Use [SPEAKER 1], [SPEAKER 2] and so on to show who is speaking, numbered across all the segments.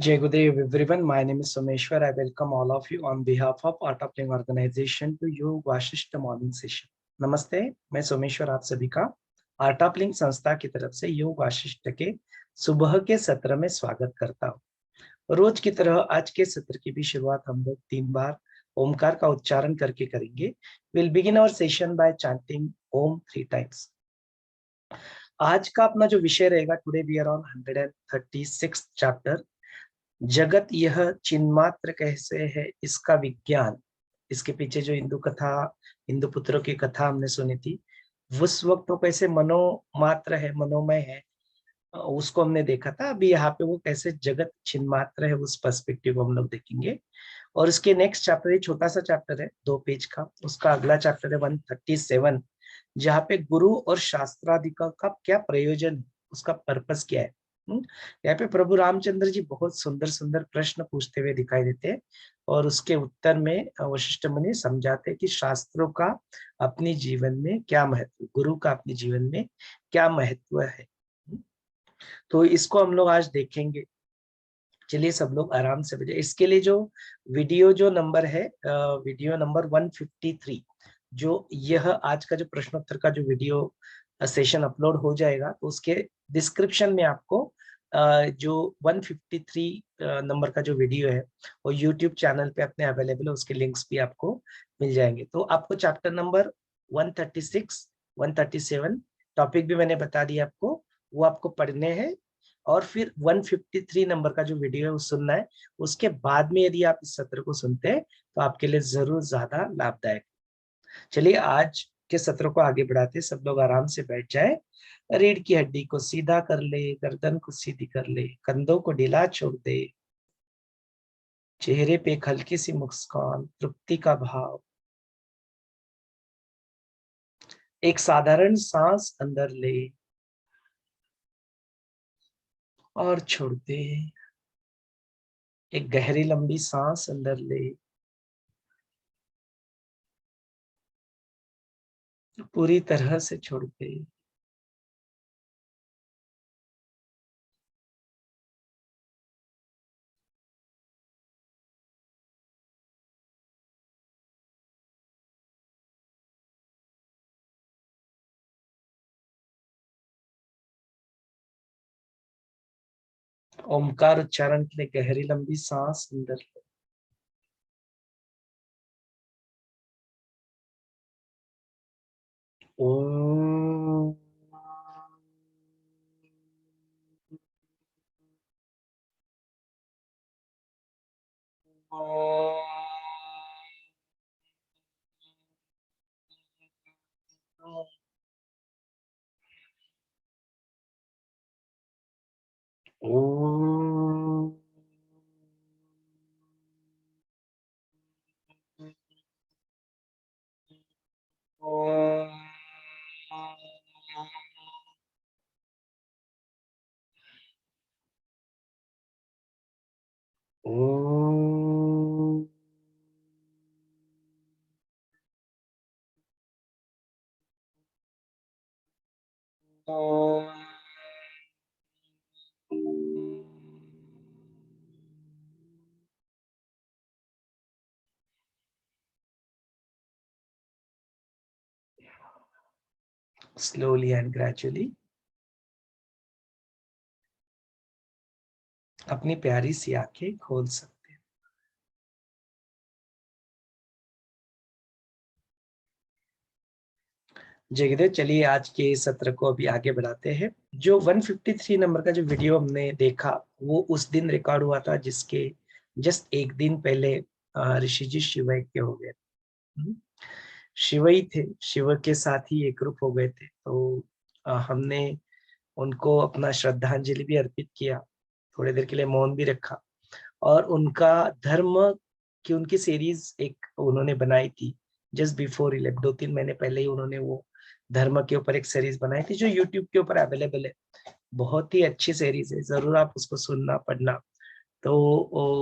[SPEAKER 1] Jai Gurudev everyone, my name is Someshwar. I welcome all of you on behalf of Art of Living Organization to योग Vasishtha morning session. नमस्ते, मैं सोमेश्वर आप सभी का art of link संस्था की तरफ से योग वाशिष्ठ के सुबह के सत्र में स्वागत करता हूँ। रोज की तरह आज के सत्र की भी शुरुआत हम लोग 3 बार ओमकार का उच्चारण करके करेंगे। Will begin our session by chanting Om 3 times. आज का अपना जो विषय रहेगा, today we are on 136 chapter. जगत यह चिन्मात्र कैसे है, इसका विज्ञान। इसके पीछे जो हिंदू कथा, हिंदू पुत्रों की कथा हमने सुनी थी, उस वक्त वो कैसे मनोमात्र है, मनोमय है, उसको हमने देखा था। अभी यहाँ पे वो कैसे जगत चिन्मात्र है, उस पर्सपेक्टिव को हम लोग देखेंगे। और उसके नेक्स्ट चैप्टर, ये छोटा सा चैप्टर है 2 पेज का, उसका अगला चैप्टर है 137, जहाँ पे गुरु और शास्त्राधिकार का क्या प्रयोजन है, उसका पर्पस क्या है। यहाँ पे प्रभु रामचंद्र जी बहुत सुंदर सुंदर प्रश्न पूछते हुए दिखाई देते हैं, और उसके उत्तर में वशिष्ठ मुनि समझाते हैं कि शास्त्रों का अपने जीवन में क्या महत्व, गुरु का अपने जीवन में क्या महत्व है। तो इसको हम लोग आज देखेंगे। चलिए सब लोग आराम से बजे। इसके लिए जो वीडियो जो नंबर है, वीडियो नंबर 153, जो यह आज का जो प्रश्नोत्तर का जो वीडियो सेशन अपलोड हो जाएगा, तो उसके डिस्क्रिप्शन में आपको जो 153 नंबर का जो वीडियो है वो यूट्यूब चैनल पे अपने अवेलेबल है, उसके लिंक्स भी आपको मिल जाएंगे। तो आपको चैप्टर नंबर 136, 137 टॉपिक भी मैंने बता दिया आपको, वो आपको पढ़ने हैं। और फिर 153 नंबर का जो वीडियो है वो सुनना है। उसके बाद में यदि आप इस सत्र को सुनते हैं तो आपके लिए जरूर ज्यादा लाभदायक। चलिए आज के सत्र को आगे बढ़ाते हैं। सब लोग आराम से बैठ जाए, रीढ़ की हड्डी को सीधा कर ले, गर्दन को सीधी कर ले, कंधों को ढीला छोड़ दे, चेहरे पे एक हल्की सी मुस्कान, तृप्ति का भाव। एक साधारण सांस अंदर ले और छोड़ दे। एक गहरी लंबी सांस अंदर ले, पूरी तरह से छोड़ दे। ओमकार उच्चारण के लिए गहरी लंबी सांस अंदर ले। ओम। ओम। ओम। Slowly and gradually अपनी प्यारी सी आंखें खोल सकते हैं। जगदेव, चलिए आज के सत्र को अभी आगे बढ़ाते हैं। जो 153 नंबर का जो वीडियो हमने देखा, वो उस दिन रिकॉर्ड हुआ था जिसके जस्ट एक दिन पहले ऋषि जी शिवैक्य हो गए। शिव ही थे, शिव के साथ ही एक रूप हो गए थे। तो हमने उनको अपना श्रद्धांजलि भी अर्पित किया, थोड़ी देर के लिए मौन भी रखा। और उनका धर्म की उनकी सीरीज एक उन्होंने बनाई थी जस्ट बिफोर 11, 2-3 महीने पहले ही उन्होंने वो धर्म के ऊपर एक सीरीज बनाई थी, जो यूट्यूब के ऊपर अवेलेबल है। बहुत ही अच्छी सीरीज है, जरूर आप उसको सुनना, पढ़ना। तो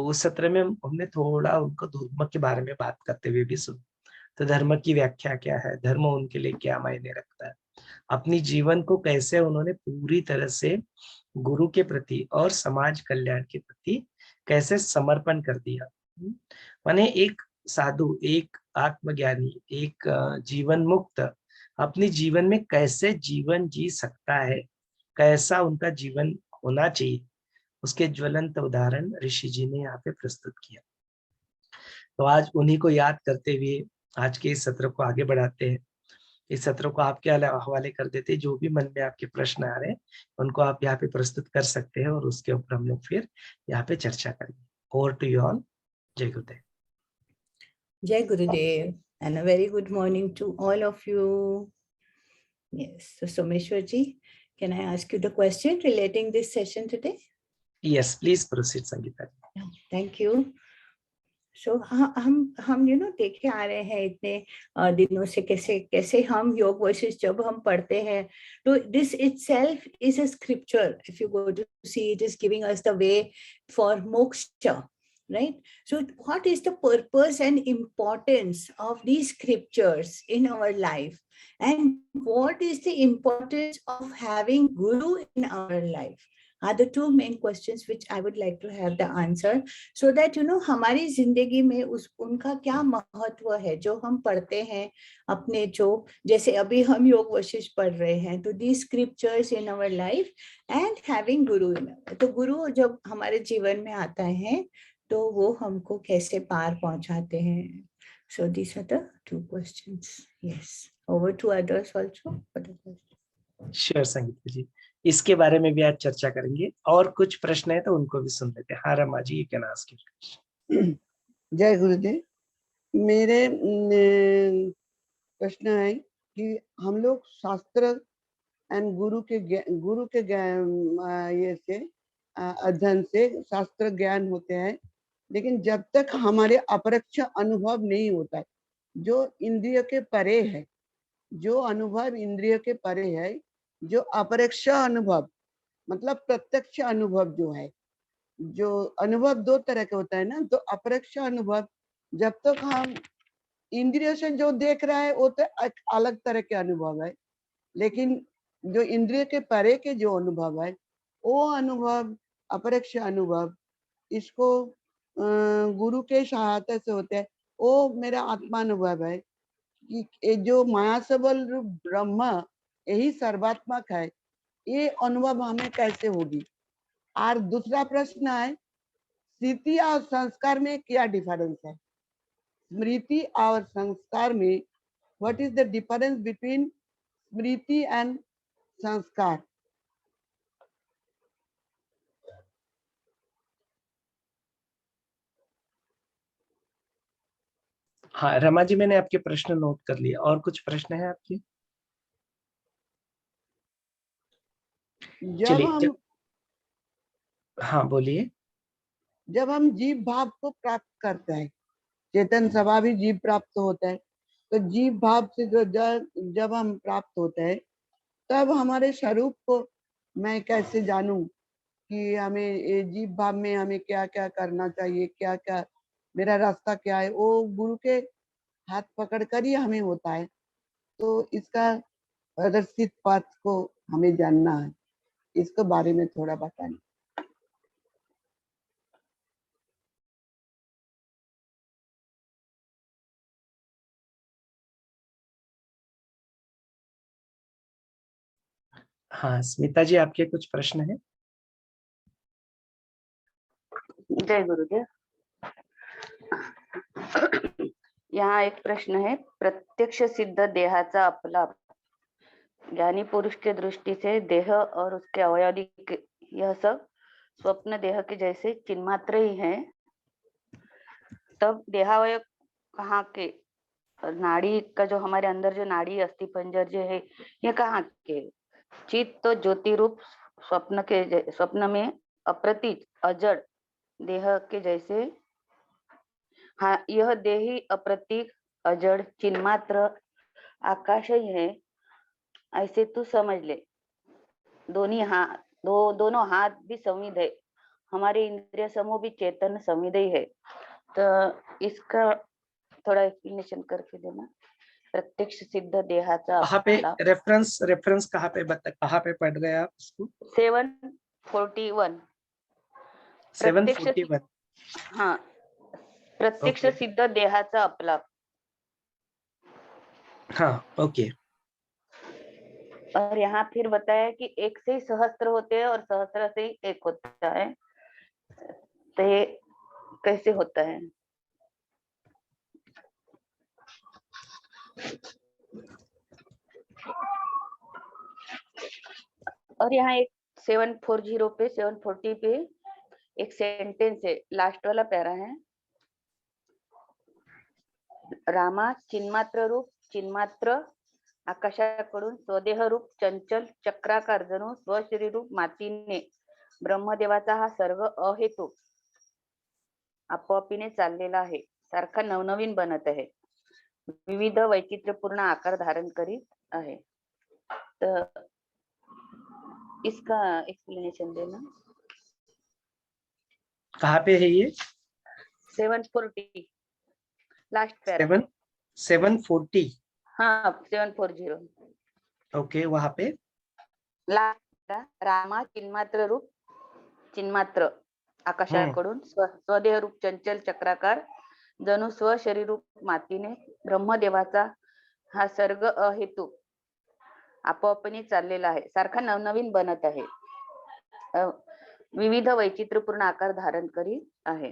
[SPEAKER 1] उस सत्र में हमने थोड़ा उनको धर्म के बारे में बात करते हुए भी सुना। तो धर्म की व्याख्या क्या है, धर्म उनके लिए क्या मायने रखता है, अपनी जीवन को कैसे उन्होंने पूरी तरह से गुरु के प्रति और समाज कल्याण के प्रति कैसे समर्पण कर दिया। माने एक साधु, एक आत्मज्ञानी, एक जीवन मुक्त अपने जीवन में कैसे जीवन जी सकता है, कैसा उनका जीवन होना चाहिए, उसके ज्वलंत उदाहरण ऋषि जी ने यहाँ पे प्रस्तुत किया। तो आज उन्हीं को याद करते हुए आज के इस सत्र को आगे बढ़ाते हैं। इस सत्र को आपके हवाले कर देते हैं। जो भी मन में आपके प्रश्न आ रहे हैं उनको आप यहाँ पे प्रस्तुत कर सकते हैं और उसके ऊपर हम लोग फिर यहाँ पे चर्चा करेंगे। Over to you all. जय गुरुदेव।
[SPEAKER 2] Jai Gurudev, and a very good morning to all of you. Yes, so Someshwar ji, can I ask you the question relating this session today?
[SPEAKER 1] Yes, please proceed, Sangeeta.
[SPEAKER 2] Thank you. So हम देखे आ रहे हैं इतने दिनों से कैसे कैसे हम योग वशिष्ठ जब हम पढ़ते हैं तो this itself is a scripture. If you go to see, it is giving us the way for moksha. Right? So what is the purpose and importance of these scriptures in our life? And what is the importance of having Guru in our life? Are the two main questions which I would like to have the answer, so that हमारी जिंदगी में उनका क्या महत्व है जो हम पढ़ते हैं अपने जो जैसे अभी हम योग वशिष्ठ पढ़ रहे हैं तो these scriptures in our life and having guru in our, तो गुरु जब हमारे जीवन में आता है तो वो हमको कैसे पार पहुंचाते हैं. So these are the two questions. Yes. Over to others also.
[SPEAKER 1] Sure Sangeeta ji, इसके बारे में भी आज चर्चा करेंगे और कुछ प्रश्न है तो उनको भी सुन लेते हैं. हाँ Rama ji, can ask you.
[SPEAKER 3] जय गुरुदेव. मेरे प्रश्न है कि हम लोग शास्त्र एंड गुरु के ये से अध्ययन से शास्त्र ज्ञान होते हैं, लेकिन जब तक हमारे अपरोक्ष अनुभव नहीं होता है, जो इंद्रिय के परे है, जो अनुभव इंद्रिय के परे है, जो अपरोक्ष अनुभव मतलब प्रत्यक्ष अनुभव जो है, जो अनुभव दो तरह के होता है ना, तो अपरोक्ष अनुभव जब तक हम इंद्रियों से जो देख रहा है वो तो एक अलग तरह के अनुभव है, लेकिन जो इंद्रिय के परे के जो अनुभव है वो अनुभव अपरोक्ष अनुभव, इसको गुरु के सहायता से होते हैं. वो मेरा आत्मानुभव है कि जो माया सबल रूप ब्रह्म यही सर्वात्मक है, ये अनुभव हमें कैसे होगी. और दूसरा प्रश्न है, स्मृति और संस्कार में क्या डिफरेंस है. स्मृति और संस्कार में what is the difference between Smriti and संस्कार.
[SPEAKER 1] हाँ रमा जी, मैंने आपके प्रश्न नोट कर लिए. और कुछ प्रश्न है आपके? चलिए. हाँ बोलिए.
[SPEAKER 3] जब हम जीव भाव को प्राप्त करते हैं, चेतन सभा भी जीव प्राप्त होता है, तो जीव भाव से जो जब हम प्राप्त होते हैं तब हमारे स्वरूप को मैं कैसे जानूं कि हमें ये जीव भाव में हमें क्या क्या करना चाहिए, क्या क्या मेरा रास्ता क्या है, वो गुरु के हाथ पकड़ कर ही हमें होता है. तो इसका प्रदर्शित पथ को हमें जानना है, इसके बारे में थोड़ा बताएं.
[SPEAKER 1] हाँ स्मिता जी, आपके कुछ प्रश्न है?
[SPEAKER 4] जय गुरुदेव. यहाँ एक प्रश्न है, प्रत्यक्ष सिद्ध देहाचा अपलाप ज्ञानी पुरुष के दृष्टि से देह और उसके अवयव यह सब स्वप्न देह के जैसे चिन्मात्र ही है, तब देहावय कहाँ के, नाड़ी का जो हमारे अंदर जो नाड़ी अस्थि पंजर जो है ये कहाँ के, चित्त तो ज्योति रूप स्वप्न में अप्रतीत अजड़ देह के जैसे. हाँ, यह देही अप्रतीक अजड़ चिन्मात्र आकाश ही है, ऐसे तू समझ ले. दोनों हाथ भी संविद है, हमारे इंद्रिय समूह भी चेतन संविद ही है. तो इसका थोड़ा एक्सप्लेनेशन करके देना. प्रत्यक्ष सिद्ध देहाचा
[SPEAKER 1] कहाँ पे रेफरेंस कहाँ पे पढ़ गए आप इसको?
[SPEAKER 4] 741
[SPEAKER 1] 741.
[SPEAKER 4] हाँ, प्रत्यक्ष
[SPEAKER 1] Okay.
[SPEAKER 4] सिद्ध देहाचा अपलाप.
[SPEAKER 1] हाँ, ओके.
[SPEAKER 4] और यहाँ फिर बताया कि एक से ही सहस्त्र होते हैं और सहस्त्र से ही एक होता है. तो ये कैसे होता है? और यहाँ एक 740 पे 740 पे एक सेंटेंस है, लास्ट वाला पैरा है. रामा चिन्मात्र रूप चिन्मात्र आकाशाकडून स्वदेह रूप चंचल चक्राकार जणू स्वशरीर रूप मातीने ब्रह्मदेवाचा हा सर्व अहेतू आपोआपीने चाललेला आहे, सारखा नवनवीन बनत आहे, विविध वैचित्र्यपूर्ण आकार धारण करीत आहे. तर इसका एक्सप्लेनेशन देना.
[SPEAKER 1] कहाँ पे है ये?
[SPEAKER 4] 740 लास्ट पैरा.
[SPEAKER 1] 740.
[SPEAKER 4] हाँ 740
[SPEAKER 1] ओके, वहां पे
[SPEAKER 4] लास्ट पैरा. रामा चिन्मात्र रूप चिन्मात्र आकाशाकडून स्वदेह रूप चंचल चक्राकार जणू स्वशरीर रूप मातीने ब्रह्मदेवाचा हा सर्ग अहेतू आपोआपने चाललेला आहे, सारखा नवनवीन बनत आहे, विविध वैचित्र्यपूर्ण आकार धारण करीत आहे.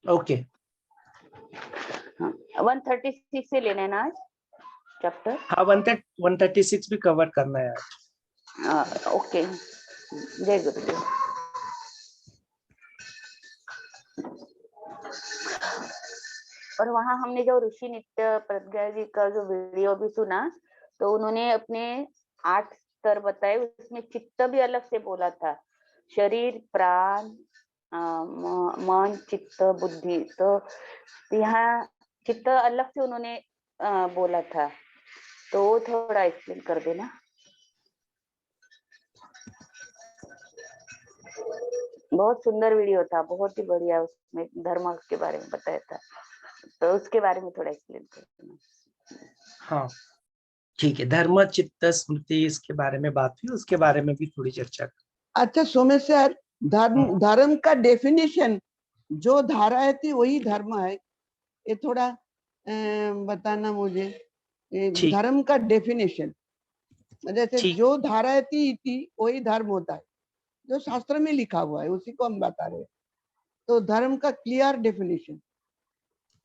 [SPEAKER 1] ओके.
[SPEAKER 4] 136 से लेना है ना आज चैप्टर.
[SPEAKER 1] हाँ, 136 भी कवर करना है आज.
[SPEAKER 4] ओके. जय गुरुदेव. और वहाँ हमने जो ऋषि नित्य प्रज्ञा जी का जो वीडियो भी सुना, तो उन्होंने अपने 8 स्तर बताए, उसमें चित्त भी अलग से बोला था, शरीर प्राण मन चित्त बुद्धि. तो यहाँ चित्त अलग से उन्होंने बोला था, तो वो थोड़ा एक्सप्लेन कर देना. बहुत सुंदर वीडियो था, बहुत ही बढ़िया. उसमें धर्म के बारे में बताया था, तो उसके बारे में थोड़ा एक्सप्लेन कर देना.
[SPEAKER 1] हाँ, ठीक है. धर्म चित्त स्मृति, इसके बारे में बात हुई, उसके बारे में भी थोड़ी चर्चा कर.
[SPEAKER 3] अच्छा सोमेश सर, धर्म का डेफिनेशन जो धाराएं थी वही धर्म है, ये थोड़ा बताना मुझे.
[SPEAKER 1] ठीक.
[SPEAKER 3] धर्म का डेफिनेशन जैसे
[SPEAKER 1] ठीक.
[SPEAKER 3] जो धाराएं थी वही धर्म होता है, जो शास्त्र में लिखा हुआ है उसी को हम बता रहे हैं. तो धर्म का क्लियर डेफिनेशन.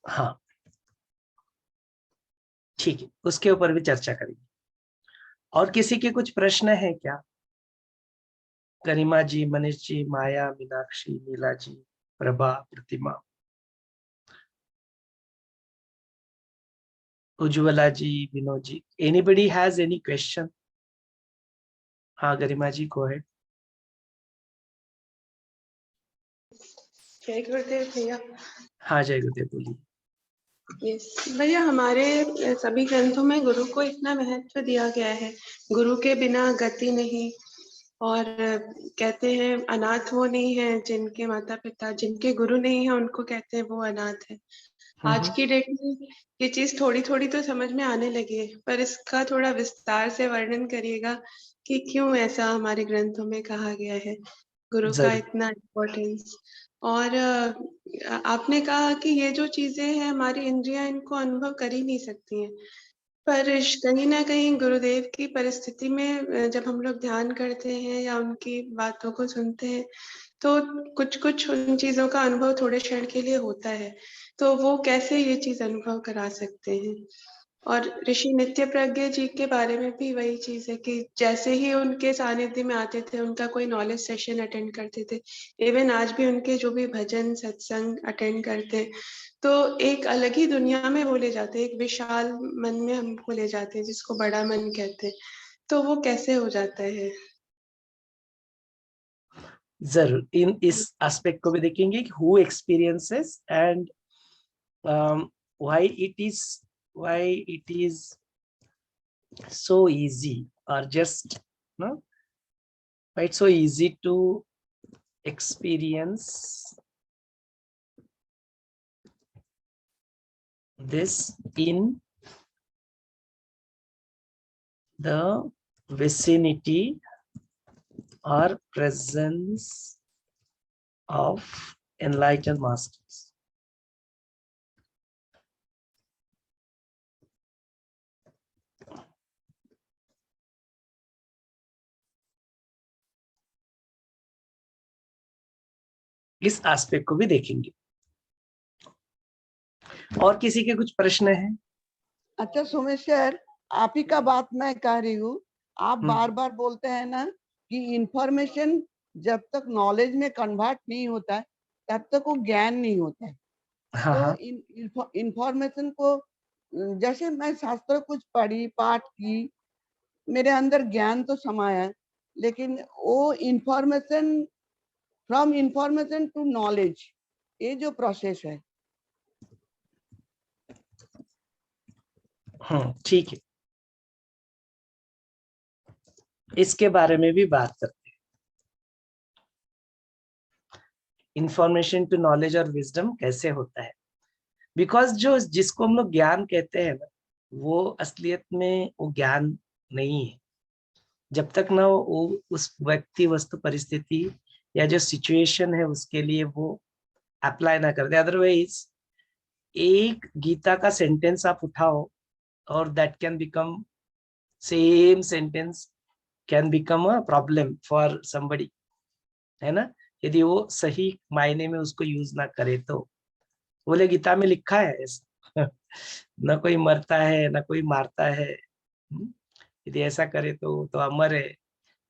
[SPEAKER 1] हाँ, ठीक है, उसके ऊपर भी चर्चा करेंगे. और किसी के कुछ प्रश्न है क्या? गरिमा जी, मनीष जी, माया, मीनाक्षी, नीला जी, प्रभा, प्रतिमा, उज्ज्वला जी, Vinod ji, anybody has any question? हाँ गरिमा जी, गो अहेड.
[SPEAKER 5] जय गुरुदेव भैया.
[SPEAKER 1] हाँ जय गुरुदेव, बोलिए.
[SPEAKER 5] यस भैया, हमारे सभी ग्रंथों में गुरु को इतना महत्व दिया गया है, गुरु के बिना गति नहीं. और कहते हैं अनाथ वो नहीं है जिनके माता पिता, जिनके गुरु नहीं है उनको कहते हैं वो अनाथ है. आज की डेट में ये चीज थोड़ी थोड़ी तो समझ में आने लगी है, पर इसका थोड़ा विस्तार से वर्णन करिएगा कि क्यों ऐसा हमारे ग्रंथों में कहा गया है, गुरु का
[SPEAKER 1] जरूर.
[SPEAKER 5] इतना इम्पोर्टेंस. और आपने कहा कि ये जो चीजें हैं हमारी इंद्रियां इनको अनुभव कर ही नहीं सकती हैं, पर कहीं ना कहीं गुरुदेव की परिस्थिति में जब हम लोग ध्यान करते हैं या उनकी बातों को सुनते हैं, तो कुछ कुछ उन चीजों का अनुभव थोड़े क्षण के लिए होता है. तो वो कैसे ये चीज अनुभव करा सकते हैं? और ऋषि नित्य प्रज्ञा जी के बारे में भी वही चीज है कि जैसे ही उनके सानिध्य में आते थे, उनका कोई नॉलेज सेशन अटेंड करते थे, इवन आज भी उनके जो भी भजन सत्संग अटेंड करते हैं, तो एक अलग ही दुनिया में वो ले जाते हैं, एक विशाल मन में हमको ले जाते हैं जिसको बड़ा मन कहते हैं. तो वो कैसे हो जाता है?
[SPEAKER 1] जरूर, इस एस्पेक्ट को भी देखेंगे कि who experiences and why it is so easy, or just no, why it's so easy to experience this in the vicinity or presence of enlightened masters. इस एस्पेक्ट को भी देखेंगे। और किसी के कुछ प्रश्न हैं?
[SPEAKER 3] अच्छा सोमेश सर, आप ही का बात मैं कह रही हूँ। आप बार बार बोलते हैं ना कि इंफॉर्मेशन जब तक नॉलेज में कन्वर्ट नहीं होता है तब तक वो ज्ञान नहीं होता है।
[SPEAKER 1] हाँ,
[SPEAKER 3] तो इंफॉर्मेशन को जैसे मैं शास्त्र कुछ पढ़ी पाठ की, मेरे अंदर ज्ञान तो समाया, लेकिन वो information from information to knowledge, ये जो प्रोसेस है।
[SPEAKER 1] ठीक है, इसके बारे में भी बात करते हैं। इंफॉर्मेशन टू नॉलेज और विजडम कैसे होता है, बिकॉज जो जिसको हम लोग ज्ञान कहते हैं ना, वो असलियत में वो ज्ञान नहीं है जब तक ना वो उस व्यक्ति वस्तु परिस्थिति या जो सिचुएशन है उसके लिए वो अप्लाई ना कर दे। अदरवाइज एक गीता का सेंटेंस आप उठाओ और that can become same sentence can become a problem for somebody, है ना, यदि वो सही मायने में उसको यूज ना करे तो। बोले गीता में लिखा है ऐसा न कोई मरता है न कोई मारता है, यदि ऐसा करे तो अमर है।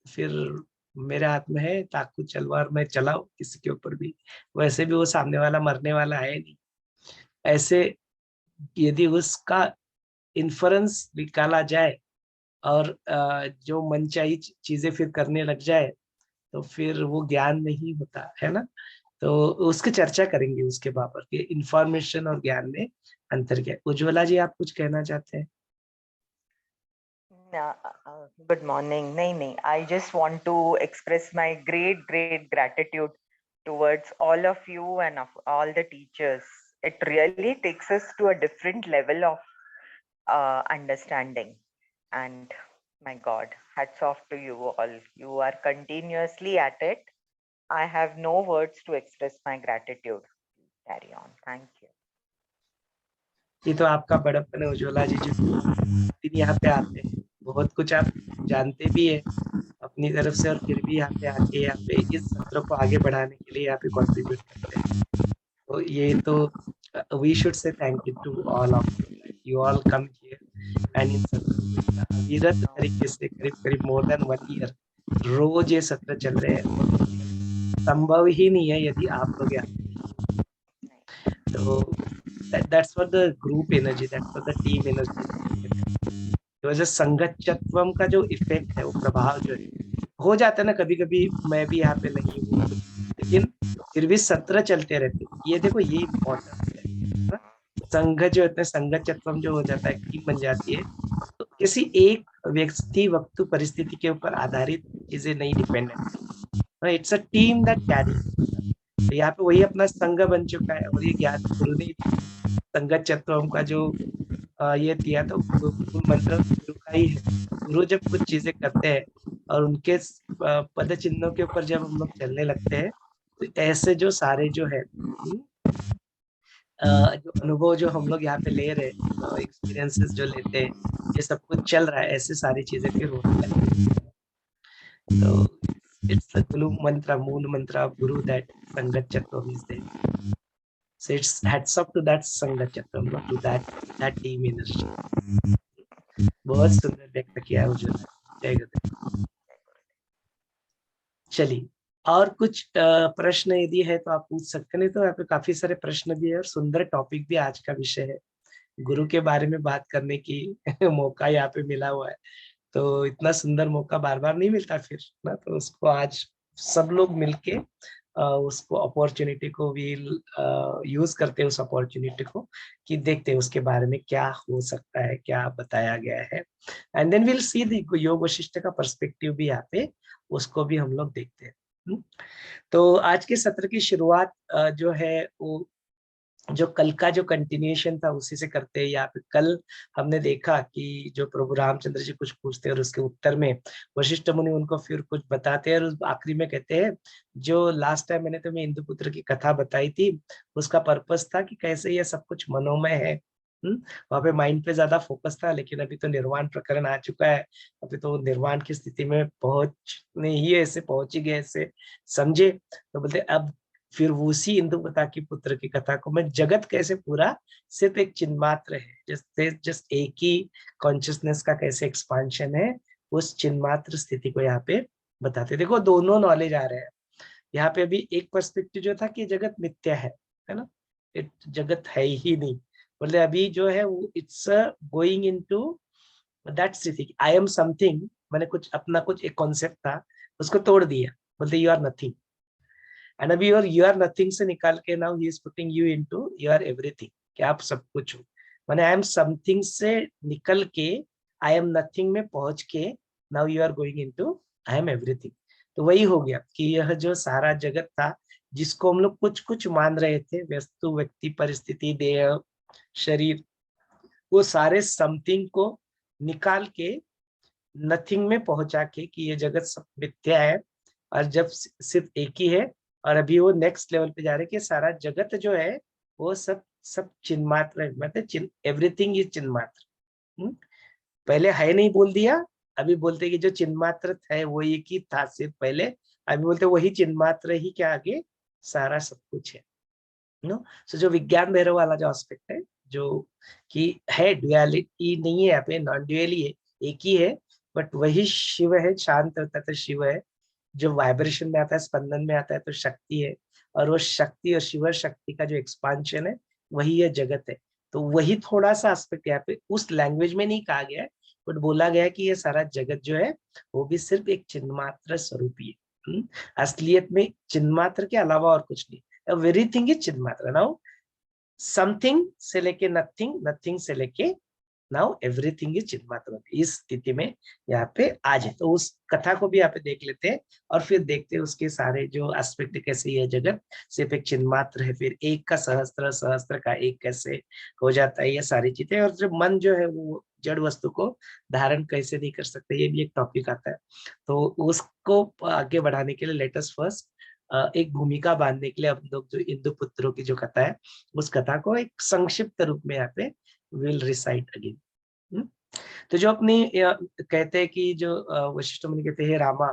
[SPEAKER 1] फिर मेरे हाथ में है चाकू तलवार, मैं चलाओ किसी के ऊपर भी, वैसे भी वो सामने वाला मरने वाला है नहीं। ऐसे यदि उसका इन्फरेंस निकाला जाए और जो मनचाही चीजें फिर करने लग जाए तो फिर वो ज्ञान नहीं होता है ना। तो उसकी चर्चा करेंगे उसके बाबत कि इंफॉर्मेशन और ज्ञान में अंतर क्या है। उज्ज्वला जी, आप कुछ कहना चाहते हैं?
[SPEAKER 6] Good morning. नहीं, I just want to express my great gratitude towards all of you and of all the teachers. It really takes us to a different level of understanding. And my God, hats off to you all. You are continuously at it. I have no words to express my gratitude. Carry on. Thank you.
[SPEAKER 1] ये तो आपका बड़प्पन है उज्ज्वला जी, जो यहाँ पे आते हैं बहुत कुछ आप जानते भी है अपनी तरफ से, और फिर भी यहाँ पे आके यहाँ पे इस सत्र को आगे बढ़ाने के लिए यहाँ पे कंट्रीब्यूट करते हैं। तो ये तो we should say thank you to all of you all come here and इन सत्र अविरत तरीके से करीब मोर देन 1 ईयर रोज ये सत्र चल रहे हैं। संभव ही नहीं है यदि आप लोग यहाँ, तो that's what the group energy, that's what the team energy, जो संगतत्वम का जो इफेक्ट है, वो प्रभाव जो है हो जाता है ना। कभी कभी मैं भी यहाँ पे नहीं हूँ लेकिन फिर भी सत्र चलते रहते, ये देखो ये इम्पोर्टेंट है। संघ जो होता है, संगतत्वम जो हो जाता है, टीम बन जाती है, तो किसी एक व्यक्ति वस्तु परिस्थिति के ऊपर आधारित चीजें नहीं dependent, it's a team that carry. यहाँ पे वही अपना संघ बन चुका है, और ये ज्ञान गुरु ने संगतत्वम का जो ये दिया, तो मूल मंत्र गुरु का ही है। गुरु जब कुछ चीजें करते हैं और उनके पद चिन्हों के ऊपर जब हम लोग चलने लगते हैं, तो ऐसे जो सारे जो है जो अनुभव जो हम लोग यहाँ पे ले रहे हैं, एक्सपीरियंसेस जो लेते हैं, ये सब कुछ चल रहा है, ऐसे सारी चीजें फिर होने लगती है। तो इट्स द गुरु मंत्र, मूल मंत्र ऑफ गुरु दैट संगतत्वम is there. So it's hats off to that संगतत्वम, to that team energy। बहुत सुंदर व्यक्त किया है उज्ज्वला, जय गुरुदेव। चलिए, और कुछ प्रश्न यदि है तो आप पूछ सकते, नहीं तो यहाँ पे काफी सारे प्रश्न भी है और सुंदर टॉपिक भी आज का विषय है। गुरु के बारे में बात करने की मौका यहाँ पे मिला हुआ है, तो इतना सुंदर मौका बार बार नहीं मिलता फिर ना, तो उसको आज सब लोग मिलके उसको अपॉर्चुनिटी को भी यूज करते हैं, उस अपॉर्चुनिटी को कि देखते हैं उसके बारे में क्या हो सकता है, क्या बताया गया है, and then will see the Yoga Vasishtha का पर्सपेक्टिव भी यहाँ पे, उसको भी हम लोग देखते हैं। तो आज के सत्र की शुरुआत जो है वो जो कल का जो कंटिन्यूएशन था उसी से करते हैं। यहाँ पे कल हमने देखा कि जो प्रभु रामचंद्र जी कुछ पूछते हैं और उसके उत्तर में वशिष्ठ मुनि उनको फिर कुछ बताते हैं और उस आखिरी में कहते हैं जो लास्ट टाइम मैंने तुम्हें इंदुपुत्र की कथा बताई थी उसका पर्पस था कि कैसे ये सब कुछ मनोमय है। वहां पे माइंड पे ज्यादा फोकस था, लेकिन अभी तो निर्वाण प्रकरण आ चुका है, अभी तो निर्वाण की स्थिति में पहुंचने ही ऐसे पहुंच ही गए ऐसे समझे। तो बोलते अब फिर उसी इंदुपता की पुत्र की कथा को मैं जगत कैसे पूरा सिर्फ एक चिन्ह मात्र है, जस्ट एक ही कॉन्शियसनेस का कैसे एक्सपांशन है, उस चिन्ह मात्र स्थिति को यहाँ पे बताते। देखो दोनों नॉलेज आ रहे हैं यहाँ पे। अभी एक पर्सपेक्टिव जो था कि जगत मिथ्या है ना, जगत है ही नहीं। बोले अभी जो है वो इट्स गोइंग इनटू दैट स्थिति, आई एम समथिंग, मैंने कुछ अपना कुछ एक कॉन्सेप्ट था उसको तोड़ दिया, बोलते यू आर नथिंग। एंड अभी और यू आर नथिंग से निकाल के नाउ ही is putting you into you are everything, कि आप सब कुछ हो। माने आई एम समथिंग से निकल के आई एम नथिंग में पहुंच के now you are going into I am everything. तो वही हो गया कि यह जो सारा जगत था जिसको हम लोग कुछ कुछ मान रहे थे, वस्तु, व्यक्ति, परिस्थिति, देह, शरीर, वो सारे समथिंग को निकाल के नथिंग में पहुंचा के कि ये जगत सब मिथ्या है और जब सिर्फ एक ही है। और अभी वो नेक्स्ट लेवल पे जा रहे हैं कि सारा जगत जो है वो सब सब चिन्मात्र है, मतलब एवरीथिंग इज चिन्मात्र। पहले है नहीं बोल दिया, अभी बोलते कि जो चिन्मात्र है वो एक ही था सिर्फ पहले, अभी बोलते वही चिन्मात्र ही क्या आगे सारा सब कुछ है। नो सो जो विज्ञान भैरव वाला जो एस्पेक्ट है, जो कि है ड्युअलिटी नहीं है यहाँ पे, नॉन ड्युअली है, एक ही है, बट वही शिव है, शांत रहता है तो शिव है, जो वाइब्रेशन में आता है, स्पंदन में आता है तो शक्ति है, और वो शक्ति और शिव शक्ति का जो एक्सपांशन है वही ये जगत है। तो वही थोड़ा सा एस्पेक्ट यहाँ पे उस लैंग्वेज में नहीं कहा गया है, बट बोला गया है कि ये सारा जगत जो है वो भी सिर्फ एक चिन्मात्र स्वरूप ही है। असलियत में चिन्मात्र के अलावा और कुछ नहीं, एवरीथिंग इज चिन्मात्र। नाउ समथिंग से लेके नथिंग, नथिंग से लेके नाउ एवरीथिंग इज चिन्मात्र, इस स्थिति में यहाँ पे आ जाए। तो उस कथा को भी यहाँ पे देख लेते हैं और फिर देखते हैं उसके सारे जो एस्पेक्ट, कैसे ये जगत सिर्फ एक चिन्मात्र है, फिर एक का सहस्त्र, सहस्त्र का एक कैसे हो जाता है, ये सारी चीजें। और जो मन जो है वो जड़ वस्तु को धारण कैसे नहीं कर सकते, ये भी एक टॉपिक आता है। तो उसको आगे बढ़ाने के लिए लेट अस फर्स्ट एक भूमिका बांधने के लिए हम लोग जो इंदुपुत्रों की जो कथा है उस कथा को एक संक्षिप्त रूप में यहाँ पे विल रिसाइट अगेन। तो जो अपनी कहते हैं कि जो वशिष्ठ मुनि कहते हैं रामा,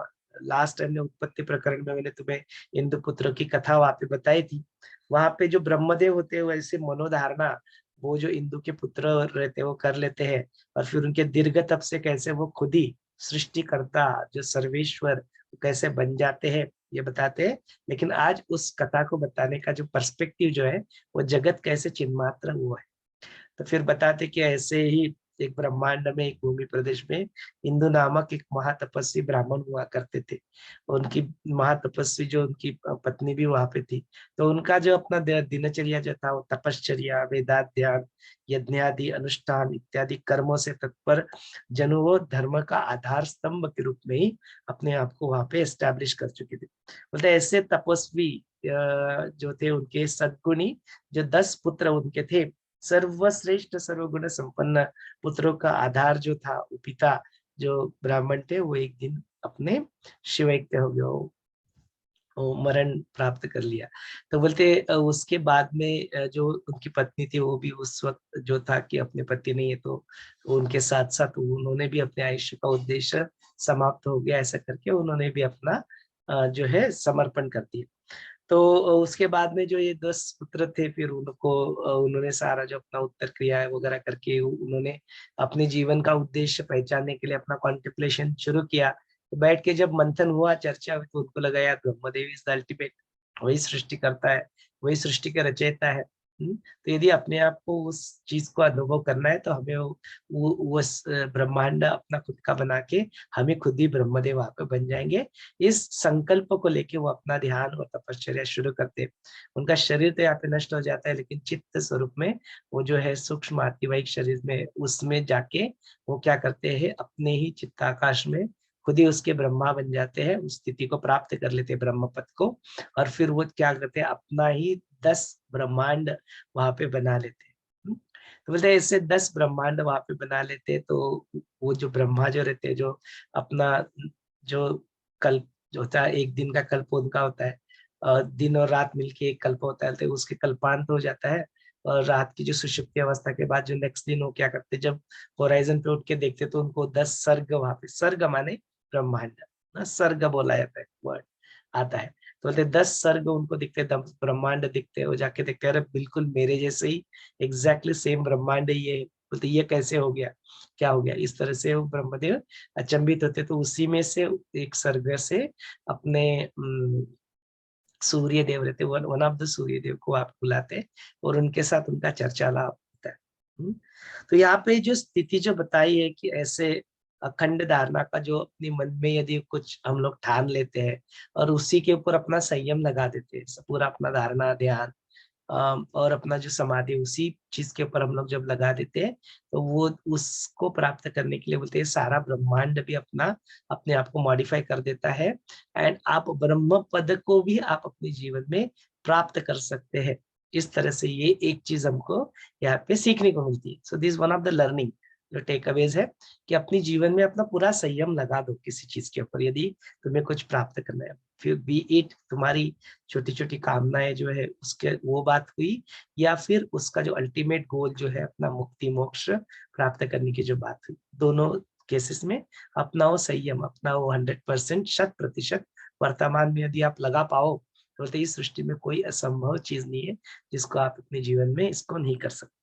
[SPEAKER 1] लास्ट टाइम ने उत्पत्ति प्रकरण में मैंने तुम्हें इंदुपुत्र की कथा वहां पे बताई थी, वहां पे जो ब्रह्मदेव होते हैं वैसे मनोधारणा वो जो इंदु के पुत्र रहते हैं वो कर लेते हैं, और फिर उनके दीर्घ तप से कैसे वो खुद ही सृष्टिकर्ता जो सर्वेश्वर कैसे बन जाते हैं ये बताते हैं। लेकिन आज उस कथा को बताने का जो पर्सपेक्टिव जो है वो जगत कैसे चिन्मात्र हुआ है। तो फिर बताते कि ऐसे ही एक ब्रह्मांड में एक भूमि प्रदेश में इंदु नामक एक महातपस्वी ब्राह्मण हुआ करते थे। उनकी महातपस्वी जो उनकी पत्नी भी वहां पे थी, तो उनका जो अपना दिनचर्या जो था वो तपश्चर्या, वेदाध्यान, यज्ञादि अनुष्ठान इत्यादि कर्मों से तत्पर जनु वो धर्म का आधार स्तंभ के रूप में ही अपने आप को वहां पे एस्टैब्लिश कर चुके थे। बोलते ऐसे तपस्वी जो थे उनके सद्गुणी जो 10 पुत्र उनके थे, सर्वश्रेष्ठ सर्वगुण संपन्न पुत्रों का आधार जो था वो पिता जो ब्राह्मण थे वो एक दिन अपने शिवैक्य हो गया, वो मरण प्राप्त कर लिया। तो बोलते उसके बाद में जो उनकी पत्नी थी वो भी उस वक्त जो था कि अपने पति नहीं है तो उनके साथ साथ उन्होंने भी अपने आयुष्य का उद्देश्य समाप्त हो गया, ऐसा करके उन्होंने भी अपना जो है समर्पण कर दिया। तो उसके बाद में जो ये 10 पुत्र थे फिर उनको उन्होंने सारा जो अपना उत्तर क्रिया वगैरह करके उन्होंने अपने जीवन का उद्देश्य पहचानने के लिए अपना कॉन्टेम्पलेशन शुरू किया। तो बैठ के जब मंथन हुआ, चर्चा हुई, तो उनको लगा यार ब्रह्मदेव इज द अल्टीमेट, वही सृष्टि करता है, वही सृष्टि का रचयिता है। तो यदि अपने आप को उस चीज को अनुभव करना है तो हमें वो ब्रह्मांड अपना खुद का बना के हमें खुद ही ब्रह्मदेव वहां पे बन जाएंगे। इस संकल्प को लेके वो अपना ध्यान और तपश्चर्या शुरू करते हैं। उनका शरीर तो यहाँ पे नष्ट हो जाता है, लेकिन चित्त स्वरूप में वो जो है सूक्ष्म आतिवाहिक शरीर में उसमें जाके वो क्या करते हैं, अपने ही चित्ताकाश में खुद ही उसके ब्रह्मा बन जाते हैं, उस स्थिति को प्राप्त कर लेते हैं ब्रह्म पद को, और फिर वो क्या करते हैं, अपना ही 10 ब्रह्मांड वहां पे बना लेते हैं। तो बोलते हैं इससे 10 ब्रह्मांड वहां पे बना लेते हैं। तो वो जो ब्रह्मा जो रहते हैं, जो अपना जो कल्प जो होता है, एक दिन का कल्प उनका होता है, दिन और रात मिलके एक कल्प होता है, तो उसके कल्पांत हो जाता है। और रात की जो सुषुप्ति अवस्था के बाद जो नेक्स्ट दिन वो क्या करते, जब होराइजन पे उठ के देखते तो उनको 10 सर्ग वहां पे, सर्ग माने ब्रह्मांड ना, सर्ग बोला जाता है, वर्ड आता है। तो बोलते 10 सर्ग उनको दिखते, ब्रह्मांड दिखते हैं। वो जाके देखते हैं, अरे बिल्कुल मेरे जैसे ही एग्जैक्टली सेम ब्रह्मांड है ये। बोलते ये कैसे हो गया, क्या हो गया, इस तरह से वो ब्रह्मदेव अचंभित होते। तो उसी में से एक सर्ग से अपने सूर्य देव रहते, वन ऑफ द सूर्य देव को आप बुलाते हैं और उनके साथ उनका चर्चालाप होता है। तो यहाँ पे जो स्थिति जो बताई है कि ऐसे अखंड धारणा का जो अपने मन में यदि कुछ हम लोग ठान लेते हैं और उसी के ऊपर अपना संयम लगा देते हैं, पूरा अपना धारणा ध्यान और अपना जो समाधि उसी चीज के ऊपर हम लोग जब लगा देते हैं, तो वो उसको प्राप्त करने के लिए बोलते हैं सारा ब्रह्मांड भी अपना अपने आप को मॉडिफाई कर देता है, एंड आप ब्रह्म पद को भी आप अपने जीवन में प्राप्त कर सकते हैं। इस तरह से ये एक चीज हमको यहाँ पे सीखने को मिलती है। So this one of the learning जो टेक अवेज है कि अपने जीवन में अपना पूरा संयम लगा दो किसी चीज के ऊपर, यदि तुम्हें कुछ प्राप्त करना है, फिर बी इट तुम्हारी छोटी छोटी कामनाएं जो है उसके वो बात हुई, या फिर उसका जो अल्टीमेट गोल जो है अपना मुक्ति मोक्ष प्राप्त करने की जो बात हुई, दोनों केसेस में अपना वो संयम, अपना वो 100% शत% वर्तमान में यदि आप लगा पाओ, तो इस सृष्टि में कोई असंभव चीज नहीं है जिसको आप अपने जीवन में इसको नहीं कर सकते।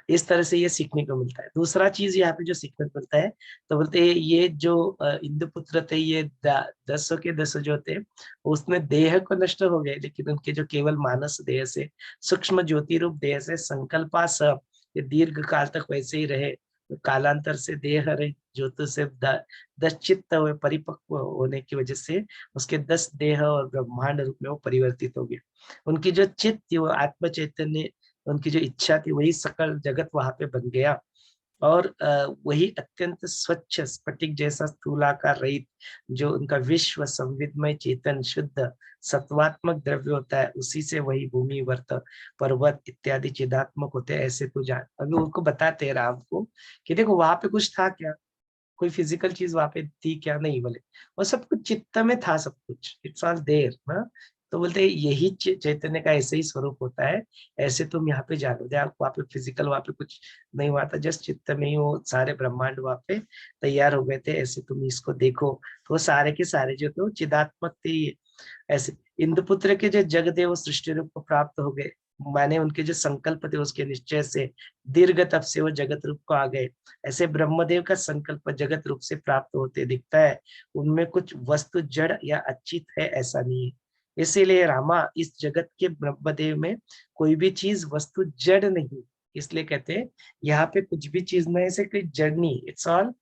[SPEAKER 1] इस तरह से ये सीखने को मिलता है। दूसरा चीज यहाँ पे जो सीखने को मिलता है, तो बोलते हैं ये जो इंद्रपुत्र थे, ये 10 के 10 जो थे, उसमें देह को नष्ट हो गए, लेकिन उनके जो केवल मानस देह से, सूक्ष्म ज्योति रूप देह से संकल्पा सब ये दीर्घ काल तक वैसे ही रहे। तो कालांतर से देह रहे ज्योति से 10 चित्त हुए, परिपक्व होने की वजह से उसके 10 देह और ब्रह्मांड रूप में वो परिवर्तित हो गए। उनकी जो चित्त थी वो आत्म चैतन्य, उनकी जो इच्छा थी वही सकल जगत वहां पे बन गया। और वही अत्यंत स्वच्छ स्फटिक जैसा स्थूलाकार रहित जो उनका विश्व संविदमय चेतन शुद्ध सत्वात्मक द्रव्य होता है, उसी से वही भूमि वर्त पर्वत इत्यादि चिदात्मक होते हैं। ऐसे तो जान अभी उनको बताते हैं राम को कि देखो वहां पे कुछ था क्या, कोई फिजिकल चीज वहां पे थी क्या, नहीं बोले वो सब कुछ चित्त में था, सब कुछ इट्स ऑल देयर ना। तो बोलते हैं यही चैतन्य का ऐसे ही स्वरूप होता है, ऐसे तुम यहाँ पे जानो दे, वहाँ पे फिजिकल वहाँ पे कुछ नहीं हुआ था, जस्ट चित्त में ही वो सारे ब्रह्मांड वहाँ पे तैयार हो गए थे। ऐसे तुम इसको देखो, तो सारे के सारे जो थे वो चिदात्मक थे। ऐसे इंद्रपुत्र के जो जगदेव सृष्टि रूप को प्राप्त हो गए, माने उनके जो संकल्प थे उसके निश्चय से दीर्घ तप से वो जगत रूप को आ गए। ऐसे ब्रह्मदेव का संकल्प जगत रूप से प्राप्त होते दिखता है, उनमें कुछ वस्तु जड़ या अचित है ऐसा नहीं है। इसीलिए रामा इस जगत के ब्रह्मदेव में कोई भी चीज वस्तु जड़ नहीं, इसलिए कहते हैं यहाँ पे कुछ भी चीज में से कोई जड़ नहीं, इट्स ऑल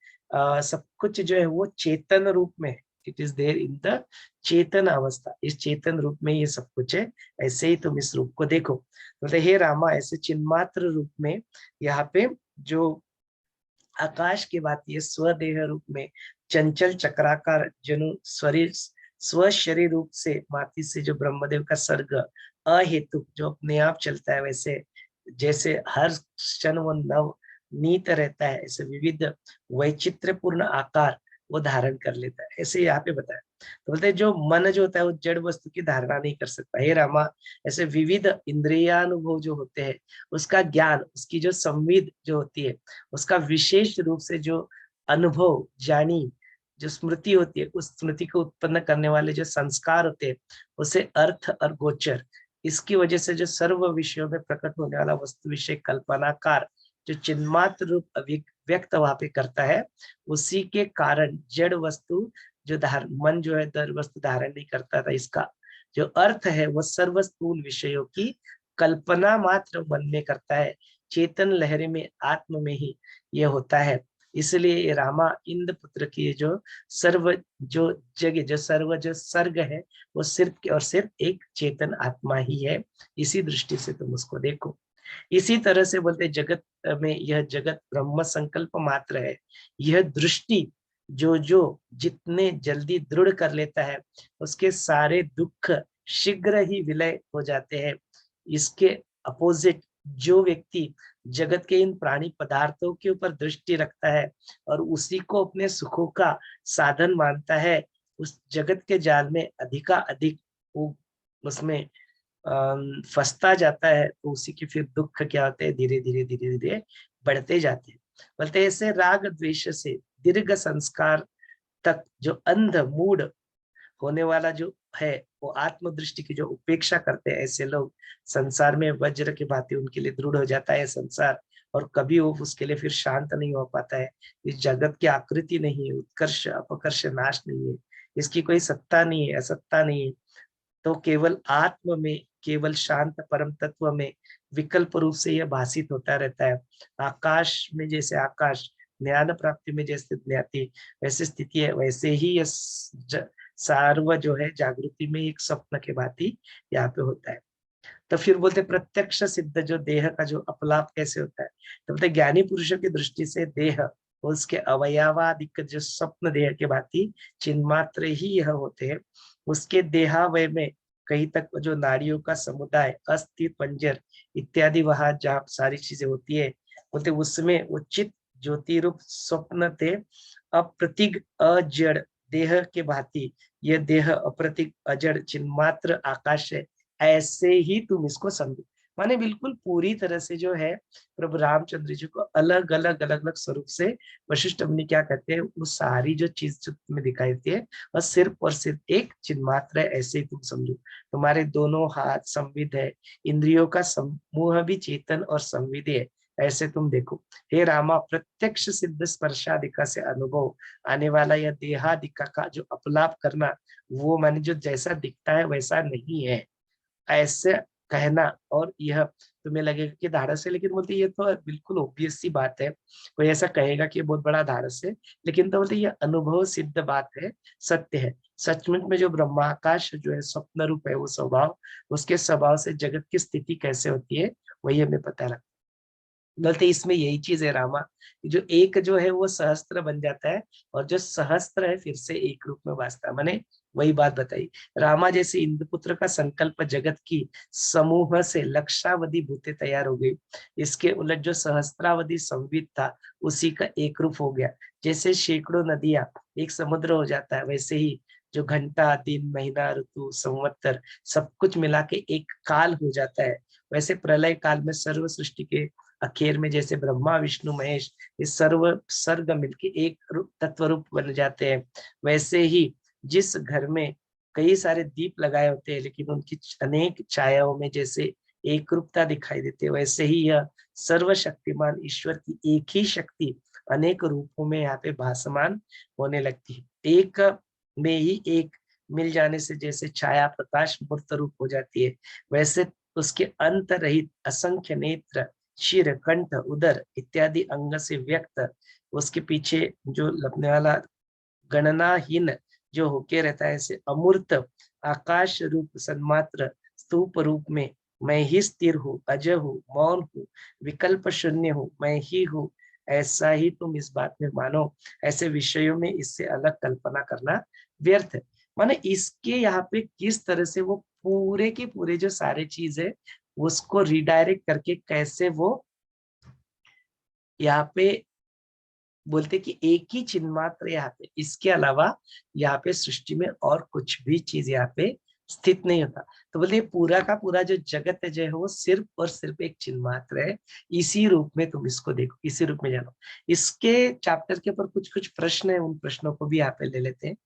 [SPEAKER 1] सब कुछ जो है वो चेतन रूप में, it is there in the चेतन अवस्था, इस चेतन रूप में ये सब कुछ है। ऐसे ही तुम इस रूप को देखो। बोलते हे रामा ऐसे चिन्मात्र रूप में यहाँ पे जो आकाश की बात, ये स्वदेह रूप में चंचल चक्राकार जनु शरीर स्व शरीर रूप से माती से जो ब्रह्मदेव का सर्ग अहेतु जो अपने आप चलता है, वैसे जैसे हर क्षण वो नव नीत रहता है, ऐसे विविध वैचित्र्यपूर्ण आकार वो धारण कर लेता है। ऐसे यहाँ पे बताया। तो बोलते हैं जो मन जो होता है वो जड़ वस्तु की धारणा नहीं कर सकता। हे रामा ऐसे विविध इंद्रियानुभव जो होते हैं, उसका ज्ञान, उसकी जो संविद जो होती है, उसका विशेष रूप से जो अनुभव जानी जो स्मृति होती है, उस स्मृति को उत्पन्न करने वाले जो संस्कार होते हैं, उसे अर्थ और गोचर, इसकी वजह से जो सर्व विषयों में प्रकट होने वाला वस्तु विषय कल्पनाकार जो चिन्मात्र रूप व्यक्त वहां पे करता है, उसी के कारण जड़ वस्तु जो मन जो है दर वस्तु धारण नहीं करता था, इसका जो अर्थ है वो सर्व स्थूल विषयों की कल्पना मात्र मन में करता है। चेतन लहरी में आत्म में ही ये होता है। इसलिए रामा इंद्र पुत्र की जो सर्व जो जगह जो सर्व जो सर्ग है वो सिर्फ और सिर्फ एक चेतन आत्मा ही है। इसी दृष्टि से तुम उसको देखो। इसी तरह से बोलते जगत में यह जगत ब्रह्म संकल्प मात्र है। यह दृष्टि जो जो जितने जल्दी दृढ़ कर लेता है उसके सारे दुख शीघ्र ही विलय हो जाते हैं। इसके अपोजिट जो व्यक्ति जगत के इन प्राणी पदार्थों के ऊपर दृष्टि रखता है और उसी को अपने सुखों का साधन मानता है, उस जगत के जाल में अधिक वो उसमें फंसता जाता है, तो उसी के फिर दुख क्या होते हैं, धीरे धीरे बढ़ते जाते हैं। बोलते हैं ऐसे राग द्वेष से दीर्घ संस्कार तक जो अंध मूड होने वाला जो है, वो आत्मदृष्टि की जो उपेक्षा करते हैं, ऐसे लोग संसार में वज्र की भांति उनके लिए दृढ़ हो जाता है संसार, और कभी वो उसके लिए फिर शांत नहीं हो पाता है। इस जगत की आकृति नहीं है, उत्कर्ष अपकर्ष नाश नहीं है, इसकी कोई सत्ता नहीं है, असत्ता नहीं है, तो केवल आत्म में, केवल शांत परम तत्व में विकल्प रूप से यह भाषित होता रहता है। आकाश में जैसे आकाश, ज्ञान प्राप्ति में जैसे ज्ञाति वैसे स्थिति है, वैसे ही यह सार्व जो है जागृति में एक स्वप्न के भांति यहाँ पे होता है। तो फिर बोलते प्रत्यक्ष सिद्ध जो देह का जो अपलाप कैसे होता है, तो बोलते ज्ञानी पुरुषों की दृष्टि से देह उसके अवयवादिक जो स्वप्न देह के भांति चिन्मात्र ही यह होते हैं। उसके देहावय में कहीं तक जो नाड़ियों का समुदाय, अस्थि, पंजर इत्यादि वहां जहाँ सारी चीजें होती है, बोलते उसमें वो चित्त ज्योति रूप स्वप्न थे अप्रतिग अजड़ देह के भांति यह देह अप्रतिग अजड़ चिन्मात्र आकाश है, ऐसे ही तुम इसको समझो। माने बिल्कुल पूरी तरह से जो है प्रभु रामचंद्र जी को अलग अलग स्वरूप से वशिष्ठ मुनि क्या कहते हैं, वो सारी जो चीज जो तुम्हें दिखाई देती है और सिर्फ एक चिन्मात्र है, ऐसे ही तुम समझो। तुम्हारे दोनों हाथ संविद है, इंद्रियों का समूह भी चेतन और संविद है, ऐसे तुम देखो। हे रामा, प्रत्यक्ष सिद्ध स्पर्शादिका से अनुभव आने वाला यह देहादिका का जो अपलाप करना, वो माने जो जैसा दिखता है वैसा नहीं है, ऐसे कहना। और यह तुम्हें लगेगा कि धारस है, लेकिन बोलते ये तो बिल्कुल ऑब्वियस सी बात है, कोई ऐसा कहेगा कि ये बहुत बड़ा धारस है, लेकिन तो बोलते ये अनुभव सिद्ध बात है, सत्य है। सचमुच में जो ब्रह्माकाश जो है स्वप्न रूप है, वो स्वभाव, उसके स्वभाव से जगत की स्थिति कैसे होती है वही हमें पता लगता है। बोलते इसमें यही चीज है रामा, जो एक जो है वो सहस्त्र बन जाता है, और जो सहस्त्र है फिर से एक रूप में वास्ता, माने वही बात बताई। रामा जैसे इंद्रपुत्र का संकल्प जगत की समूह से लक्षावधि भूते तैयार हो गई, इसके उलट जो सहस्त्रावधि संविद था उसी का एक रूप हो गया। जैसे सैकड़ों नदियां एक समुद्र हो जाता है, वैसे ही जो घंटा, दिन, महीना, ऋतु, संवत्सर सब कुछ मिला के एक काल हो जाता है। वैसे प्रलय काल में सर्व सृष्टि के आखिर में जैसे ब्रह्मा विष्णु महेश ये सर्व सर्ग मिलके एक रूप तत्व रूप बन जाते हैं, वैसे ही जिस घर में कई सारे दीप लगाए होते हैं लेकिन उनकी अनेक छायाओं में जैसे एक रूपता दिखाई देती है, वैसे ही यह सर्वशक्तिमान ईश्वर की एक ही शक्ति अनेक रूपों में यहाँ पे भासमान होने लगती है। एक में ही एक मिल जाने से जैसे छाया प्रकाश मूर्त रूप हो जाती है, वैसे उसके अंत रहित असंख्य नेत्र, शिर, कंठ, उदर इत्यादि अंग से व्यक्त उसके पीछे जो लपने वाला गणनाहीन जो होके रहता है, ऐसे अमूर्त आकाश रूप सन्मात्र स्तूप रूप में मैं ही स्थिर हूँ, अजय हूँ, मौन हूँ, विकल्प शून्य हूँ, मैं ही हूँ, ऐसा ही तुम इस बात में मानो। ऐसे विषयों में इससे अलग कल्पना करना व्यर्थ है। माने इसके यहाँ पे किस तरह से वो पूरे के पूरे जो सारे चीज है उसको रिडायरेक्ट करके कैसे वो यहाँ पे बोलते कि एक ही चिन्ह मात्र यहाँ पे, इसके अलावा यहाँ पे सृष्टि में और कुछ भी चीज यहाँ पे स्थित नहीं होता। तो बोलते पूरा का पूरा जो जगत है जो है वो सिर्फ और सिर्फ एक चिन्ह मात्र है, इसी रूप में तुम इसको देखो, इसी रूप में जानो। इसके चैप्टर के ऊपर कुछ कुछ प्रश्न है, उन प्रश्नों को भी यहाँ पे ले लेते हैं।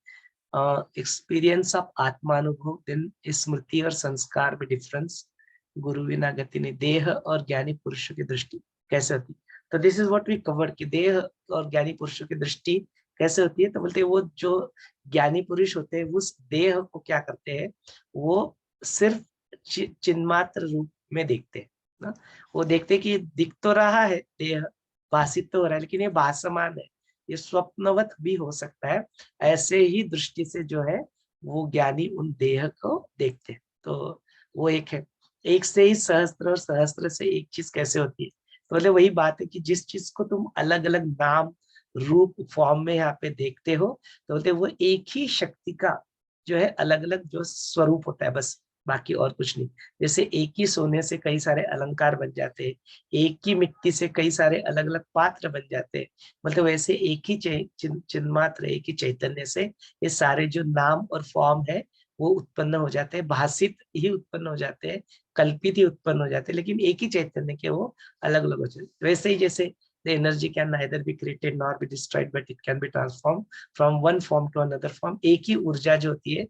[SPEAKER 1] एक्सपीरियंस ऑफ आत्मानुभव, देन स्मृति और संस्कार में डिफरेंस, गुरु विना गति नहीं, देह और ज्ञानी पुरुषों की दृष्टि कैसे होती। तो this is what we covered कि देह और ज्ञानी पुरुषों की दृष्टि कैसे होती है। तो बोलते हैं वो जो ज्ञानी पुरुष होते हैं उस देह को क्या करते हैं, वो सिर्फ चिन्मात्र रूप में देखते हैं ना। वो देखते कि दिख तो रहा है देह, भाषित तो हो रहा है, लेकिन ये भासमान है, ये स्वप्नवत भी हो सकता है। ऐसे ही दृष्टि से जो है वो ज्ञानी उन देह को देखते हैं। तो वो एक है, एक से ही सहस्त्र और सहस्त्र से एक चीज कैसे होती है। तो वही बात है कि जिस चीज को तुम अलग अलग नाम रूप फॉर्म में यहाँ पे देखते हो तो बोलते वो एक ही शक्ति का जो है अलग अलग जो स्वरूप होता है, बस बाकी और कुछ नहीं। जैसे एक ही सोने से कई सारे अलंकार बन जाते हैं, एक ही मिट्टी से कई सारे अलग अलग पात्र बन जाते हैं, मतलब वैसे एक ही चिन्मात्र, एक ही चैतन्य से ये सारे जो नाम और फॉर्म है वो उत्पन्न हो जाते हैं, भाषित ही उत्पन्न हो जाते हैं, कल्पित ही उत्पन्न हो जाते हैं, लेकिन एक ही चैतन्य के वो अलग अलग हो जाते हैं। वैसे ही जैसे the energy can neither be created nor be destroyed, but it can be transformed from one form to another form। एक ही ऊर्जा जो होती है,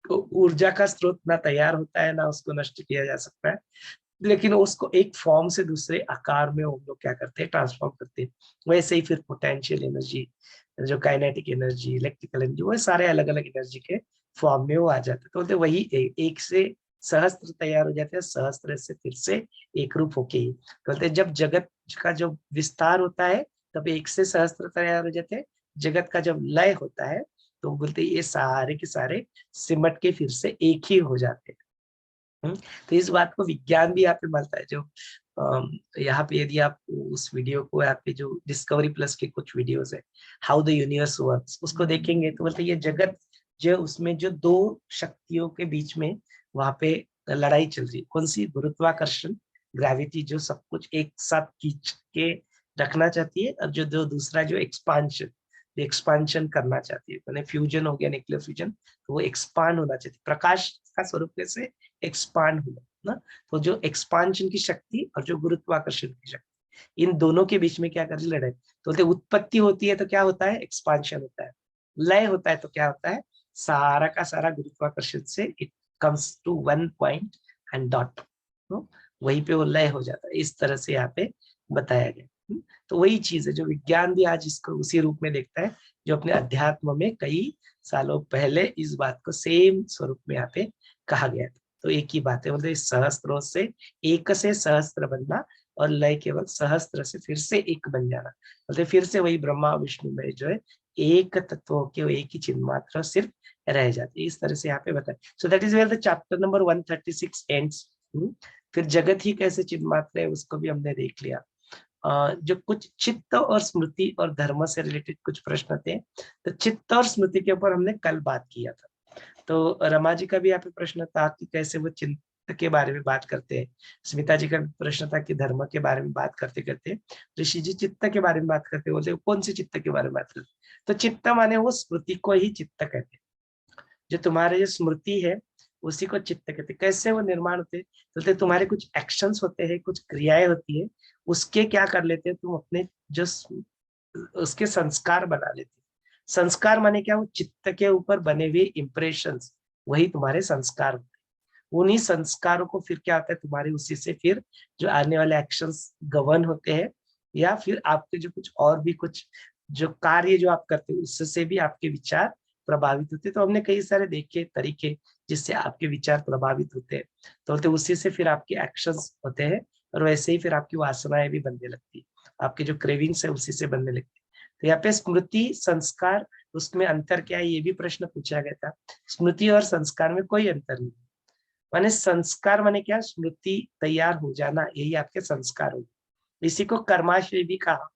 [SPEAKER 1] तो ऊर्जा का स्रोत ना तैयार होता है ना उसको नष्ट किया जा सकता है, लेकिन उसको एक फॉर्म से दूसरे आकार में हम लोग क्या करते हैं, ट्रांसफॉर्म करते हैं। वैसे ही फिर पोटेंशियल एनर्जी, जो काइनेटिक एनर्जी, इलेक्ट्रिकल एनर्जी, वो सारे अलग अलग एनर्जी के फॉर्म में वो आ जाते हैं। तो बोलते वही एक से सहस्त्र तैयार हो जाते हैं, सहस्त्र से फिर से एक रूप होके ही। तो बोलते जब जगत का जो विस्तार होता है तब एक से सहस्त्र तैयार हो जाते हैं, जगत का जब लय होता है तो बोलते ये सारे के सारे सिमट के फिर से एक ही हो जाते हैं। तो इस बात को विज्ञान भी यहाँ पे मानता है। जो यहाँ पे यदि आप उस वीडियो को, यहाँ पे जो डिस्कवरी प्लस के कुछ वीडियोस है, हाउ द यूनिवर्स वर्क्स, उसको देखेंगे तो बोलते ये जगत जो, उसमें जो दो शक्तियों के बीच में वहां पे लड़ाई चल रही है, कौन सी, गुरुत्वाकर्षण, ग्रेविटी, जो सब कुछ एक साथ खींच के रखना चाहती है, और जो दूसरा जो एक्सपांशन करना चाहती है, मैंने फ्यूजन हो गया, न्यूक्लियर फ्यूजन, तो वो एक्सपांड होना चाहती है, प्रकाश का स्वरूप कैसे एक्सपांड हुआ ना। तो जो एक्सपांशन की शक्ति और जो गुरुत्वाकर्षण की शक्ति, इन दोनों के बीच में क्या कर रही लड़ाई। तो बोलते उत्पत्ति होती है तो क्या होता है, एक्सपांशन होता है, लय होता है तो क्या होता है, सारा का सारा गुरुत्वाकर्षण से it comes to one point and dot, वहीं पे वो लय हो जाता है। इस तरह से यहाँ पे बताया गया। तो वही चीज है जो विज्ञान भी आज इसको उसी रूप में देखता है, जो अपने अध्यात्म में कई सालों पहले इस बात को सेम स्वरूप में यहाँ पे कहा गया था। तो एक ही बात है, मतलब इस सहस्त्रों से एक से सहस्त्र बनना और लय केवल सहस्त्र से फिर से एक बन जाना, मतलब फिर से वही ब्रह्मा विष्णु में जो है एक तत्व के एक ही चिन्ह मात्र सिर्फ रह जाती है। इस तरह से यहाँ पे बताया। So that is where the chapter number 136 ends. फिर जगत ही कैसे चिन्ह मात्र है उसको भी हमने देख लिया। जो कुछ चित्त और स्मृति और धर्म से रिलेटेड कुछ प्रश्न थे, तो चित्त और स्मृति के ऊपर हमने कल बात किया था। तो रमा जी का भी यहाँ पे प्रश्न था कि कैसे वो चित्त के बारे में बात करते हैं, स्मिता जी का प्रश्न था कि धर्म के बारे में बात करते करते ऋषि जी चित्त के बारे में बात करते, बोलते कौन सी चित्त के बारे में बात करते। तो चित्त माने वो स्मृति को ही चित्त कहते हैं, जो तुम्हारे जो स्मृति है उसी को चित्त कहते हैं। कैसे वो निर्माण होते हैं, बोलते तुम्हारे कुछ एक्शंस होते हैं, कुछ क्रियाएं होती है, उसके क्या कर लेते हैं तुम, अपने जो उसके संस्कार बना लेते हैं। संस्कार माने क्या, वो चित्त के ऊपर बने हुए इंप्रेशंस, वही तुम्हारे संस्कार होते हैं। उन्हीं संस्कारों को फिर क्या होता है तुम्हारे, उसी से फिर जो आने वाले एक्शंस गवर्न होते हैं, या फिर आपके जो कुछ और भी कुछ जो कार्य जो आप करते हो उससे भी आपके विचार प्रभावित होते हैं। तो हमने कई सारे देखे तरीके जिससे आपके विचार प्रभावित होते हैं, तो बोलते उसी से फिर आपके एक्शंस होते हैं, और वैसे ही फिर आपकी वासनाएं भी बनने लगती है, आपके जो क्रेविंग्स है उसी से बनने लगती है। तो यहाँ पे स्मृति संस्कार, उसमें अंतर क्या है ये भी प्रश्न पूछा गया था। स्मृति और संस्कार में कोई अंतर नहीं, माने संस्कार माने क्या, स्मृति तैयार हो जाना, यही आपके संस्कार हो। इसी को कर्माशय भी कहा।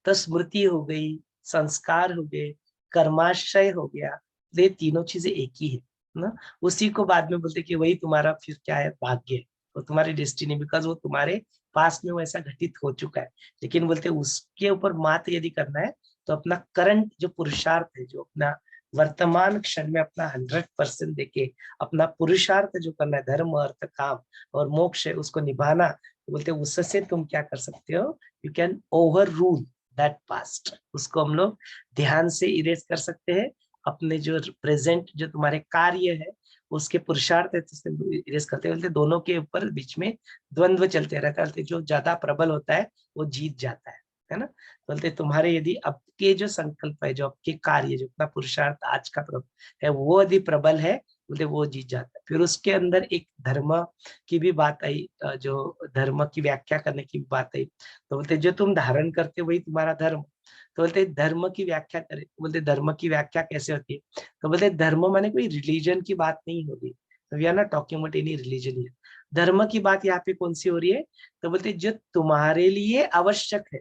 [SPEAKER 1] तो स्मृति हो गई, संस्कार हो गए, कर्माशय हो गया, ये तीनों चीजें एक ही है ना। उसी को बाद में बोलते कि वही तुम्हारा फिर क्या है, भाग्य है, वो तुम्हारी डेस्टिनी, बिकॉज वो तुम्हारे पास में वैसा घटित हो चुका है। लेकिन बोलते उसके ऊपर मात यदि करना है तो अपना करंट जो पुरुषार्थ है, जो अपना वर्तमान क्षण में अपना 100% देके अपना पुरुषार्थ जो करना है, धर्म अर्थ काम और मोक्ष है, उसको निभाना, तो बोलते उससे तुम क्या कर सकते हो, you can over rule that past. उसको हम लोग ध्यान से इरेज कर सकते हैं, अपने जो प्रेजेंट जो तुम्हारे कार्य है उसके पुरुषार्थ है तो इरेज करते हैं। दोनों के ऊपर बीच में द्वंद्व चलते रहता है, जो ज्यादा प्रबल होता है वो जीत जाता है ना। बोलते तुम्हारे यदि आपके जो संकल्प है, जो आपके कार्य, जो अपना पुरुषार्थ आज का है वो यदि प्रबल है, बोलते वो जीत जाता है। फिर उसके अंदर एक धर्म की भी बात आई, जो धर्म की व्याख्या करने की बात आई, तो बोलते जो तुम धारण करते वही तुम्हारा धर्म। तो बोलते धर्म की व्याख्या करें, बोलते धर्म की व्याख्या कैसे होती है, तो बोलते धर्म माने कोई रिलीजन की बात नहीं होगी, तो we are not talking about any religion here. धर्म की बात यहाँ पे कौन सी हो रही है, तो बोलते जो तुम्हारे लिए आवश्यक है,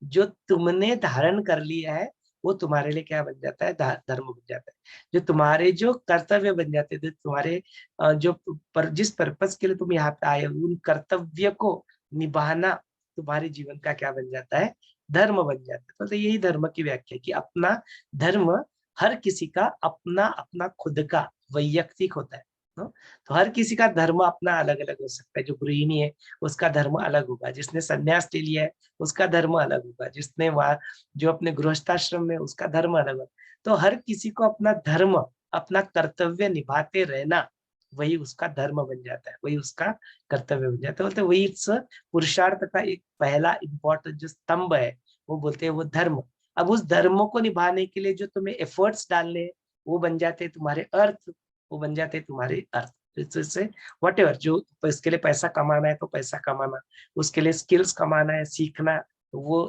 [SPEAKER 1] जो तुमने धारण कर लिया है वो तुम्हारे लिए क्या बन जाता है, धर्म बन जाता है। जो तुम्हारे जो कर्तव्य बन जाते थे, तुम्हारे जो जिस पर्पस के लिए तुम यहाँ पे आए हो, उन कर्तव्य को निभाना तुम्हारे जीवन का क्या बन जाता है, धर्म बन जाता है। तो यही धर्म की व्याख्या है कि अपना धर्म हर किसी का अपना अपना खुद का वैयक्तिक होता है। तो हर किसी का धर्म अपना अलग अलग हो सकता है। जो गृहिणी है उसका धर्म अलग होगा, जिसने संन्यास ले लिया है उसका धर्म अलग होगा, जिसने वहां जो अपने गृहस्थाश्रम में उसका धर्म अलग होगा। तो हर किसी को अपना धर्म, अपना कर्तव्य निभाते रहना, वही उसका धर्म बन जाता है, वही उसका कर्तव्य बन जाता है। बोलते वही इस पुरुषार्थ का एक पहला इंपॉर्टेंट जो स्तंभ है वो बोलते हैं वो धर्म। अब उस धर्म को निभाने के लिए जो तुम्हें एफर्ट्स डालने हैं वो बन जाते हैं तुम्हारे अर्थ, वो बन जाते हैं तुम्हारे अर्थ। जैसे वट एवर, जो इसके लिए पैसा कमाना है तो पैसा कमाना, उसके लिए स्किल्स कमाना है, सीखना, तो वो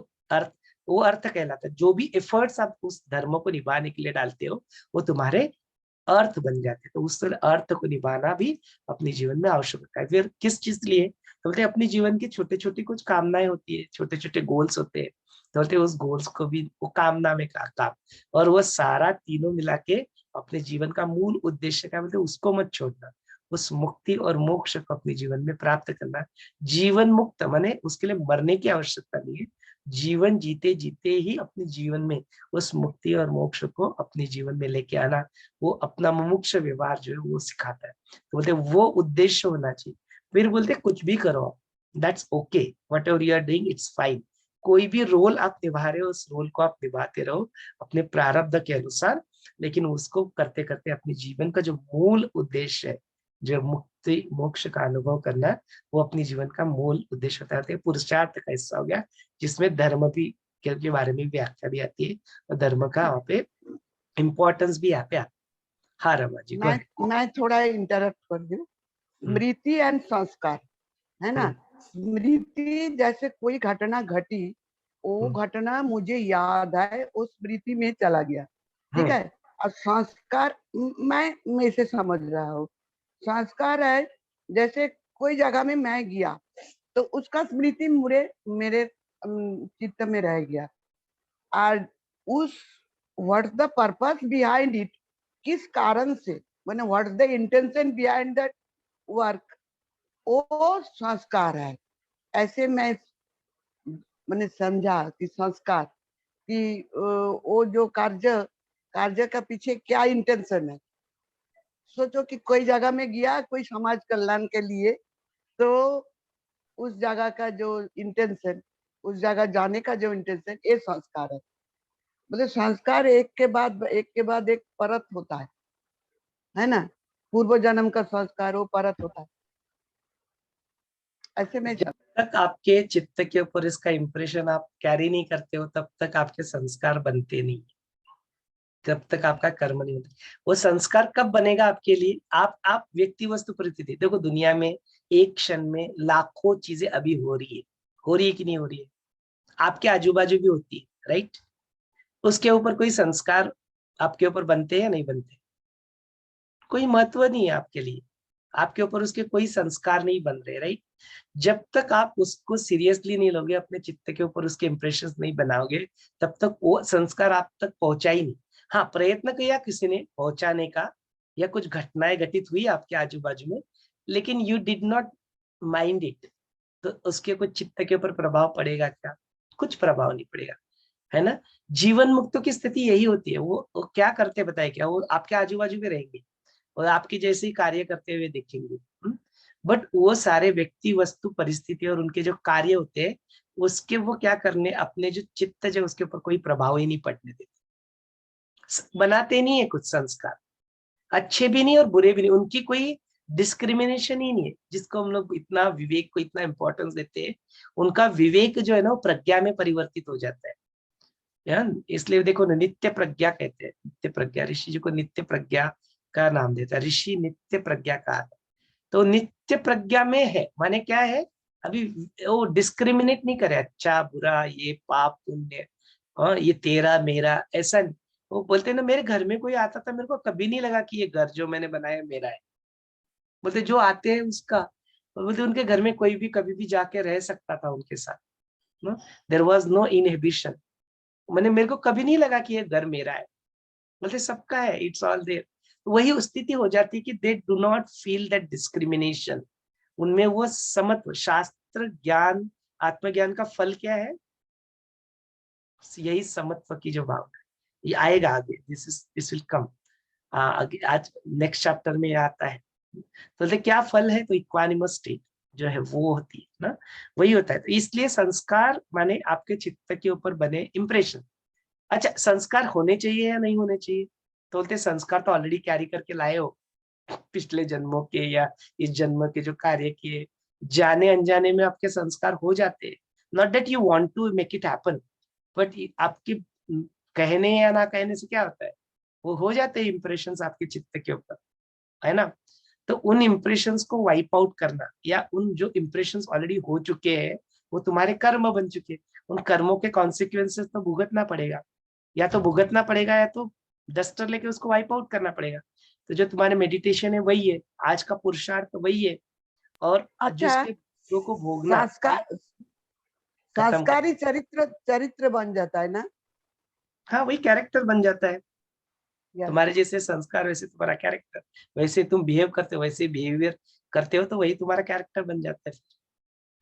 [SPEAKER 1] अर्थ कहलाता है। जो भी एफर्ट्स आप उस धर्म को निभाने के लिए डालते हो वो तुम्हारे अर्थ बन जाते हैं। तो उस अर्थ को निभाना भी अपने जीवन में आवश्यक होता है। फिर किस चीज लिए, तो बोलते अपने जीवन की छोटी छोटी कुछ कामनाएं होती है, छोटे छोटे गोल्स होते हैं, तो बोलते उस गोल्स को भी वो कामना में काम, और वो सारा तीनों मिला के अपने जीवन का मूल उद्देश्य क्या बोलते उसको मत छोड़ना। उस मुक्ति और मोक्ष को अपने जीवन में प्राप्त करना। जीवन मुक्त माने उसके लिए मरने की आवश्यकता नहीं है, जीवन जीते जीते ही अपने जीवन में उस मुक्ति और मोक्ष को अपने जीवन में लेके आना, वो अपना मुमुक्ष व्यवहार जो है वो सिखाता है। तो बोलते वो उद्देश्य होना चाहिए। फिर बोलते कुछ भी करो, that's okay, whatever you are doing it's fine. कोई भी रोल आप निभा रहे हो उस रोल को आप निभाते रहो अपने प्रारब्ध के अनुसार, लेकिन उसको करते करते अपने जीवन का जो मूल उद्देश्य है, जो मुक्ति मोक्ष का अनुभव करना, वो अपने जीवन का मूल उद्देश्य होता है। पुरुषार्थ का हिस्सा हो गया, जिसमें धर्म भी के बारे में व्याख्या भी आती है और धर्म का वहाँ पे इम्पोर्टेंस भी यहाँ पे आता है। हाँ रमा जी,
[SPEAKER 3] मैं थोड़ा इंटरप्ट कर दूं। स्मृति एंड संस्कार है ना। स्मृति जैसे कोई घटना घटी, वो घटना मुझे याद है, उस स्मृति में चला गया, ठीक है। और संस्कार मैं इसे समझ रहा हूँ। संस्कार है जैसे कोई जगह में मैं गया तो उसका स्मृति मेरे चित्त में रह गया, और उस what's the purpose behind it, किस कारण से, मैंने what's the intention behind that work, वो संस्कार है। ऐसे मैंने समझा कि संस्कार कि वो जो कार्य का पीछे क्या इंटेंशन है। सोचो कि कोई जगह में गया कोई समाज कल्याण के लिए, तो उस जगह का जो इंटेंशन, उस जगह जाने का जो इंटेंशन, ये संस्कार है। मतलब संस्कार एक के बाद एक परत होता है ना। पूर्व जन्म का संस्कार वो परत होता है। ऐसे में
[SPEAKER 1] जब तक आपके चित्त के ऊपर इसका इंप्रेशन आप कैरी नहीं करते हो तब तक आपके संस्कार बनते नहीं, तब तक आपका कर्म नहीं होता। वो संस्कार कब बनेगा आपके लिए, आप व्यक्ति वस्तु परिस्थिति देखो। दुनिया में एक क्षण में लाखों चीजें अभी हो रही है कि नहीं हो रही है, आपके आजू बाजू भी होती है, राइट। उसके ऊपर कोई संस्कार आपके ऊपर बनते हैं या नहीं बनते, कोई महत्व नहीं है आपके लिए, आपके ऊपर उसके कोई संस्कार नहीं बन रहे, राइट। जब तक आप उसको सीरियसली नहीं लोगे, अपने चित्त के ऊपर उसके इंप्रेशंस नहीं बनाओगे, तब तक वो संस्कार आप तक पहुंचा ही नहीं। हाँ, प्रयत्न किया किसी ने पहुंचाने का, या कुछ घटनाएं घटित हुई आपके आजू बाजू में, लेकिन you did not mind it, तो उसके कुछ चित्त के ऊपर प्रभाव पड़ेगा क्या, कुछ प्रभाव नहीं पड़ेगा, है ना। जीवन मुक्तों की स्थिति यही होती है। वो क्या करते बताए क्या, वो आपके आजू बाजू में रहेंगे और आपकी जैसे ही कार्य करते हुए देखेंगे, बट वो सारे व्यक्ति वस्तु परिस्थिति और उनके जो कार्य होते हैं उसके वो क्या करने, अपने जो चित्त जो उसके ऊपर कोई प्रभाव ही नहीं पड़ने देते, बनाते नहीं है कुछ संस्कार, अच्छे भी नहीं और बुरे भी नहीं, उनकी कोई डिस्क्रिमिनेशन ही नहीं है। जिसको हम लोग इतना विवेक को इतना इंपॉर्टेंस देते हैं, उनका विवेक जो है ना वो प्रज्ञा में परिवर्तित हो जाता है। इसलिए देखो ना, नित्य प्रज्ञा कहते हैं, नित्य प्रज्ञा, ऋषि जी को नित्य प्रज्ञा का नाम देता है, ऋषि नित्य प्रज्ञा का। तो नित्य प्रज्ञा में है माने क्या है, अभी वो डिस्क्रिमिनेट नहीं करे, अच्छा बुरा, ये पाप पुण्य, ये तेरा मेरा, ऐसा नहीं। वो बोलते ना, मेरे घर में कोई आता था मेरे को कभी नहीं लगा कि ये घर जो मैंने बनाया मेरा है। बोलते जो आते हैं उसका, बोलते उनके घर में कोई भी कभी भी जाके रह सकता था उनके साथ, देयर वाज नो इनहिबिशन। मैंने मेरे को कभी नहीं लगा कि ये घर मेरा है, बोलते सबका है, इट्स ऑल देयर। वही स्थिति हो जाती है कि they do not feel that discrimination. उनमें वो समत्व, शास्त्र ज्ञान, आत्मज्ञान का फल क्या है? यही समत्व की जो भावना है, ये आएगा आगे, दिस विल कम। आज नेक्स्ट चैप्टर में आता है। तो बोलते क्या फल है? तो इक्वानिमस स्टेट जो है वो होती है ना, वही होता है। तो इसलिए संस्कार माने आपके चित्त के ऊपर बने इंप्रेशन। अच्छा, संस्कार होने चाहिए या नहीं होने चाहिए? तो बोलते संस्कार तो ऑलरेडी कैरी करके लाए हो, पिछले जन्मों के या इस जन्म के जो कार्य किए, जाने अनजाने में आपके संस्कार हो जाते हैं। Not that you want to make it happen, but आपके कहने या ना कहने से क्या होता है, वो हो जाते हैं इंप्रेशंस आपके चित्त के ऊपर, है ना। तो उन इंप्रेशंस को वाइप आउट करना, या उन जो इंप्रेशंस ऑलरेडी हो चुके हैं वो तुम्हारे कर्म बन चुके हैं, उन कर्मों के कॉन्सिक्वेंसेस तो भुगतना पड़ेगा, या तो भुगतना पड़ेगा या तो डस्टर लेके उसको वाइप आउट करना पड़ेगा। तो जो तुम्हारे मेडिटेशन है वही है, आज का पुरुषार्थ वही है, और
[SPEAKER 3] अच्छा,
[SPEAKER 1] जिसके दुखों को भोगना
[SPEAKER 3] संस्कार,
[SPEAKER 1] खत्म कर,
[SPEAKER 3] संस्कारी चरित्र चरित्र बन जाता है ना।
[SPEAKER 1] हाँ वही कैरेक्टर बन जाता है।
[SPEAKER 3] Yes.
[SPEAKER 1] तुम्हारे जैसे संस्कार वैसे तुम्हारा कैरेक्टर, वैसे तुम बिहेव करते हो वैसे बिहेवियर करते हो, तो वही तुम्हारा कैरेक्टर बन जाता है,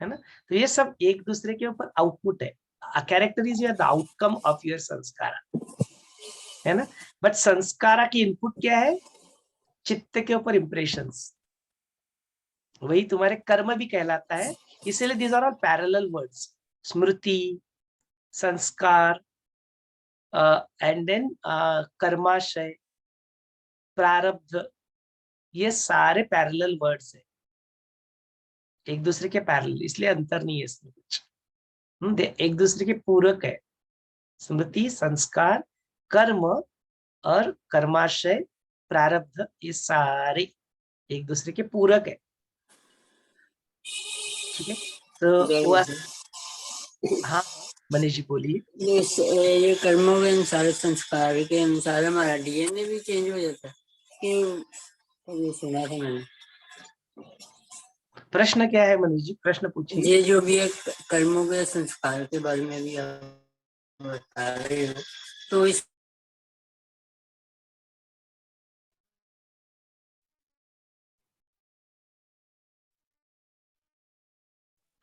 [SPEAKER 1] है ना। तो ये सब एक दूसरे के ऊपर आउटपुट है। Character is the outcome of your संस्कार, है ना। बट संस्कारा की इनपुट क्या है? चित्त के ऊपर इंप्रेशंस, वही तुम्हारे कर्म भी कहलाता है। इसीलिए these are all parallel words, स्मृति, संस्कार, एंड देन कर्माशय, प्रारब्ध, ये सारे पैरेलल वर्ड्स है, एक दूसरे के पैरेलल, इसलिए अंतर नहीं है इसमें कुछ। एक दूसरे के पूरक है। स्मृति, संस्कार, कर्म और कर्माशय, प्रारब्ध, ये सारे एक दूसरे के पूरक है, ठीक है। तो वो, हाँ मनीष जी बोलिए।
[SPEAKER 7] ये कर्मों के अनुसार, संस्कार के अनुसार हमारा डीएनए भी चेंज हो जाता है कि ये सुना था मैंने।
[SPEAKER 1] प्रश्न क्या है मनीष जी? प्रश्न पूछिए।
[SPEAKER 7] ये जो भी एक कर्मों के संस्कार के बारे में भी आप बता रहे हो, तो इस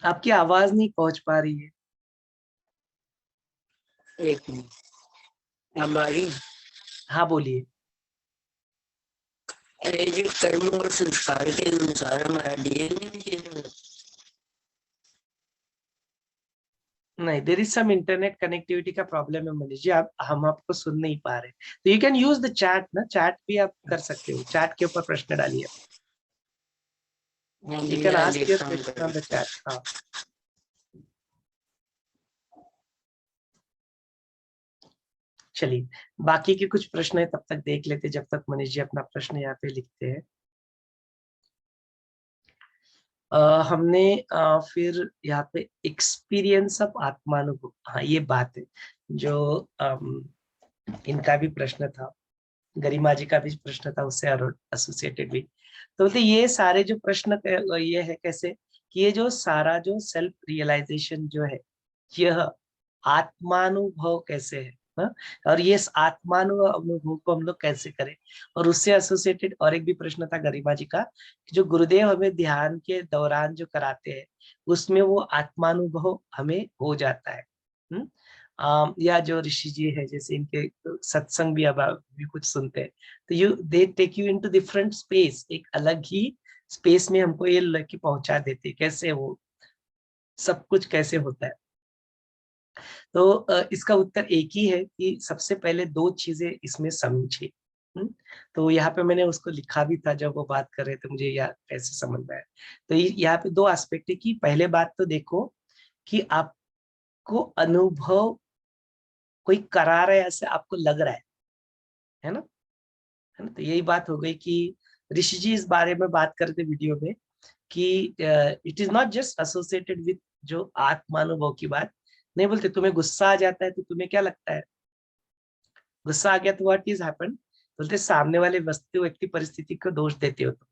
[SPEAKER 1] आपकी आवाज नहीं पहुंच पा रही है।
[SPEAKER 7] एक मिनट, अब आ रही?
[SPEAKER 1] हाँ बोलिए।
[SPEAKER 7] ये जो कर्म और संस्कार के अनुसार हमारा डीएनए भी चेंज हो जाता है।
[SPEAKER 1] नहीं, there is some internet connectivity का प्रॉब्लम है मनीष जी, हम आपको सुन नहीं पा रहे। तो you can use the chat ना, चैट भी आप कर सकते हो, चैट के ऊपर प्रश्न डालिए। You can ask your question on the chat. हाँ चलिए, बाकी के कुछ प्रश्न है तब तक देख लेते, जब तक मनीष जी अपना प्रश्न यहाँ पे लिखते हैं। हमने फिर यहाँ पे एक्सपीरियंस ऑफ आत्मानुभव, हाँ ये बात है जो इनका भी प्रश्न था, गरिमा जी का भी प्रश्न था, उससे एसोसिएटेड भी। तो बोलते ये सारे जो प्रश्न ये है कैसे कि ये जो सारा जो सेल्फ रियलाइजेशन जो है, यह आत्मानुभव कैसे है, हाँ? और ये आत्मानुभव को हम लोग कैसे करें, और उससे एसोसिएटेड और एक भी प्रश्न था गरिमा जी का कि जो गुरुदेव हमें ध्यान के दौरान जो कराते हैं उसमें वो आत्मानुभव हमें हो जाता है। या जो ऋषि जी है जैसे इनके सत्संग भी अब भी कुछ सुनते हैं, तो they take you into different space, एक अलग ही स्पेस में हमको ये लेके पहुंचा देते हैं, कैसे वो सब कुछ कैसे होता है। तो इसका उत्तर एक ही है कि सबसे पहले दो चीजें इसमें समझे। तो यहाँ पे मैंने उसको लिखा भी था जब वो बात कर रहे थे, मुझे यार कैसे समझ में आया। तो यहाँ पे दो एस्पेक्ट है कि पहले बात तो देखो कि आपको अनुभव कोई करा रहा है ऐसे आपको लग रहा है ना, है ना। तो यही बात हो गई कि ऋषि जी इस बारे में बात करते वीडियो में कि it is not just associated with जो आत्मानुभव की बात नहीं, बोलते तुम्हें गुस्सा आ जाता है तो तुम्हें क्या लगता है, गुस्सा आ गया तो व्हाट इज हैपन, बोलते सामने वाले वस्तु व्यक्ति परिस्थिति को दोष देते हो तुम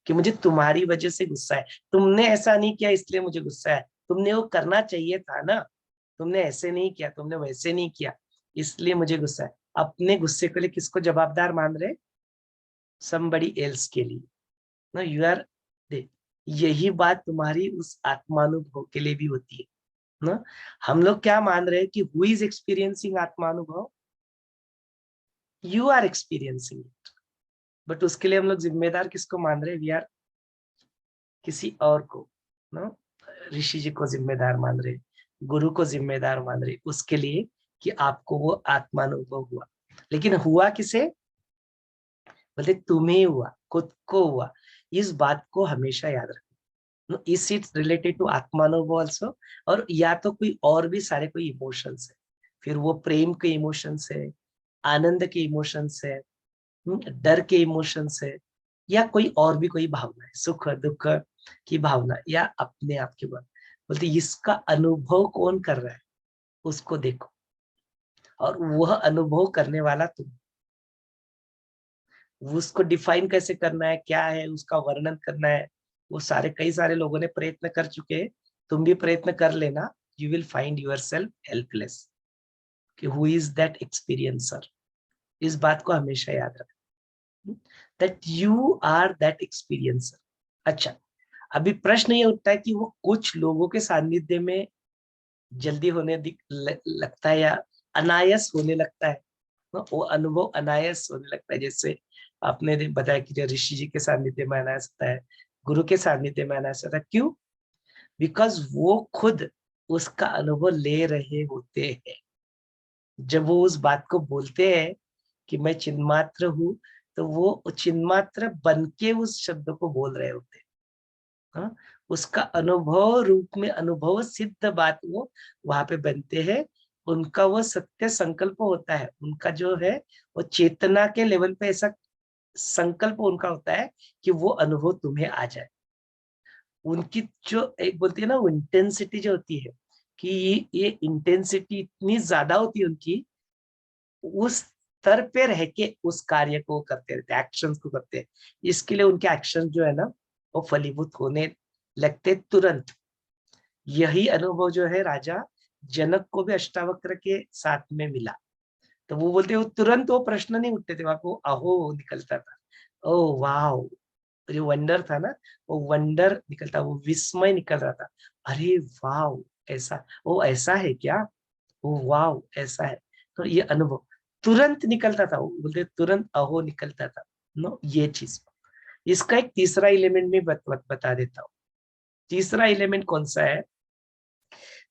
[SPEAKER 1] कि मुझे तुम्हारी वजह से गुस्सा है, तुमने ऐसा नहीं किया इसलिए मुझे गुस्सा है, तुमने वो करना चाहिए था ना, तुमने ऐसे नहीं किया, तुमने वैसे नहीं किया, इसलिए मुझे गुस्सा है। अपने गुस्से के लिए किसको जवाबदार मान रहे? somebody else के लिए ना। यू आर, यही बात तुम्हारी उस आत्मानुभव के लिए भी होती है ना। हम लोग क्या मान रहे हैं कि हु इज एक्सपीरियंसिंग आत्मानुभव? You are experiencing it, but उसके लिए हम लोग जिम्मेदार किसको मान रहे हैं? वी आर किसी और को ना, ऋषि जी को जिम्मेदार मान रहे, गुरु को जिम्मेदार मान रहे उसके लिए कि आपको वो आत्मानुभव हुआ। लेकिन हुआ किसे? बोलते तुम्हें हुआ, खुद को हुआ। इस बात को हमेशा याद रखना। इस इट्स रिलेटेड टू आत्मानुभव ऑल्सो। और या तो कोई और भी सारे कोई इमोशंस है, फिर वो प्रेम के इमोशंस है, आनंद के इमोशंस है, डर के इमोशंस है, या कोई और भी कोई भावना है, सुख दुख की भावना, या अपने आप की भावना। बोलते इसका अनुभव कौन कर रहा है, उसको देखो, और वह अनुभव करने वाला तुम। उसको डिफाइन कैसे करना है, क्या है, उसका वर्णन करना है, वो सारे कई सारे लोगों ने प्रयत्न कर चुके हैं। तुम भी प्रयत्न कर लेना, you will find yourself helpless कि हु इज दैट एक्सपीरियंसर। इस बात को हमेशा याद रखना, that you are that experiencer. अच्छा, अभी प्रश्न ये उठता है कि वो कुछ लोगों के सानिध्य में जल्दी होने लगता है या अनायास होने लगता है। वो अनुभव अनायास होने लगता है, जैसे आपने बताया कि ऋषि जी के सानिध्य में अनायास होता है, गुरु के सानिध्य में अनायास होता है। क्यों? बिकॉज वो खुद उसका अनुभव ले रहे होते हैं। जब वो उस बात को बोलते हैं कि मैं चिन्मात्र हूँ, तो वो चिन्मात्र बन के उस शब्द को बोल रहे होते हैं। हाँ? उसका अनुभव रूप में अनुभव सिद्ध बात वो वहां पे बनते हैं। उनका वो सत्य संकल्प होता है, उनका जो है वो चेतना के लेवल पे ऐसा संकल्प उनका होता है कि वो अनुभव तुम्हें आ जाए। उनकी जो एक बोलती है ना, वो इंटेंसिटी जो होती है, कि ये इंटेंसिटी इतनी ज्यादा होती है उनकी, उस स्तर पे रह के उस कार्य को करते रहते हैं, एक्शन को करते हैं। इसके लिए उनके एक्शन जो है ना, वो फलीभूत होने लगते तुरंत। यही अनुभव जो है राजा जनक को भी अष्टावक्र के साथ में मिला। तो वो बोलते वो तुरंत वो प्रश्न नहीं उठते थे, वहां को अहो निकलता था, ओ वाह, जो वंडर था ना, वो वंडर निकलता, वो विस्मय निकल रहा था। अरे वाह, ऐसा, वो ऐसा है क्या, ओ वाह ऐसा है। तो ये अनुभव तुरंत निकलता था, वो बोलते तुरंत अहो निकलता था। नो, ये चीज। इसका एक तीसरा एलिमेंट भी बता देता हूँ। तीसरा एलिमेंट कौन सा है?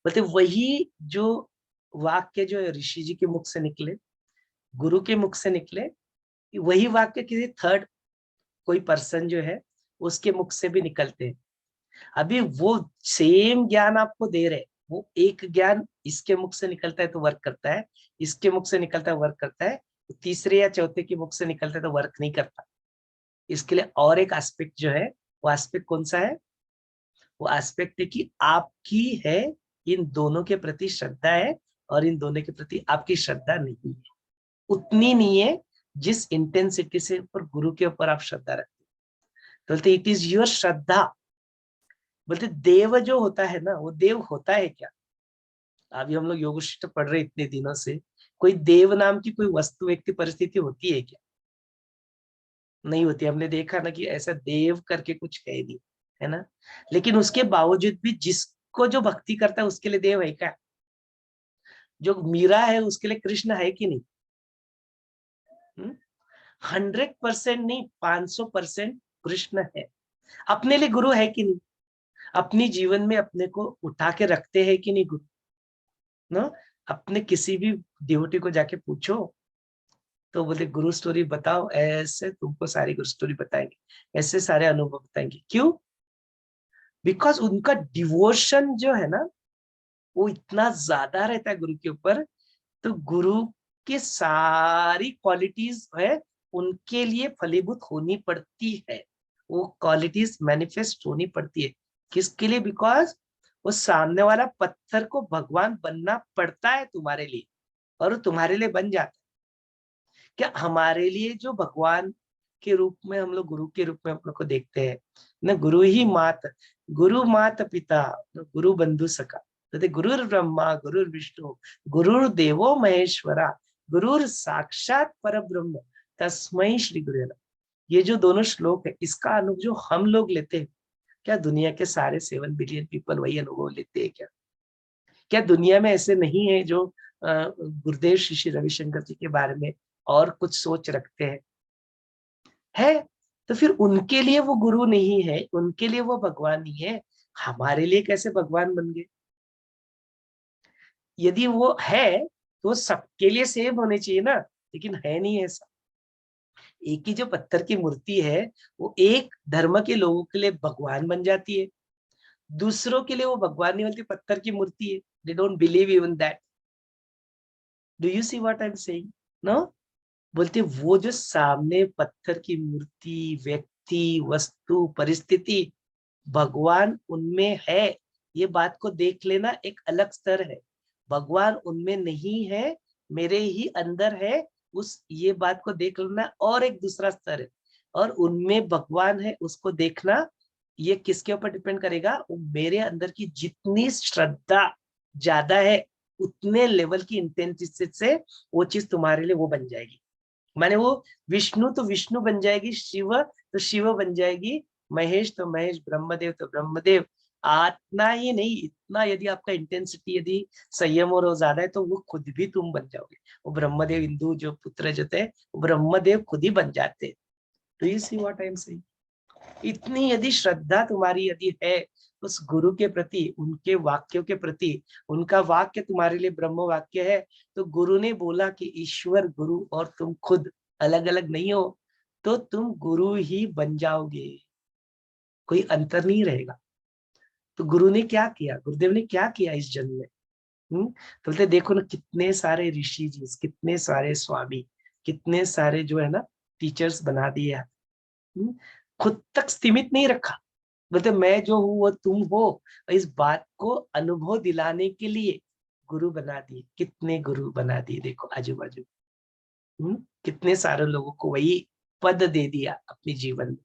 [SPEAKER 1] बोलते वही जो वाक्य जो ऋषि जी के मुख से निकले, गुरु के मुख से निकले, वही वाक्य किसी थर्ड कोई पर्सन जो है उसके मुख से भी निकलते हैं। अभी वो सेम ज्ञान आपको दे रहे, वो एक ज्ञान इसके मुख से निकलता है तो वर्क करता है, इसके मुख से निकलता है वर्क करता है, तीसरे या चौथे के मुख से निकलता है तो वर्क नहीं करता। इसके लिए और एक एस्पेक्ट जो है, वो एस्पेक्ट कौन सा है? वो एस्पेक्ट है कि आपकी है इन दोनों के प्रति श्रद्धा है, और इन दोनों के प्रति आपकी श्रद्धा नहीं है, उतनी नहीं है जिस इंटेंसिटी से ऊपर गुरु के ऊपर आप श्रद्धा रखते। तो बोलते इट इज योर श्रद्धा। बोलते देव जो होता है ना, वो देव होता है क्या? अभी हम लोग योगशिष्ट पढ़ रहे इतने दिनों से, कोई देव नाम की कोई वस्तु व्यक्ति परिस्थिति होती है क्या? नहीं होती। हमने देखा ना कि ऐसा देव करके कुछ है नहीं, है ना। लेकिन उसके बावजूद भी जिसको जो भक्ति करता है उसके लिए देव है क्या? जो मीरा है उसके लिए कृष्ण है कि नहीं? 100% नहीं, 500% कृष्ण है। अपने लिए गुरु है कि नहीं? अपनी जीवन में अपने को उठा के रखते हैं कि नहीं गुरु? ना, अपने किसी भी डिवोटी को जाके पूछो तो बोले गुरु स्टोरी बताओ, ऐसे तुमको सारी गुरु स्टोरी बताएंगे, ऐसे सारे अनुभव बताएंगे। क्यों? बिकॉज उनका डिवोशन जो है ना, वो इतना ज्यादा रहता है गुरु के ऊपर। तो गुरु की सारी क्वालिटीज है उनके लिए फलीभूत होनी पड़ती है, वो क्वालिटीज मैनिफेस्ट होनी पड़ती है। किसके लिए? बिकॉज वो सामने वाला पत्थर को भगवान बनना पड़ता है तुम्हारे लिए, और वो तुम्हारे लिए बन जाता है। क्या हमारे लिए जो भगवान के रूप में हम लोग गुरु के रूप में हम लोग को देखते हैं ना, गुरु ही मात, गुरु मात पिता, गुरु बंधु सखा, तो गुरुर ब्रह्मा गुरुर विष्णु गुरुर देवो महेश्वरा गुरुर साक्षात परब्रह्म तस्मै श्री गुरुवे नमः। ये जो दोनों श्लोक है, इसका अनुभव जो हम लोग लेते हैं, क्या दुनिया के सारे 7 बिलियन पीपल वही अनुभव लेते हैं क्या? क्या दुनिया में ऐसे नहीं है जो गुरुदेव श्री श्री रविशंकर जी के बारे में और कुछ सोच रखते हैं? है तो फिर उनके लिए वो गुरु नहीं है, उनके लिए वो भगवान नहीं है, हमारे लिए कैसे भगवान बन गए? यदि वो है तो सबके लिए सेम होने चाहिए ना, लेकिन है नहीं ऐसा। एक ही जो पत्थर की मूर्ति है वो एक धर्म के लोगों के लिए भगवान बन जाती है, दूसरों के लिए वो भगवान नहीं बनती, पत्थर की मूर्ति है। They don't believe even that. Do you see what I am saying? No, बोलते वो जो सामने पत्थर की मूर्ति, व्यक्ति, वस्तु, परिस्थिति, भगवान उनमें है, ये बात को देख लेना एक अलग स्तर है। भगवान उनमें नहीं है, मेरे ही अंदर है, उस ये बात को देख लेना और एक दूसरा स्तर है। और उनमें भगवान है उसको देखना, ये किसके ऊपर डिपेंड करेगा? वो मेरे अंदर की जितनी श्रद्धा ज्यादा है उतने लेवल की इंटेंसिटी से वो चीज तुम्हारे लिए वो बन जाएगी। माने वो विष्णु तो विष्णु बन जाएगी, शिव तो शिव बन जाएगी, महेश तो महेश, ब्रह्मदेव तो ब्रह्मदेव। इतना ही नहीं, इतना यदि आपका इंटेंसिटी यदि संयम और ज्यादा है तो वो खुद भी तुम बन जाओगे। वो ब्रह्मदेव इंदु जो पुत्र जो थे वो ब्रह्मदेव खुद ही बन जाते। तो you see what I am saying? इतनी यदि श्रद्धा तुम्हारी यदि है उस गुरु के प्रति, उनके वाक्यों के प्रति, उनका वाक्य तुम्हारे लिए ब्रह्म वाक्य है, तो गुरु ने बोला कि ईश्वर गुरु और तुम खुद अलग अलग नहीं हो, तो तुम गुरु ही बन जाओगे, कोई अंतर नहीं रहेगा। तो गुरु ने क्या किया, गुरुदेव ने क्या किया इस जन्म में? तो बोलते देखो ना, कितने सारे ऋषि जी, कितने सारे स्वामी, कितने सारे जो है ना टीचर्स बना दिए। खुद तक सीमित नहीं रखा, बोलते मैं जो हूँ वो तुम हो, इस बात को अनुभव दिलाने के लिए गुरु बना दिए। कितने गुरु बना दिए देखो आजू बाजू। कितने सारे लोगों को वही पद दे दिया अपने जीवन में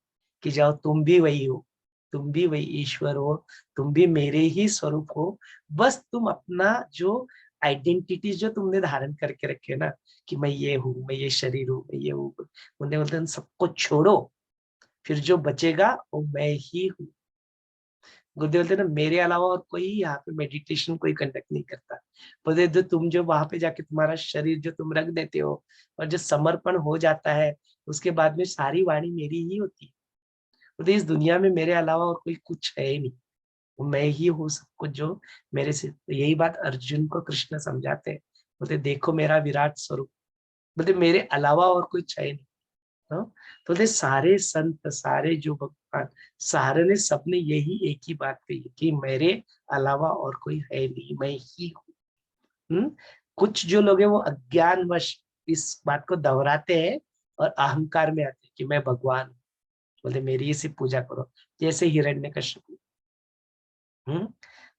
[SPEAKER 1] कि जाओ तुम भी वही हो, तुम भी वही ईश्वर हो, तुम भी मेरे ही स्वरूप हो। बस तुम अपना जो आइडेंटिटी जो तुमने धारण करके रखे ना कि मैं ये हूँ, मैं ये शरीर हूँ, मैं ये हूँ, उन्हें बोलते सबको छोड़ो, फिर जो बचेगा वो मैं ही हूँ। गुरुदेव बोलते ना मेरे अलावा और कोई यहाँ पे मेडिटेशन कोई कंडक्ट नहीं करता। बोलते जो तुम जो वहां पे जाके तुम्हारा शरीर जो तुम रख देते हो और जो समर्पण हो जाता है, उसके बाद में सारी वाणी मेरी ही होती है। बोलते इस दुनिया में मेरे अलावा और कोई कुछ है ही नहीं, मैं ही हूँ सब कुछ जो मेरे से। तो यही बात अर्जुन को कृष्ण समझाते हैं, बोलते देखो मेरा विराट स्वरूप, बोलते मेरे अलावा और कोई है नहीं। तो बोलते सारे संत, सारे जो भगवान, सारे ने सबने यही एक ही बात कही कि मेरे अलावा और कोई है नहीं, मैं ही हूँ। कुछ जो लोग हैं वो अज्ञानवश इस बात को दोहराते हैं और अहंकार में आते हैं कि मैं भगवान हूँ, बोलते मेरी ही सिर्फ पूजा करो, जैसे हिरण्यकश्यप। तो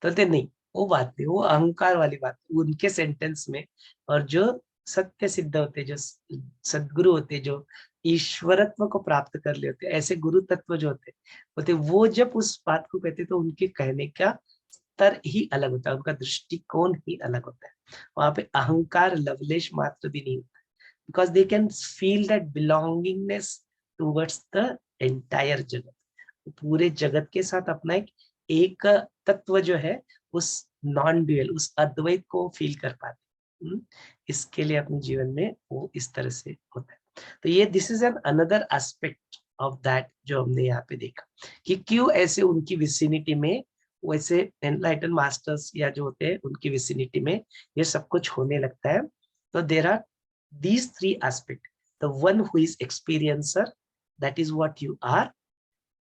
[SPEAKER 1] बोलते नहीं, वो बात नहीं, वो अहंकार वाली बात उनके सेंटेंस में। और जो सत्य सिद्ध होते, जो सदगुरु होते, जो ईश्वरत्व को प्राप्त कर ले होते, ऐसे गुरु तत्व जो होते वो जब उस बात को कहते तो उनके कहने का स्तर ही अलग होता है, उनका दृष्टिकोण ही अलग होता है। वहां पे अहंकार लवलेश मात्र भी नहीं होता, because they can feel that belongingness towards the entire जगत। पूरे जगत के साथ अपना एक तत्व जो है उस नॉन ड्यूअल, उस अद्वैत को फील कर पाते। इसके लिए अपने जीवन में वो इस तरह से होता है। तो ये this is an another aspect of that जो हमने यहाँ पे देखा कि क्यों ऐसे उनकी विसिनिटी में वैसे एनलाइटन मास्टर्स या जो होते हैं उनकी विसिनिटी में ये सब कुछ होने लगता है। तो there are these 3 aspect, the one who is experiencer, that is what you are.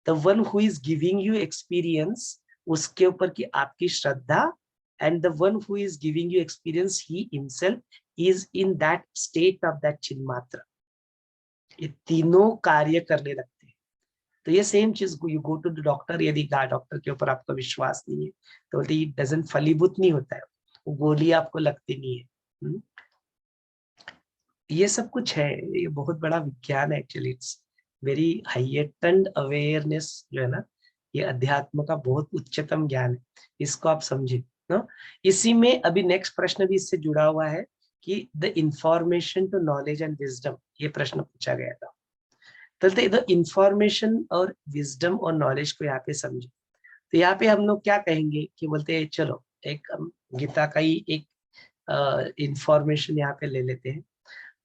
[SPEAKER 1] The one who is giving you experience, उसके ऊपर की आपकी श्रद्धा, and the one who is giving you experience, he himself is in that state of that चिन्मात्र। ये तीनों कार्य करने लगते हैं। तो ये सेम चीज you go to the doctor, यदि डॉक्टर के ऊपर आपका विश्वास नहीं है तो बोलते ये डजंट फलीभूत नहीं होता है, वो गोली आपको लगती नहीं है। ये सब कुछ है, ये बहुत बड़ा विज्ञान है actually. It's very heightened awareness जो है ना, ये अध्यात्म का बहुत उच्चतम ज्ञान है, इसको आप समझे नो, इसी में अभी नेक्स्ट प्रश्न भी इससे जुड़ा हुआ है कि the information to knowledge and wisdom, ये प्रश्न पूछा गया था। तो द इंफॉर्मेशन और विजडम और नॉलेज को यहाँ पे समझो। तो यहाँ पे हम लोग क्या कहेंगे कि बोलते हैं चलो एक गीता का ही एक इंफॉर्मेशन यहाँ पे ले लेते हैं।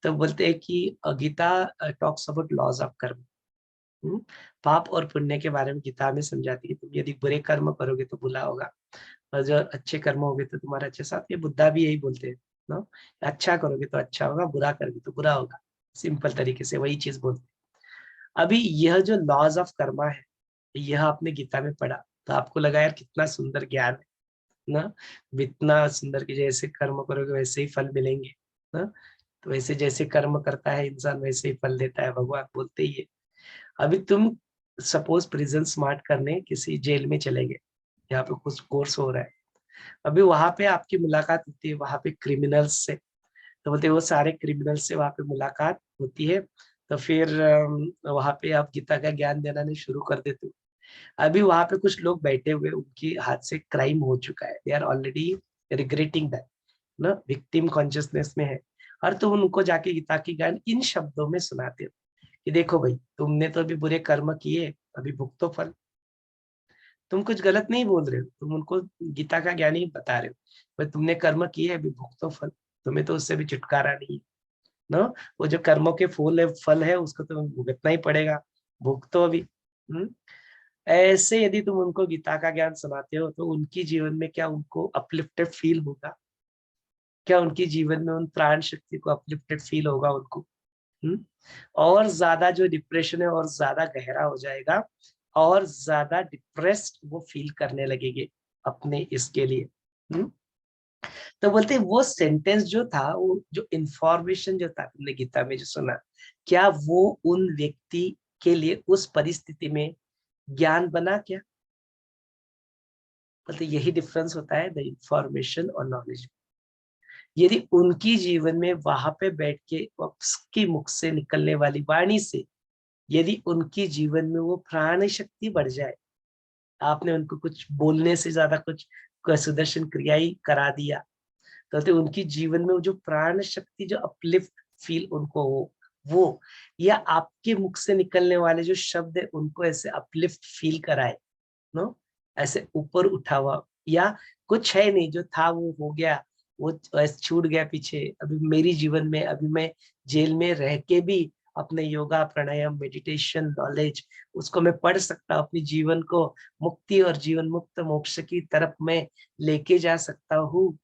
[SPEAKER 1] तो बोलते हैं कि Gita talks about laws of karma. पाप और पुण्य के बारे में गीता में समझाती है। तुम यदि बुरे कर्म करोगे तो बुरा होगा, और जो अच्छे कर्म होगे तो तुम्हारा अच्छे साथ। ये बुद्धा भी यही बोलते हैं ना, अच्छा करोगे तो अच्छा होगा, बुरा करोगे तो बुरा होगा। सिंपल तरीके से वही चीज बोलते हैं। अभी यह जो लॉज ऑफ कर्मा है, यह आपने गीता में पढ़ा तो आपको लगा यार कितना सुंदर ज्ञान है ना, इतना सुंदर कि जैसे कर्म करोगे वैसे ही फल मिलेंगे ना। तो वैसे जैसे कर्म करता है इंसान वैसे ही फल देता है, भगवान बोलते ही है। अभी तुम सपोज प्रिजन स्मार्ट करने किसी जेल में चले गए, यहाँ पे कुछ कोर्स हो रहा है, अभी वहां पे आपकी मुलाकात होती है वहां पे क्रिमिनल्स से। तो बोलते वो सारे क्रिमिनल्स से वहां पे मुलाकात होती है। तो फिर वहां पे आप गीता का ज्ञान देना नहीं शुरू कर देते हो। अभी वहां पे कुछ लोग बैठे हुए, उनकी हाथ से क्राइम हो चुका है, they are already regretting that ना, विक्टिम कॉन्शियसनेस में है। और तुम उनको जाके गीता की ज्ञान इन शब्दों में सुनाते हो कि देखो भाई तुमने तो अभी बुरे कर्म किए, अभी भुगतो फल। तुम कुछ गलत नहीं बोल रहे हो, तुम उनको गीता का ज्ञान ही बता रहे हो, भाई तुमने कर्म किए अभी भुगतो फल, तुम्हें तो उससे भी छुटकारा नहीं है ना। वो जो कर्मों के फूल है फल है उसको तुम्हें भुगतना ही पड़ेगा, भुगतो अभी। ऐसे यदि तुम उनको गीता का ज्ञान सुनाते हो तो उनकी जीवन में क्या उनको अपलिफ्टेड फील होगा? क्या उनकी जीवन में उन प्राण शक्ति को अपलिफ्टेड फील होगा उनको? और ज्यादा जो डिप्रेशन है और ज्यादा गहरा हो जाएगा, और ज्यादा डिप्रेस्ड वो फील करने लगेंगे अपने इसके लिए। तो बोलते हैं वो सेंटेंस जो था, वो जो इंफॉर्मेशन जो था तुमने गीता में जो सुना, क्या वो उन व्यक्ति के लिए उस परिस्थिति में ज्ञान बना क्या? बोलते यही डिफरेंस होता है द इंफॉर्मेशन और नॉलेज। यदि उनकी जीवन में वहां पे बैठ के उसके मुख से निकलने वाली वाणी से यदि उनकी जीवन में वो प्राण शक्ति बढ़ जाए, आपने उनको कुछ बोलने से ज्यादा कुछ सुदर्शन क्रिया ही करा दिया, तो उनकी जीवन में वो जो प्राण शक्ति जो अपलिफ्ट फील उनको हो वो, या आपके मुख से निकलने वाले जो शब्द है उनको ऐसे अपलिफ्ट फील कराए नो, ऐसे ऊपर उठा हुआ, या कुछ है नहीं जो था वो हो गया, वो ऐसे छूट गया पीछे। अभी मेरी जीवन में अभी मैं जेल में रह के भी अपने योगा प्राणायाम मेडिटेशन नॉलेज उसको मैं पढ़ सकता हूँ, अपनी जीवन को मुक्ति और जीवन मुक्त मोक्ष की तरफ मैं लेके जा सकता हूँ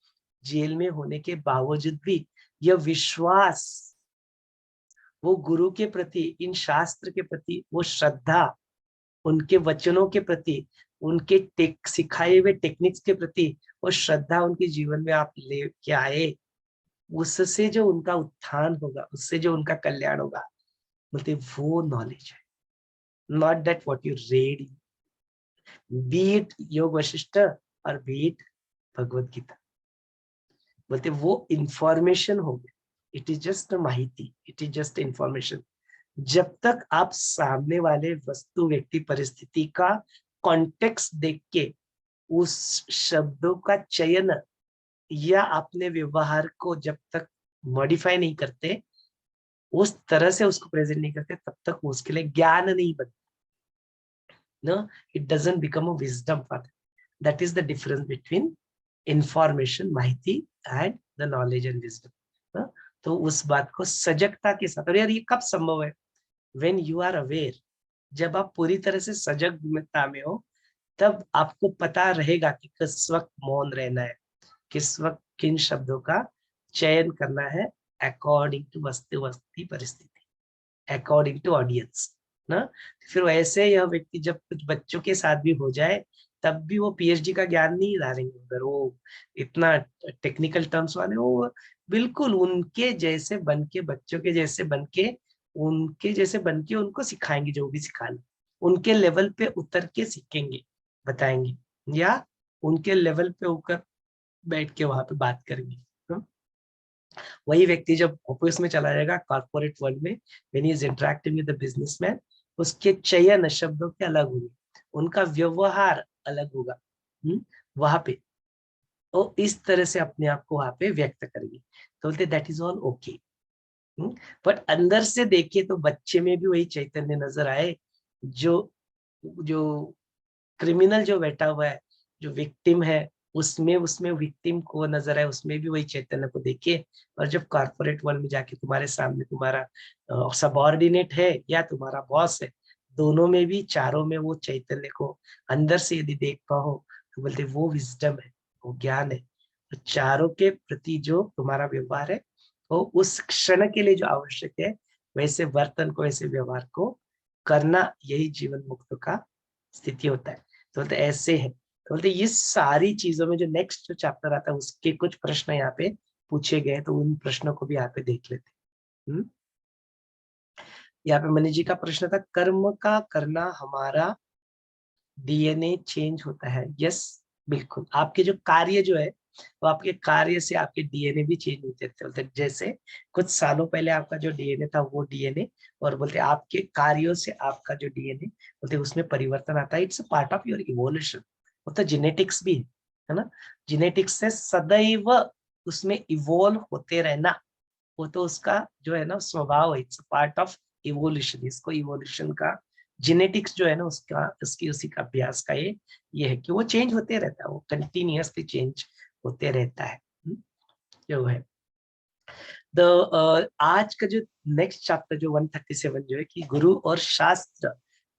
[SPEAKER 1] जेल में होने के बावजूद भी। यह विश्वास, वो गुरु के प्रति, इन शास्त्र के प्रति वो श्रद्धा, उनके वचनों के प्रति, उनके सिखाए हुए टेक्निक्स के प्रति वो श्रद्धा उनके जीवन में आप लेके आए, उससे जो उनका उत्थान होगा, उससे जो उनका कल्याण होगा, बोलते वो नॉलेज है। Not that what you read, B it योग वशिष्ठ और बी इट भगवत गीता। बोलते वो इंफॉर्मेशन हो गया, इट इज जस्ट माहिती, इट इज जस्ट इंफॉर्मेशन। जब तक आप सामने वाले वस्तु व्यक्ति परिस्थिति का कॉन्टेक्स्ट देख के उस शब्दों का चयन या अपने व्यवहार को जब तक मॉडिफाई नहीं करते, उस तरह से उसको प्रेजेंट नहीं करते, तब तक उसके लिए ज्ञान नहीं बनता। No, it doesn't become a wisdom for them. That is the difference between information, माहिती and the knowledge and wisdom. ना? तो उस बात को सजगता के साथ, और यार ये कब संभव है? When you are aware, जब आप पूरी तरह से सजगता में हो, तब आपको पता रहेगा कि किस वक्त मौन रहना है, किस वक्त किन शब्दों का चयन करना है, अकॉर्डिंग टू वस्तु परिस्थिति, अकॉर्डिंग टू ऑडियंस ना। फिर वैसे यह व्यक्ति जब कुछ बच्चों के साथ भी हो जाए तब भी वो पीएचडी का ज्ञान नहीं डालेंगे उधर, वो इतना टेक्निकल टर्म्स वाले, वो बिल्कुल उनके जैसे बन के, बच्चों के जैसे बन के, उनके जैसे बन के उनको सिखाएंगे, जो भी सिखाना उनके लेवल पे उतर के सीखेंगे, बताएंगे, या उनके लेवल पे होकर बैठ के वहां पे बात करेंगे। वही व्यक्ति जब ऑफिस में चला जाएगा कॉर्पोरेट वर्ल्ड में, when he is interacting with the businessman, उसके चयन शब्दों के अलग होंगे, उनका व्यवहार अलग होगा वहां पे। और इस तरह से अपने आप को वहां पे व्यक्त करेंगे, तो बोलते that is all okay. But अंदर से देखिए तो बच्चे में भी वही चैतन्य नजर आए, जो जो क्रिमिनल जो बैठा हुआ है, जो विक्टिम है, उसमें उसमें विक्टिम को नजर आए, उसमें भी वही चैतन्य को देखिए। और जब कॉर्पोरेट वर्ल्ड में जाके तुम्हारे सामने तुम्हारा सबऑर्डिनेट है या तुम्हारा बॉस है, दोनों में भी, चारों में वो चैतन्य को अंदर से यदि देख पाओ, तो बोलते वो विजडम है, वो ज्ञान है। तो चारों के प्रति जो तुम्हारा व्यवहार है, वो उस क्षण के लिए जो आवश्यक है, वैसे वर्तन को, वैसे व्यवहार को करना, यही जीवन मुक्त का स्थिति होता है। तो बोलते ऐसे है, तो बोलते ये सारी चीजों में जो नेक्स्ट जो चैप्टर आता है उसके कुछ प्रश्न यहाँ पे पूछे गए, तो उन प्रश्नों को भी यहाँ पे देख लेते हैं। यहाँ पे मनीष जी का प्रश्न था, कर्म का करना हमारा डीएनए चेंज होता है? यस, बिल्कुल। आपके जो कार्य जो है, वो आपके कार्य से आपके डीएनए भी चेंज होते थे। बोलते जैसे कुछ सालों पहले आपका जो डीएनए था वो डीएनए, और बोलते आपके कार्यों से आपका जो डीएनए, बोलते उसमें परिवर्तन आता है। It's a part of your evolution. वो तो जेनेटिक्स भी है ना, जेनेटिक्स से सदैव उसमें इवोल्व होते रहना, वो तो उसका जो है ना स्वभाव है। It's part of evolution. इसको इवोल्यूशन का जेनेटिक्स जो है ना, उसका उसकी उसी का अभ्यास का ये है कि वो चेंज होते रहता है, वो कंटिन्यूअसली चेंज होते रहता है। जो है आज का जो नेक्स्ट चैप्टर जो 137 जो है कि गुरु और शास्त्र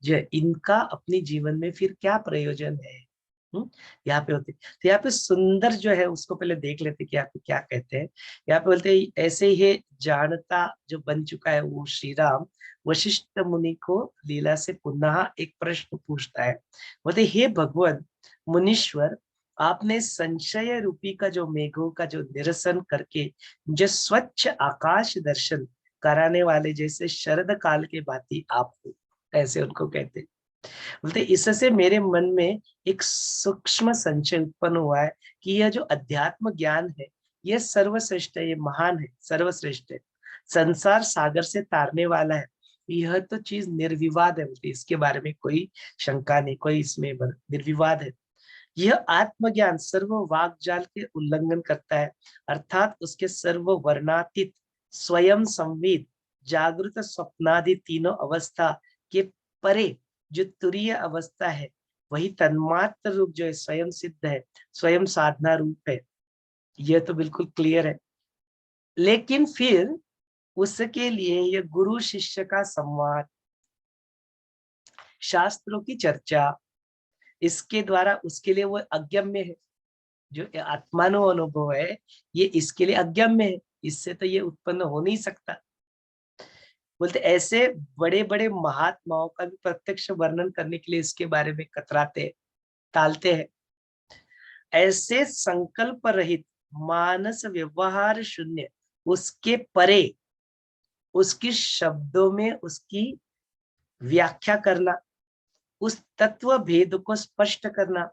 [SPEAKER 1] जो है, इनका अपने जीवन में फिर क्या प्रयोजन है, यहाँ पे होते। तो यहाँ पे सुंदर जो है उसको पहले देख लेते कि यहाँ पे क्या कहते हैं। यहाँ पे बोलते हैं, ऐसे ही जानता जो बन चुका है वो श्री राम वशिष्ठ मुनि को लीला से पुनः एक प्रश्न पूछता है। बोलते, हे भगवान मुनीश्वर, आपने संशय रूपी का जो मेघों का जो निरसन करके जो स्वच्छ आकाश दर्शन कराने वाले जैसे शरद काल के भांति आप हो, ऐसे उनको कहते हैं। बोलते इससे मेरे मन में एक सूक्ष्म संशय उत्पन्न हुआ है कि यह जो अध्यात्म ज्ञान है, यह सर्वश्रेष्ठ है, ये महान है, सर्वश्रेष्ठ है, संसार सागर से तारने वाला है। यह तो चीज निर्विवाद है, बोलते इसके बारे में कोई शंका नहीं, कोई इसमें निर्विवाद है। यह आत्मज्ञान सर्व वाक्जाल के उल्लंघन करता है, अर्थात उसके सर्व वर्णातीत, स्वयं संवेद, जागृत, स्वप्नादि तीनों अवस्था के परे जो तुरीय अवस्था है, वही तन्मात्र रूप जो है स्वयं सिद्ध है, स्वयं साधना रूप है। यह तो बिल्कुल क्लियर है। लेकिन फिर उसके लिए यह गुरु शिष्य का संवाद, शास्त्रों की चर्चा, इसके द्वारा उसके लिए वो अगम्य है। जो आत्मानो अनुभव है, ये इसके लिए अगम्य है, इससे तो ये उत्पन्न हो नहीं सकता। बोलते ऐसे बड़े बड़े महात्माओं का भी प्रत्यक्ष वर्णन करने के लिए इसके बारे में कतराते हैं, टालते हैं। ऐसे संकल्प रहित, मानस व्यवहार शून्य, उसके परे उसकी शब्दों में उसकी व्याख्या करना, उस तत्व भेद को स्पष्ट करना,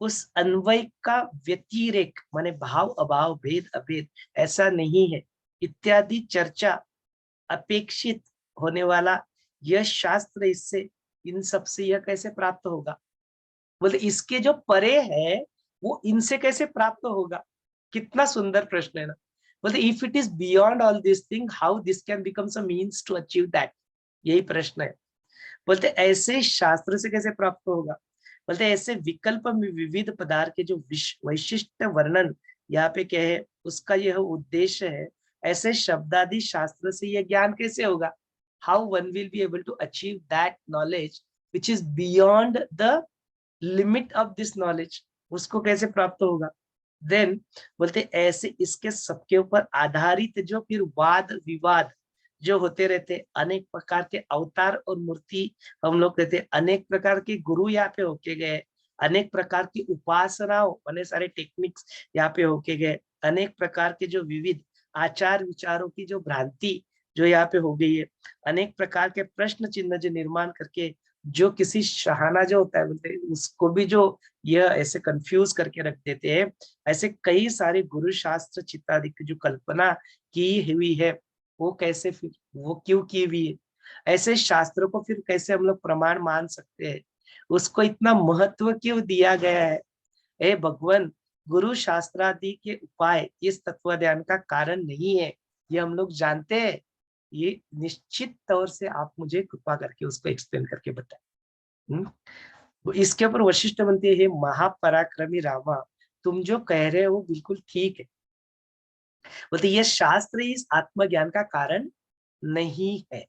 [SPEAKER 1] उस अन्वय का व्यतिरेक माने भाव अभाव भेद अभेद ऐसा नहीं है इत्यादि चर्चा अपेक्षित होने वाला यह शास्त्र, इससे इन सब से यह कैसे प्राप्त होगा? बोले इसके जो परे है वो इनसे कैसे प्राप्त होगा? कितना सुंदर प्रश्न है ना। बोलते if it is beyond all this thing, how this can becomes a means to achieve that, यही प्रश्न है। बोलते ऐसे शास्त्र से कैसे प्राप्त होगा? बोलते ऐसे विकल्प में विविध पदार्थ के जो वैशिष्ट वर्णन यहाँ पे क्या है, उसका यह उद्देश्य है। ऐसे शब्दादि शास्त्र से यह ज्ञान कैसे होगा? How one will be able to achieve that knowledge which is beyond the limit of this knowledge, उसको कैसे प्राप्त होगा? देन बोलते ऐसे इसके सबके ऊपर आधारित जो फिर वाद विवाद जो होते रहते, अनेक प्रकार के अवतार और मूर्ति हम लोग कहते, अनेक प्रकार के गुरु यहाँ पे होके गए, अनेक प्रकार की उपासनाओं, अनेक सारे टेक्निक्स यहाँ पे होके गए, अनेक प्रकार के जो विविध आचार विचारों की जो भ्रांति जो यहाँ पे हो गई है, अनेक प्रकार के प्रश्न चिन्ह जो निर्माण करके जो किसी शहाना जो होता है, बोलते उसको भी जो यह ऐसे कंफ्यूज करके रख देते हैं। ऐसे कई सारे गुरु शास्त्र चित्तादि की जो कल्पना की हुई है, वो कैसे फिर वो क्यों की हुई है? ऐसे शास्त्रों को फिर कैसे हम लोग प्रमाण मान सकते हैं? उसको इतना महत्व क्यों दिया गया है? हे भगवान, गुरु शास्त्रादि के उपाय इस तत्व ज्ञान का कारण नहीं है, ये हम लोग जानते हैं। ये निश्चित तौर से आप मुझे कृपा करके उसको एक्सप्लेन करके बताएं। तो इसके ऊपर वशिष्ठ बनते हैं, महापराक्रमी रामा, तुम जो कह रहे हो बिल्कुल ठीक है। बोलते ये शास्त्र इस आत्मज्ञान का कारण नहीं है।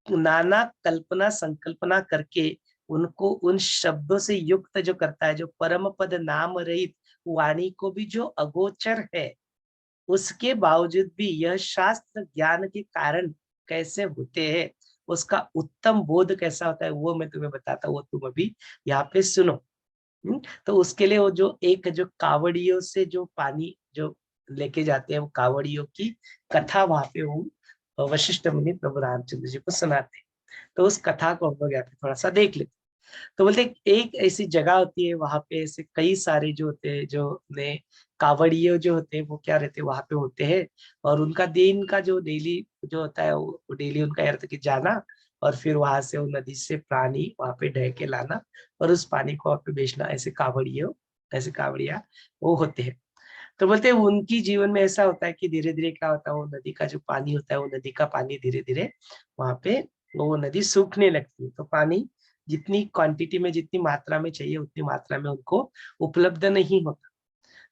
[SPEAKER 1] नाना कल्पना संकल्पना करके उनको उन शब्दों से युक्त जो करता है, जो परम पद नाम रहित वाणी को भी जो अगोचर है, उसके बावजूद भी यह शास्त्र ज्ञान के कारण कैसे होते हैं, उसका उत्तम बोध कैसा होता है, वो मैं तुम्हें बताता हूँ, वो तुम अभी यहाँ पे सुनो। तो उसके लिए वो जो एक जो कावड़ियों से जो पानी जो लेके जाते हैं, वो कावड़ियों की कथा वहां पे वो वशिष्ठ मुनि प्रभु रामचंद्र जी को सुनाते हैं। तो उस कथा को हम लोग यहाँ पे थोड़ा सा देख लेते। तो बोलते एक ऐसी जगह होती है, वहां पे ऐसे कई सारे जो होते हैं, जो ने कावड़ियों जो होते हैं, वो क्या रहते हैं वहां पे होते हैं। और उनका दिन का जो डेली जो होता है, वो डेली उनका अर्थ की जाना, और फिर वहां से वो नदी से पानी वहां पे ढह के लाना, और उस पानी को वहां पे बेचना। ऐसे कावड़िया वो होते हैं। तो बोलते हैं उनकी जीवन में ऐसा होता है कि धीरे धीरे क्या होता है, वो नदी का जो पानी होता है, वो नदी का पानी धीरे धीरे वहां पे वो नदी सूखने लगती है। तो पानी जितनी क्वांटिटी में, जितनी मात्रा में चाहिए, उतनी मात्रा में उनको उपलब्ध नहीं होता।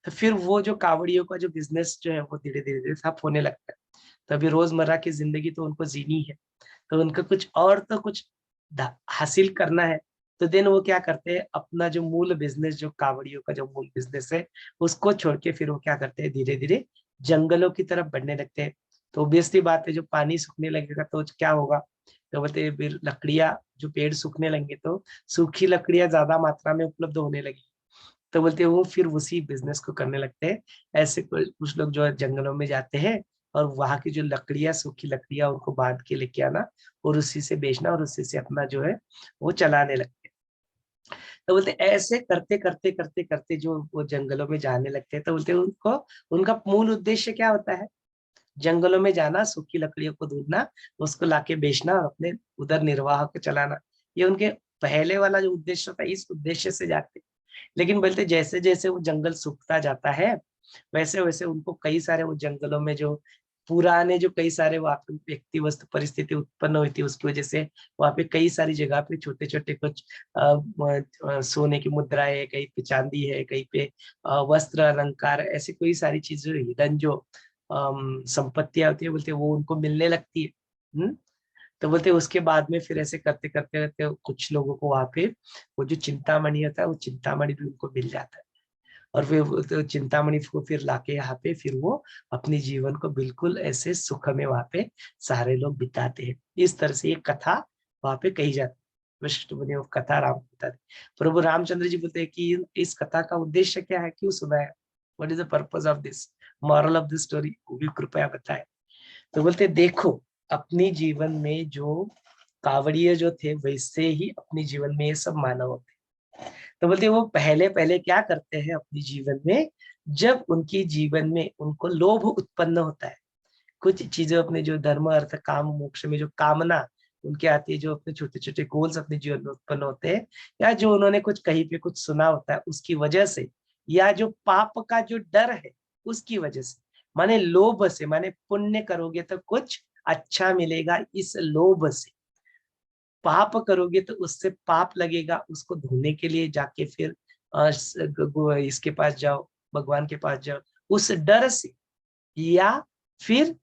[SPEAKER 1] तो फिर वो जो कावड़ियों का जो बिजनेस जो है, वो धीरे धीरे धीरे ठप होने लगता है। तो अभी रोजमर्रा की जिंदगी तो उनको जीनी है, तो उनको कुछ और तो कुछ हासिल करना है। तो देन वो क्या करते हैं, अपना जो मूल बिजनेस, जो कावड़ियों का जो मूल बिजनेस है, उसको छोड़ के फिर वो क्या करते हैं, धीरे धीरे जंगलों की तरफ बढ़ने लगते हैं। तो ऑब्वियसली बात है, जो पानी सूखने लगेगा तो क्या होगा, तो बोलते हैं फिर लकड़ियां, जो पेड़ सूखने लगेंगे तो सूखी लकड़ियां ज्यादा मात्रा में उपलब्ध होने लगी। तो बोलते हैं वो फिर उसी बिजनेस को करने लगते हैं। ऐसे कुछ लोग जो है जंगलों में जाते हैं, और वहां की जो लकड़ियां, सूखी लकड़ियां, उनको बांध के लेके आना, और उसी से बेचना, और उसी से अपना जो है वो चलाने लगते हैं। तो बोलते ऐसे करते करते करते करते जो वो जंगलों में जाने लगते हैं, तो बोलते उनको उनका मूल उद्देश्य क्या होता है, जंगलों में जाना, सूखी लकड़ियों को ढूंढना, उसको लाके बेचना, और अपने उधर निर्वाह को चलाना। ये उनके पहले वाला जो उद्देश्य था, इस उद्देश्य से जाते। लेकिन बोलते जैसे जैसे वो जंगल सूखता जाता है, वैसे वैसे उनको कई सारे वो जंगलों में जो पुराने जो कई सारे वहां पे व्यक्ति वस्तु परिस्थिति उत्पन्न हुई थी, उसकी वजह से वहां पे कई सारी जगह पे छोटे छोटे कुछ सोने की मुद्राएं है, कहीं पे चांदी है, कहीं पे वस्त्र अलंकार, ऐसी कोई सारी चीजें हिडन जो संपत्तियां होती है, बोलते वो उनको मिलने लगती है। तो बोलते उसके बाद में फिर ऐसे करते करते करते कुछ लोगों को वहां पे वो जो चिंतामणि होता है, वो चिंतामणि भी उनको मिल जाता है। और फिर तो चिंतामणि को फिर लाके यहाँ पे फिर वो अपने जीवन को बिल्कुल ऐसे सुख में वहां पे सारे लोग बिताते हैं। इस तरह से ये कथा वहां पे कही जाती है। वशिष्ठ मुनि वो कथा राम को बताते। प्रभु रामचंद्र जी बोलते हैं कि इस कथा का उद्देश्य क्या है, क्यों सुनाया, what is the purpose of this, moral of the story, वो भी कृपया बताए। तो बोलते देखो, अपने जीवन में जो कावड़िए जो थे, वैसे ही अपने जीवन में ये सब मानव होते। तो बोलते वो पहले पहले क्या करते हैं अपने जीवन में, जब उनकी जीवन में उनको लोभ उत्पन्न होता है, कुछ चीजें अपने जो धर्म अर्थ काम मोक्ष में जो कामना उनके आती है, जो अपने छोटे छोटे गोल्स अपने जीवन में उत्पन्न होते हैं, या जो उन्होंने कुछ कहीं पे कुछ सुना होता है उसकी वजह से, या जो पाप का जो डर है उसकी वजह से, माने लोभ से, माने पुण्य करोगे तो कुछ अच्छा मिलेगा, इस लोभ से। पाप करोगे तो उससे पाप लगेगा, उसको धोने के लिए जाके फिर इसके पास जाओ, भगवान के पास जाओ, उस डर से। या फिर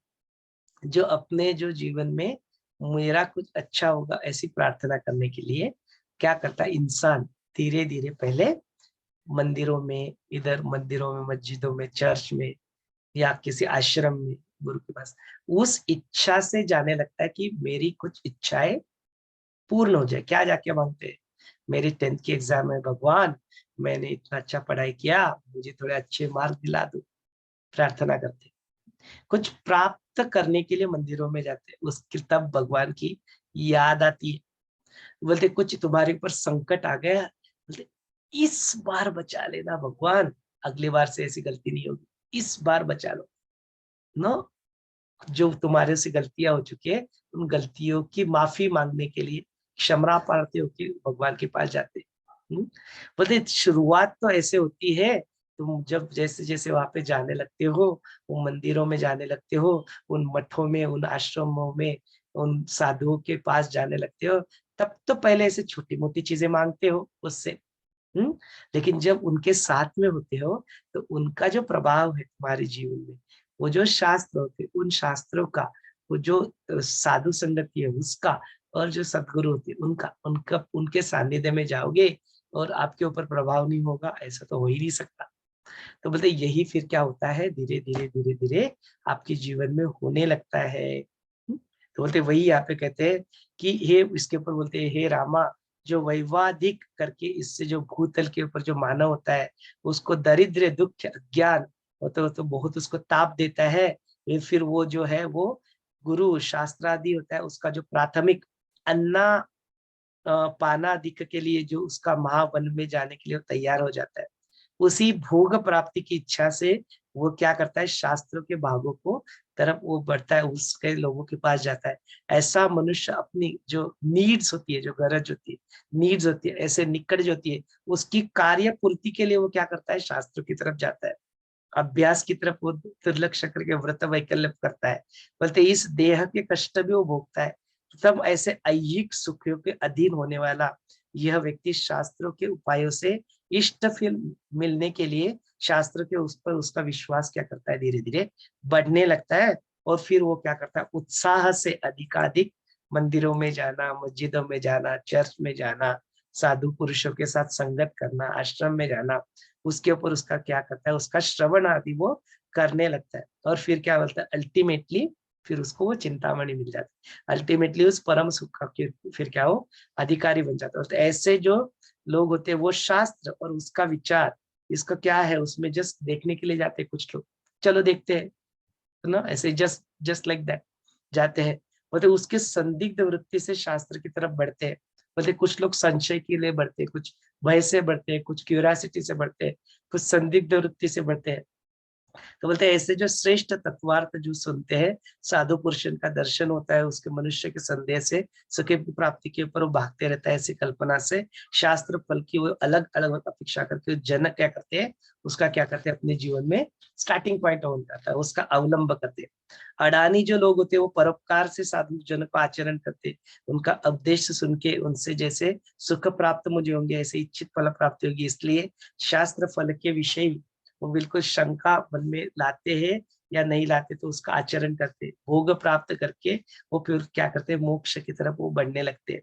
[SPEAKER 1] जो अपने जो जीवन में मेरा कुछ अच्छा होगा ऐसी प्रार्थना करने के लिए क्या करता है इंसान, धीरे धीरे पहले मंदिरों में, इधर मंदिरों में, मस्जिदों में, चर्च में, या किसी आश्रम में गुरु के पास, उस इच्छा से जाने लगता है कि मेरी कुछ इच्छाएं पूर्ण हो जाए। क्या जाके मांगते हैं, मेरी 10th की एग्जाम है भगवान, मैंने इतना अच्छा पढ़ाई किया, मुझे थोड़े अच्छे मार्क दिला दो, प्रार्थना करते। कुछ प्राप्त करने के लिए मंदिरों में जाते हैं, उसकी तब भगवान की याद आती है। बोलते कुछ तुम्हारे ऊपर संकट आ गया, बोलते इस बार बचा लेना भगवान, अगली बार से ऐसी गलती नहीं होगी, इस बार बचा लो। नो, जो तुम्हारे से गलतियां हो चुकी है, उन गलतियों की माफी मांगने के लिए क्षमा प्रार्थी होकर भगवान के पास जाते हैं। बोलते शुरुआत तो ऐसे होती है तुम जब जैसे जैसे वहां पे जाने लगते हो, उन मंदिरों में जाने लगते हो, उन मठों में, उन आश्रमों में, उन साधुओं के पास जाने लगते हो, तब तो पहले ऐसे छोटी मोटी चीजें मांगते हो उससे। हम्म। लेकिन जब उनके साथ में होते हो तो उनका जो प्रभाव है तुम्हारे जीवन में, वो जो शास्त्र होते हैं, उन शास्त्रों का, वो जो साधु संगति है उसका, और जो सदगुरु होते हैं उनका, उनका उनके सानिध्य में जाओगे और आपके ऊपर प्रभाव नहीं होगा, ऐसा तो हो ही नहीं सकता। तो बोलते यही फिर क्या होता है, धीरे धीरे धीरे धीरे आपके जीवन में होने लगता है। तो बोलते वही यहाँ पे कहते हैं कि हे, इसके ऊपर बोलते हैं, हे रामा, जो वैवादिक करके इससे जो भूतल के ऊपर जो मानव होता है, उसको दरिद्र दुख अज्ञान तो बहुत उसको ताप देता है। ये फिर वो जो है वो गुरु शास्त्रादि होता है, उसका जो प्राथमिक अन्ना पानादिक के लिए जो उसका महावन में जाने के लिए वो तैयार हो जाता है। उसी भोग प्राप्ति की इच्छा से वो क्या करता है, शास्त्रों के भागों को तरफ वो बढ़ता है, उसके लोगों के पास जाता है। ऐसा मनुष्य अपनी जो नीड्स होती है, जो गरज होती है, नीड्स होती है, ऐसे निकट जो होती है, उसकी कार्य पूर्ति के लिए वो क्या करता है, शास्त्रों की तरफ जाता है। अभ्यास की तरफ वो दुर्लक्ष्य करके व्रत वैकल्य करता है। बोलते इस देह के कष्ट भी वो भोगता है। तब ऐसे ऐहिक सुखों के अधीन होने वाला यह व्यक्ति शास्त्रों के उपायों से इष्ट फल मिलने के लिए शास्त्र के उस पर उसका विश्वास क्या करता है, धीरे धीरे बढ़ने लगता है। और फिर वो क्या करता है, उत्साह से अधिकाधिक मंदिरों में जाना, मस्जिदों में जाना, चर्च में जाना, साधु पुरुषों के साथ संगत करना, आश्रम में जाना, उसके ऊपर उसका क्या करता है, उसका श्रवण आदि वो करने लगता है। और फिर क्या बोलता है, अल्टीमेटली फिर उसको वो चिंतामणि मिल जाती है, अल्टीमेटली उस परम सुख के फिर क्या हो, अधिकारी बन जाता है। तो ऐसे जो लोग होते हैं वो शास्त्र और उसका विचार, इसका क्या है, उसमें जस्ट देखने के लिए जाते हैं कुछ लोग, चलो देखते हैं, तो ना ऐसे जस्ट जस्ट लाइक दैट जाते हैं। बोलते उसके संदिग्ध वृत्ति से शास्त्र की तरफ बढ़ते हैं। बोलते कुछ लोग संशय के लिए बढ़ते हैं, कुछ भय से बढ़ते हैं, कुछ क्यूरियोसिटी से बढ़ते हैं, कुछ संदिग्ध वृत्ति से बढ़ते हैं। तो बोलते हैं ऐसे जो श्रेष्ठ तत्वार्थ जो सुनते हैं, साधु पुरुषन का दर्शन होता है, उसके मनुष्य के संदेह से सुख की प्राप्ति के ऊपर वो भागते रहता है, ऐसी कल्पना से शास्त्र फल की वो अलग अलग अपेक्षा करके जनक क्या करते हैं, उसका क्या करते हैं, अपने जीवन में स्टार्टिंग पॉइंट हो जाता है, उसका अवलंब करते हैं। अडानी जो लोग होते हैं वो परोपकार से साधु जन को आचरण करते हैं, उनका उपदेश सुन के उनसे जैसे सुख प्राप्त मुझे होंगे, ऐसे इच्छित फल प्राप्ति होगी, इसलिए शास्त्र फल के विषय वो बिल्कुल शंका मन में लाते हैं या नहीं लाते, तो उसका आचरण करते, भोग प्राप्त करके वो फिर क्या करते हैं, मोक्ष की तरफ वो बढ़ने लगते हैं।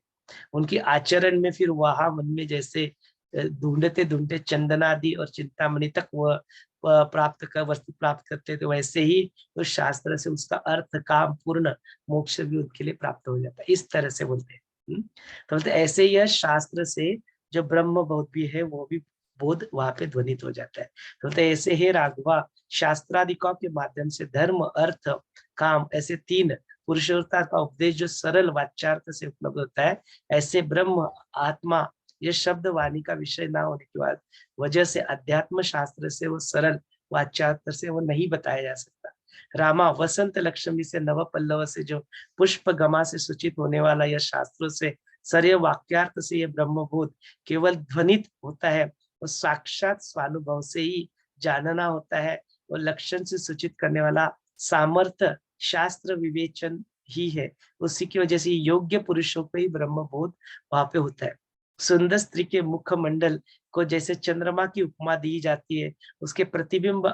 [SPEAKER 1] उनकी आचरण में फिर वहां मन में जैसे ढूंढते ढूंढते चंदनादि और चिंतामणि तक वह प्राप्त कर वस्तु प्राप्त करते, तो वैसे ही तो शास्त्र से उसका अर्थ काम पूर्ण मोक्ष भी उनके लिए प्राप्त हो जाता है, इस तरह से बोलते हैं। तो बोलते ऐसे यह शास्त्र से जो ब्रह्म बोध भी है वो भी बोध वहां पे ध्वनित हो जाता है। तो बोलते ऐसे ही राघवा शास्त्रादिकों के माध्यम से धर्म अर्थ काम ऐसे तीन पुरुषोत्ता का उपदेश जो सरल वाच्यार्थ से उपलब्ध होता है, ऐसे ब्रह्म आत्मा ये शब्द वाणी का विषय ना होने की वजह से अध्यात्म शास्त्र से वो सरल वाच्यार्थ से वो नहीं बताया जा सकता। रामा वसंत लक्ष्मी से नव पल्लव से जो पुष्प गमा से सूचित होने वाला यह शास्त्रों से सरय वाक्यार्थ से यह ब्रह्मबोध केवल ध्वनित होता है, और साक्षात स्वानुभव से ही जानना होता है, और लक्षण से सूचित करने वाला सामर्थ्य शास्त्र विवेचन ही है। उसी की वजह से योग्य पुरुषों को ही ब्रह्मबोध वहां पे होता है। सुंदर स्त्री के मुखमंडल को जैसे चंद्रमा की उपमा दी जाती है, उसके प्रतिबिंब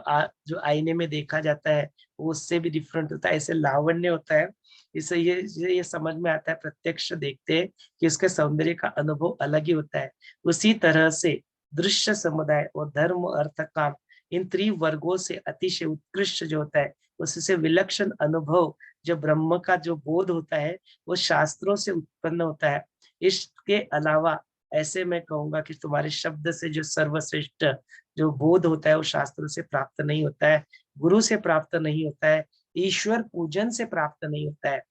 [SPEAKER 1] जो आईने में देखा जाता है वो उससे भी डिफरेंट होता है, ऐसे लावण्य होता है। इससे ये समझ में आता है, प्रत्यक्ष देखते हैं कि उसके सौंदर्य का अनुभव अलग ही होता है। उसी तरह से दृश्य समुदाय और धर्म अर्थ काम इन त्रिवर्गों से अतिशय उत्कृष्ट जो होता है, उससे विलक्षण अनुभव जो ब्रह्म का जो बोध होता है वो शास्त्रों से उत्पन्न होता है। इसके अलावा ऐसे मैं कहूंगा कि तुम्हारे शब्द से जो सर्वश्रेष्ठ जो बोध होता है वो शास्त्रों से प्राप्त नहीं होता है, गुरु से प्राप्त नहीं होता है, ईश्वर पूजन से प्राप्त नहीं होता है।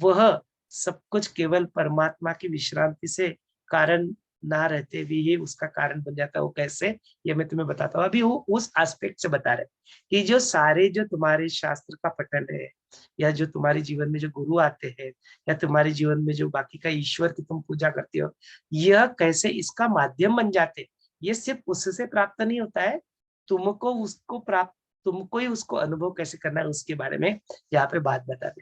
[SPEAKER 1] वह सब कुछ केवल परमात्मा की विश्रांति से कारण ना रहते भी ही उसका कारण बन जाता है। वो कैसे, ये मैं तुम्हें बताता हूँ। अभी वो उस एस्पेक्ट से बता रहे कि जो सारे जो तुम्हारे शास्त्र का पठन है, या जो तुम्हारे जीवन में जो गुरु आते हैं, या तुम्हारे जीवन में जो बाकी का ईश्वर की तुम पूजा करते हो, यह कैसे इसका माध्यम बन जाते, ये सिर्फ उससे प्राप्त नहीं होता है, तुमको ही उसको अनुभव कैसे करना है उसके बारे में यहाँ पे बात बता दे।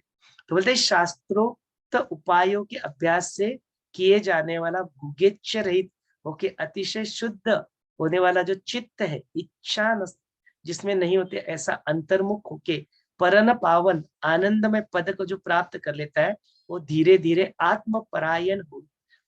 [SPEAKER 1] तो बोलते हैं शास्त्रोक्त उपायों के अभ्यास से किए जाने वाला भूगेच्छ रहित होके अतिशय शुद्ध होने वाला जो चित्त है, इच्छा जिसमें नहीं होती, ऐसा अंतर्मुख होके परम पावन आनंदमय पद को जो प्राप्त कर लेता है, वो धीरे धीरे आत्म परायण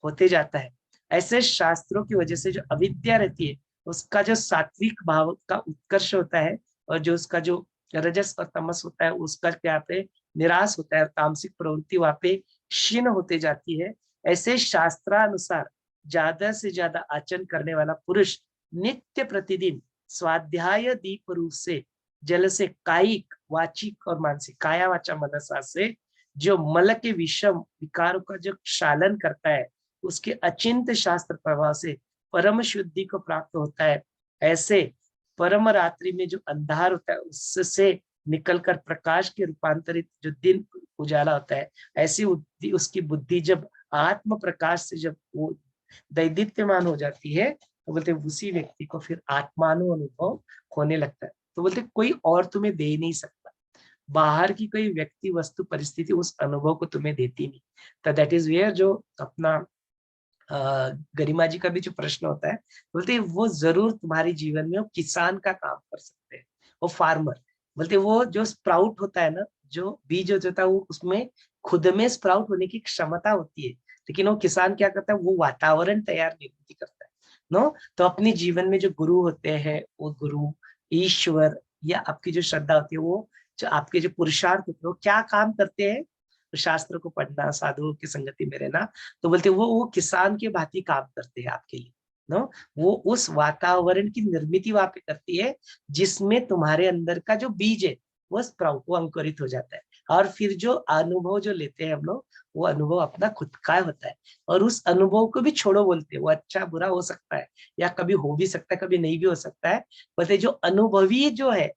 [SPEAKER 1] होते जाता है। ऐसे शास्त्रों की वजह से जो अविद्या रहती है, उसका जो सात्विक भाव का उत्कर्ष होता है, और जो उसका जो रजस और तमस होता है उसका क्या पे निराश होता है, तामसिक प्रवृत्ति वहां पे क्षीण होते जाती है। ऐसे शास्त्रानुसार ज्यादा से ज्यादा आचरण करने वाला पुरुष नित्य प्रतिदिन स्वाध्याय दीप रूप से जल से कायिक, वाचिक और मानसिक, काया वाचा मनसा से जो मल के विषम विकारों का जो क्षालन करता है, उसके अचिंत शास्त्र प्रभाव से परम शुद्धि को प्राप्त होता है। ऐसे परम रात्रि में जो अंधार होता है उससे निकलकर प्रकाश के रूपांतरित जो दिन उजाला होता है, ऐसी उसकी बुद्धि जब आत्म प्रकाश से जब वो दैदीप्यमान हो जाती है, तो बोलते उसी व्यक्ति को फिर आत्मानुभव होने लगता है। तो बोलते कोई और तुम्हें दे नहीं सकता, बाहर की कोई व्यक्ति वस्तु परिस्थिति उस अनुभव को तुम्हें देती नहीं। तो दैट इज वेयर जो अपना गरिमा जी का भी जो प्रश्न होता है, बोलते वो जरूर तुम्हारे जीवन में वो किसान का काम कर सकते हैं, वो फार्मर। बोलते वो जो स्प्राउट होता है ना, जो बीज होता है, वो उसमें खुद में स्प्राउट होने की क्षमता होती है, लेकिन वो किसान क्या करता है, वो वातावरण तैयार नहीं करता है। नो, तो अपने जीवन में जो गुरु होते हैं, वो गुरु ईश्वर या आपकी जो श्रद्धा होती है, वो जो आपके जो पुरुषार्थ होते हैं, वो क्या काम करते हैं, तो शास्त्र को पढ़ना, साधुओं की संगति में रहना। तो बोलते वो किसान के भांति काम करते हैं आपके लिए। नो, वो उस वातावरण की निर्मिति वहां पे करती है जिसमें तुम्हारे अंदर का जो बीज है वो स्प्राउट, वो अंकुरित हो जाता है। और फिर जो अनुभव जो लेते हैं हम लोग, वो अनुभव अपना खुद का होता है, और उस अनुभव को भी छोड़ो बोलते हैं, वो अच्छा बुरा हो सकता है, या कभी हो भी सकता है, कभी नहीं भी हो सकता है। बोलते जो अनुभवी जो है,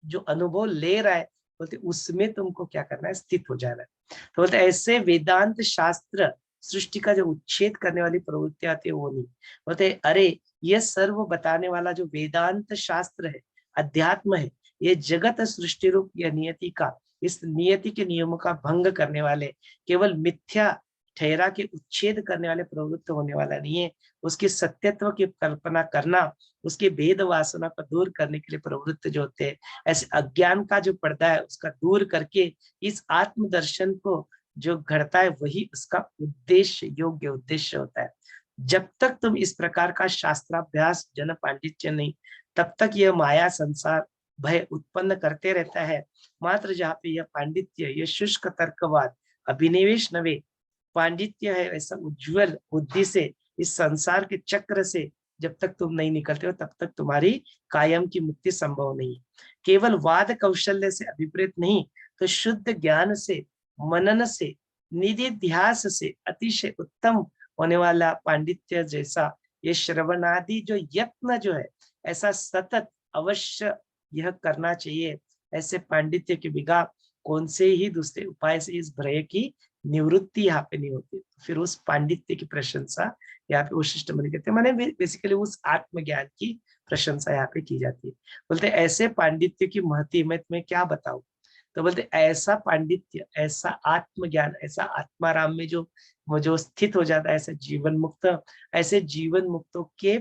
[SPEAKER 1] जो अनुभव ले रहा है, बोलते उसमें तुमको क्या करना है, स्थित हो जाना है। तो बोलते ऐसे वेदांत शास्त्र सृष्टि का जो उच्छेद करने वाली प्रवृत्ति आती है वो नहीं। बोलते अरे ये सर्व बताने वाला जो वेदांत शास्त्र है, अध्यात्म है, ये जगत सृष्टि रूप या नियति का, इस नियति के नियमों का भंग करने वाले, केवल मिथ्या ठहरा के उच्छेद करने वाले प्रवृत्त होने वाला नहीं है। उसके सत्यत्व की कल्पना करना, उसके भेद वासना को दूर करने के लिए प्रवृत्त जो होते हैं, ऐसे अज्ञान का जो पर्दा है उसका दूर करके इस आत्म दर्शन को जो घड़ता है, वही उसका उद्देश्य, योग्य उद्देश्य होता है। जब तक तुम इस प्रकार का शास्त्राभ्यास जन पांडित्य नहीं, तब तक यह माया संसार भय उत्पन्न करते रहता है। मात्र जहाँ पे यह पांडित्य, यह शुष्क तर्कवाद, अभिनिवेश नवे पांडित्य है, ऐसा उज्जवल बुद्धि से इस संसार के चक्र से जब तक तुम नहीं निकलते हो, तब तक तुम्हारी कायम की मुक्ति संभव नहीं। केवल वाद कौशल्य से अभिप्रेत नहीं, तो शुद्ध ज्ञान से, मनन से, निधिध्यास से अतिशय उत्तम होने वाला पांडित्य जैसा ये श्रवणादि जो यत्न जो है, ऐसा सतत अवश्य यह करना चाहिए। ऐसे पांडित्य के बिना कौन से ही दूसरे उपाय से इस भय की निवृत्ति यहाँ पे नहीं होती। फिर उस पांडित्य की प्रशंसा यहाँ पे वशिष्ठ मुनि कहते हैं, माने बेसिकली उस आत्मज्ञान की प्रशंसा यहाँ पे की जाती है। बोलते ऐसे पांडित्य की महती मैं तुम्हें क्या बताऊं। तो बोलते ऐसा पांडित्य, ऐसा आत्मज्ञान, ऐसा आत्माराम में जो स्थित हो जाता है, ऐसे जीवन मुक्त, ऐसे जीवन मुक्तों के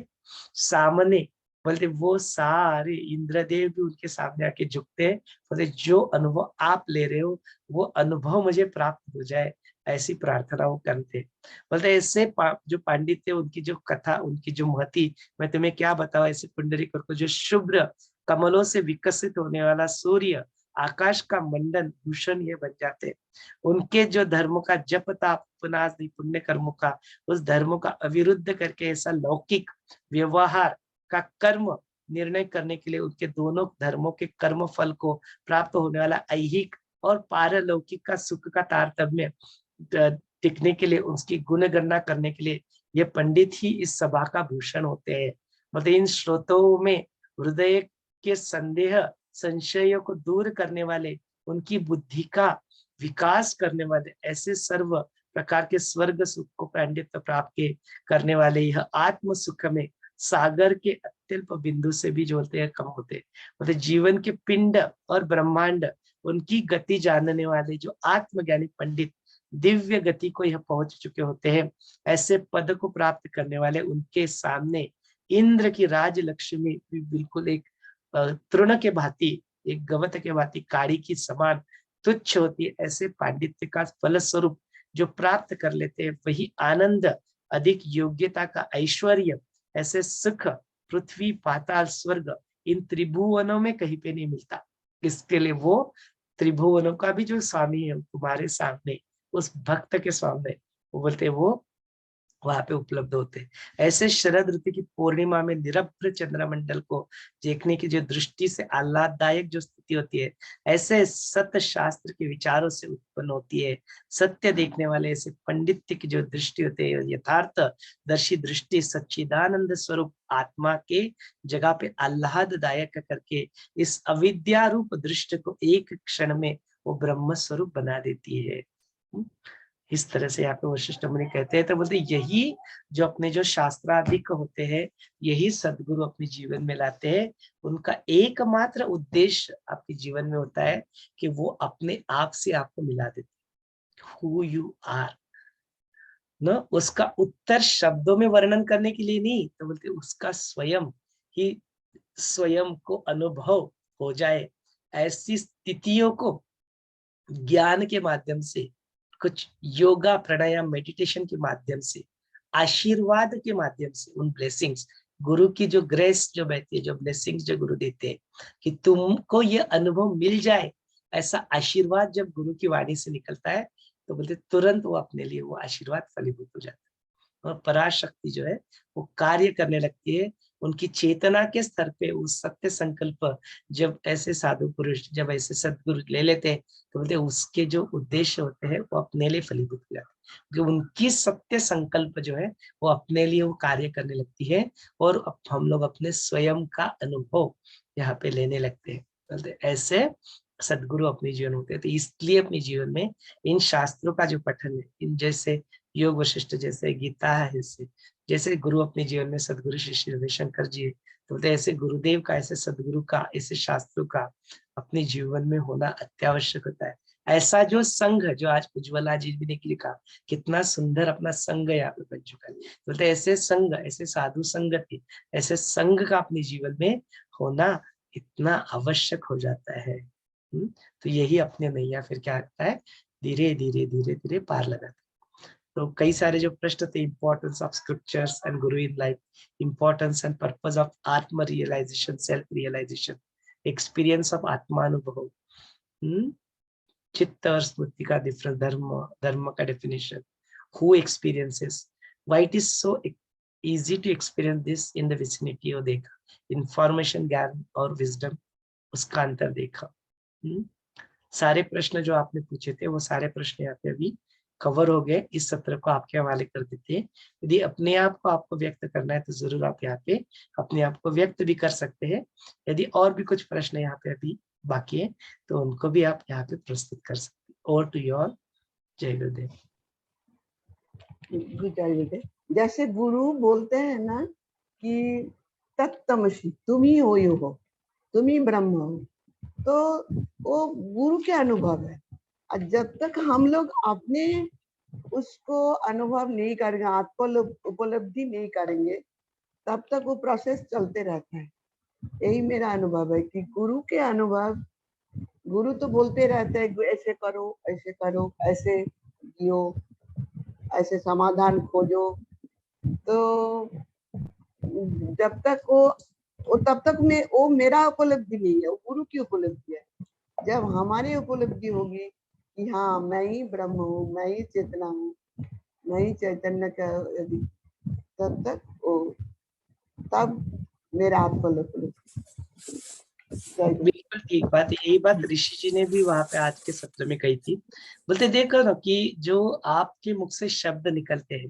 [SPEAKER 1] सामने बोलते वो सारे इंद्रदेव भी उनके सामने आके झुकते हैं। बोलते जो अनुभव आप ले रहे हो वो अनुभव मुझे प्राप्त हो जाए, ऐसी प्रार्थना वो करते। बोलते ऐसे जो पांडित्य, उनकी जो कथा, उनकी जो महती मैं तुम्हें क्या बताऊं। ऐसे पुंडरीक को जो शुभ्र कमलों से विकसित होने वाला सूर्य, आकाश का मंडन भूषण ये बन जाते। उनके जो धर्मों का जप ताप उपनाश पुण्य कर्मों का, उस धर्मों का अविरुद्ध करके ऐसा लौकिक व्यवहार का कर्म निर्णय करने के लिए उनके दोनों धर्मों के कर्म फल को प्राप्त होने वाला ऐहिक और पारलौकिक का सुख का तारतम्य टिकने के लिए, उसकी गुण गणना करने के लिए ये पंडित ही इस सभा का भूषण होते हैं। मतलब इन श्रोतों में हृदय के संदेह संशयों को दूर करने वाले, उनकी बुद्धि का विकास करने वाले, ऐसे सर्व प्रकार के स्वर्ग सुख को पांडित्य प्राप्त करने वाले, यह आत्म सुख में सागर के अत्यल्प बिंदु से भी जो होते हैं कम होते हैं। मतलब जीवन के पिंड और ब्रह्मांड, उनकी गति जानने वाले जो आत्मज्ञानी पंडित दिव्य गति को यह पहुंच चुके होते हैं, ऐसे पद को प्राप्त करने वाले उनके सामने इंद्र की राज लक्ष्मी भी बिल्कुल एक तृण के भांति, एक गवत के भांति काड़ी की समान तुच्छ होती है। ऐसे पांडित्य का फलस्वरूप जो प्राप्त कर लेते हैं वही आनंद, अधिक योग्यता का ऐश्वर्य, ऐसे सुख पृथ्वी पाताल स्वर्ग इन त्रिभुवनों में कहीं पे नहीं मिलता। इसके लिए वो त्रिभुवनों का भी जो स्वामी है तुम्हारे सामने, उस भक्त के सामने, वो बोलते वो वहां पे उपलब्ध होते हैं। ऐसे शरद ऋतु की पूर्णिमा में निरभ्र चंद्रमंडल को देखने की जो दृष्टि से आह्लाददायक जो स्थिति होती है, ऐसे सत्य शास्त्र के विचारों से उत्पन्न होती है। सत्य देखने वाले ऐसे पंडित्य की जो दृष्टि होती है, यथार्थ दर्शी दृष्टि सच्चिदानंद स्वरूप आत्मा के जगह पे आह्लाददायक करके इस अविद्या रूप दृष्टि को एक क्षण में वो ब्रह्म स्वरूप बना देती है। इस तरह से यहाँ पे वशिष्ठ मुनि कहते हैं। तो बोलते यही जो अपने जो शास्त्राधिक होते हैं, यही सदगुरु अपने जीवन में लाते हैं। उनका एकमात्र उद्देश्य आपके जीवन में होता है कि वो अपने आप से आपको मिला देते, हु यू आर न, उसका उत्तर शब्दों में वर्णन करने के लिए नहीं, तो बोलते उसका स्वयं ही स्वयं को अनुभव हो जाए। ऐसी स्थितियों को ज्ञान के माध्यम से, कुछ योगा प्राणायाम मेडिटेशन के माध्यम से, आशीर्वाद के माध्यम से, उन ब्लेसिंग्स, गुरु की जो ग्रेस जो बहती है, जो ब्लेसिंग्स जो गुरु देते हैं कि तुमको ये अनुभव मिल जाए, ऐसा आशीर्वाद जब गुरु की वाणी से निकलता है तो बोलते तुरंत वो अपने लिए वो आशीर्वाद फलीभूत हो जाता है और पराशक्ति जो है वो कार्य करने लगती है। उनकी चेतना के स्तर पे उस सत्य संकल्प जब ऐसे साधु पुरुष, जब ऐसे सदगुरु ले लेते हैं तो बोलते उसके जो उद्देश्य होते हैं वो अपने लिए फलीभूत हो जाते हैं, क्योंकि उनकी सत्य संकल्प जो है वो अपने लिए वो कार्य करने लगती है और अब हम लोग अपने स्वयं का अनुभव यहाँ पे लेने लगते हैं। बोलते ऐसे सदगुरु अपने जीवन होते हैं। तो इसलिए अपने जीवन में इन शास्त्रों का जो पठन है, इन जैसे योग वशिष्ठ जैसे गीता है, जैसे गुरु अपने जीवन में सदगुरु श्री श्री रविशंकर जी, तो बोलते ऐसे गुरुदेव का, ऐसे सदगुरु का, ऐसे शास्त्रों का अपने जीवन में होना अत्यावश्यक होता है। ऐसा जो संघ, जो आज उज्ज्वला जी ने लिखा, कितना सुंदर अपना संघ यहाँ पे बन चुका है। बोलते ऐसे संघ, ऐसे साधु संगति, ऐसे संघ का अपने जीवन में होना इतना आवश्यक हो जाता है। तो यही अपने नैया फिर क्या करता है, धीरे धीरे धीरे धीरे पार लगाता है। तो कई सारे जो प्रश्न थे, importance of scriptures and guru in life, importance and purpose of आत्म realisation, self realisation, experience of आत्मानुभव, चित्त और स्मृति का डिफरेंस, धर्म का definition, who experiences, why it is so easy to experience this in the vicinity, और देखा इंफॉर्मेशन, ज्ञान और विजडम, उसका अंतर देखा। सारे प्रश्न जो आपने पूछे थे वो सारे प्रश्न यहाँ पे अभी कवर हो गए। इस सत्र को आपके हवाले कर देते हैं। यदि अपने आप को आपको व्यक्त करना है तो जरूर आप यहाँ पे अपने आप को व्यक्त भी कर सकते हैं। यदि और भी कुछ प्रश्न यहाँ पे अभी बाकी है तो उनको भी आप यहाँ पे प्रस्तुत कर सकते हैं। Over to you all. जय गुरुदेव।
[SPEAKER 3] जय गुरुदेव। जैसे गुरु बोलते हैं ना कि तत्तमसि, तुम ही हो, तुम ही ब्रह्म हो, तो वो गुरु के अनुभव है। और जब तक हम लोग अपने उसको अनुभव नहीं करेंगे, आत्म उपलब्धि नहीं करेंगे, तब तक वो प्रोसेस चलते रहता है। यही मेरा अनुभव है कि गुरु के अनुभव, गुरु तो बोलते रहते हैं ऐसे करो, ऐसे करो, ऐसे जियो, ऐसे समाधान खोजो। तो जब तक वो तब तक में वो मेरा उपलब्धि नहीं है, वो गुरु की उपलब्धि है। जब हमारी उपलब्धि होगी कि हाँ मैं ही ब्रह्म हूँ, मैं ही चेतना हूँ, मैं ही चैतन्य का, यदि तब तक वो, तब मेरा आत्मलब्धि।
[SPEAKER 1] बिल्कुल ठीक बात, यही बात ऋषि जी ने भी वहां पे आज के सत्र में कही थी। बोलते देखो ना कि जो आपके मुख से शब्द निकलते हैं,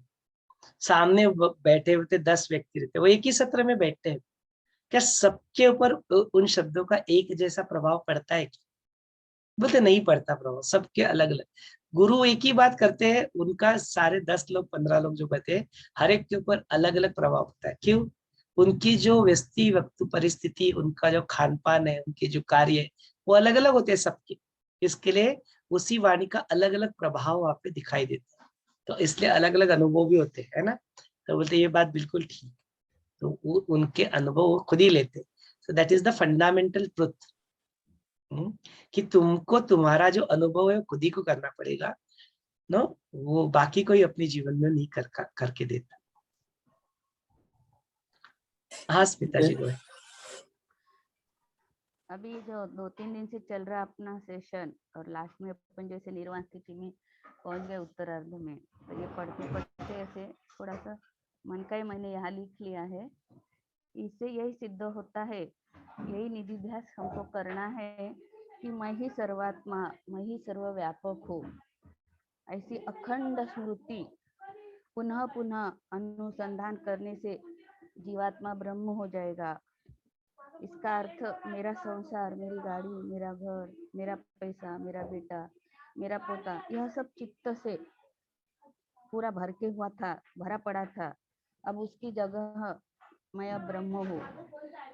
[SPEAKER 1] सामने बैठे हुए 10 व्यक्ति रहते, वो एक ही सत्र में बैठते हैं, क्या सबके ऊपर उन शब्दों का एक जैसा प्रभाव पड़ता है? बोलते नहीं पड़ता प्रभाव, सबके अलग अलग। गुरु एक ही बात करते हैं, उनका सारे 10 लोग 15 लोग जो कहते हैं, हर एक के ऊपर अलग अलग प्रभाव होता है। क्यों? उनकी जो व्यस्ति वक्त परिस्थिति, उनका जो खान पान है, उनके जो कार्य है, वो अलग अलग होते हैं सबके। इसके लिए उसी वाणी का अलग अलग प्रभाव वहां पे दिखाई देता है, तो इसलिए अलग अलग अनुभव भी होते हैं, है ना। तो बोलते ये बात बिल्कुल ठीक। तो वो उनके अनुभव वो खुद ही लेते। सो that is the fundamental truth, कि तुमको तुम्हारा जो अनुभव है खुद ही को करना पड़ेगा, नो, वो बाकी कोई अपने जीवन में नहीं करके देता। हाँ स्मिता जी बोले।
[SPEAKER 4] अभी जो 2-3 दिन से चल रहा अपना सेशन, और लास्ट में अपन जैसे निर्वाण स्थिति में पहुंच गए उत्तरार्ध में, तो ये पढ़ते पढ़ते ऐसे थोड़ा सा मन का ही मैंने यहाँ लिख लिया है। इससे यही सिद्ध होता है, यही निधिध्यास हमको करना है कि मैं ही सर्वात्मा, मैं ही सर्वव्यापक हूँ। ऐसी अखंड स्मृति पुनः पुनः अनुसंधान करने से जीवात्मा ब्रह्म हो जाएगा। इसका अर्थ मेरा संसार, मेरी गाड़ी, मेरा घर, मेरा पैसा, मेरा बेटा, मेरा पोता, यह सब चित्त से पूरा भर के हुआ था, भरा पड़ा था। अब उसकी जगह मैं अब ब्रह्म हूँ।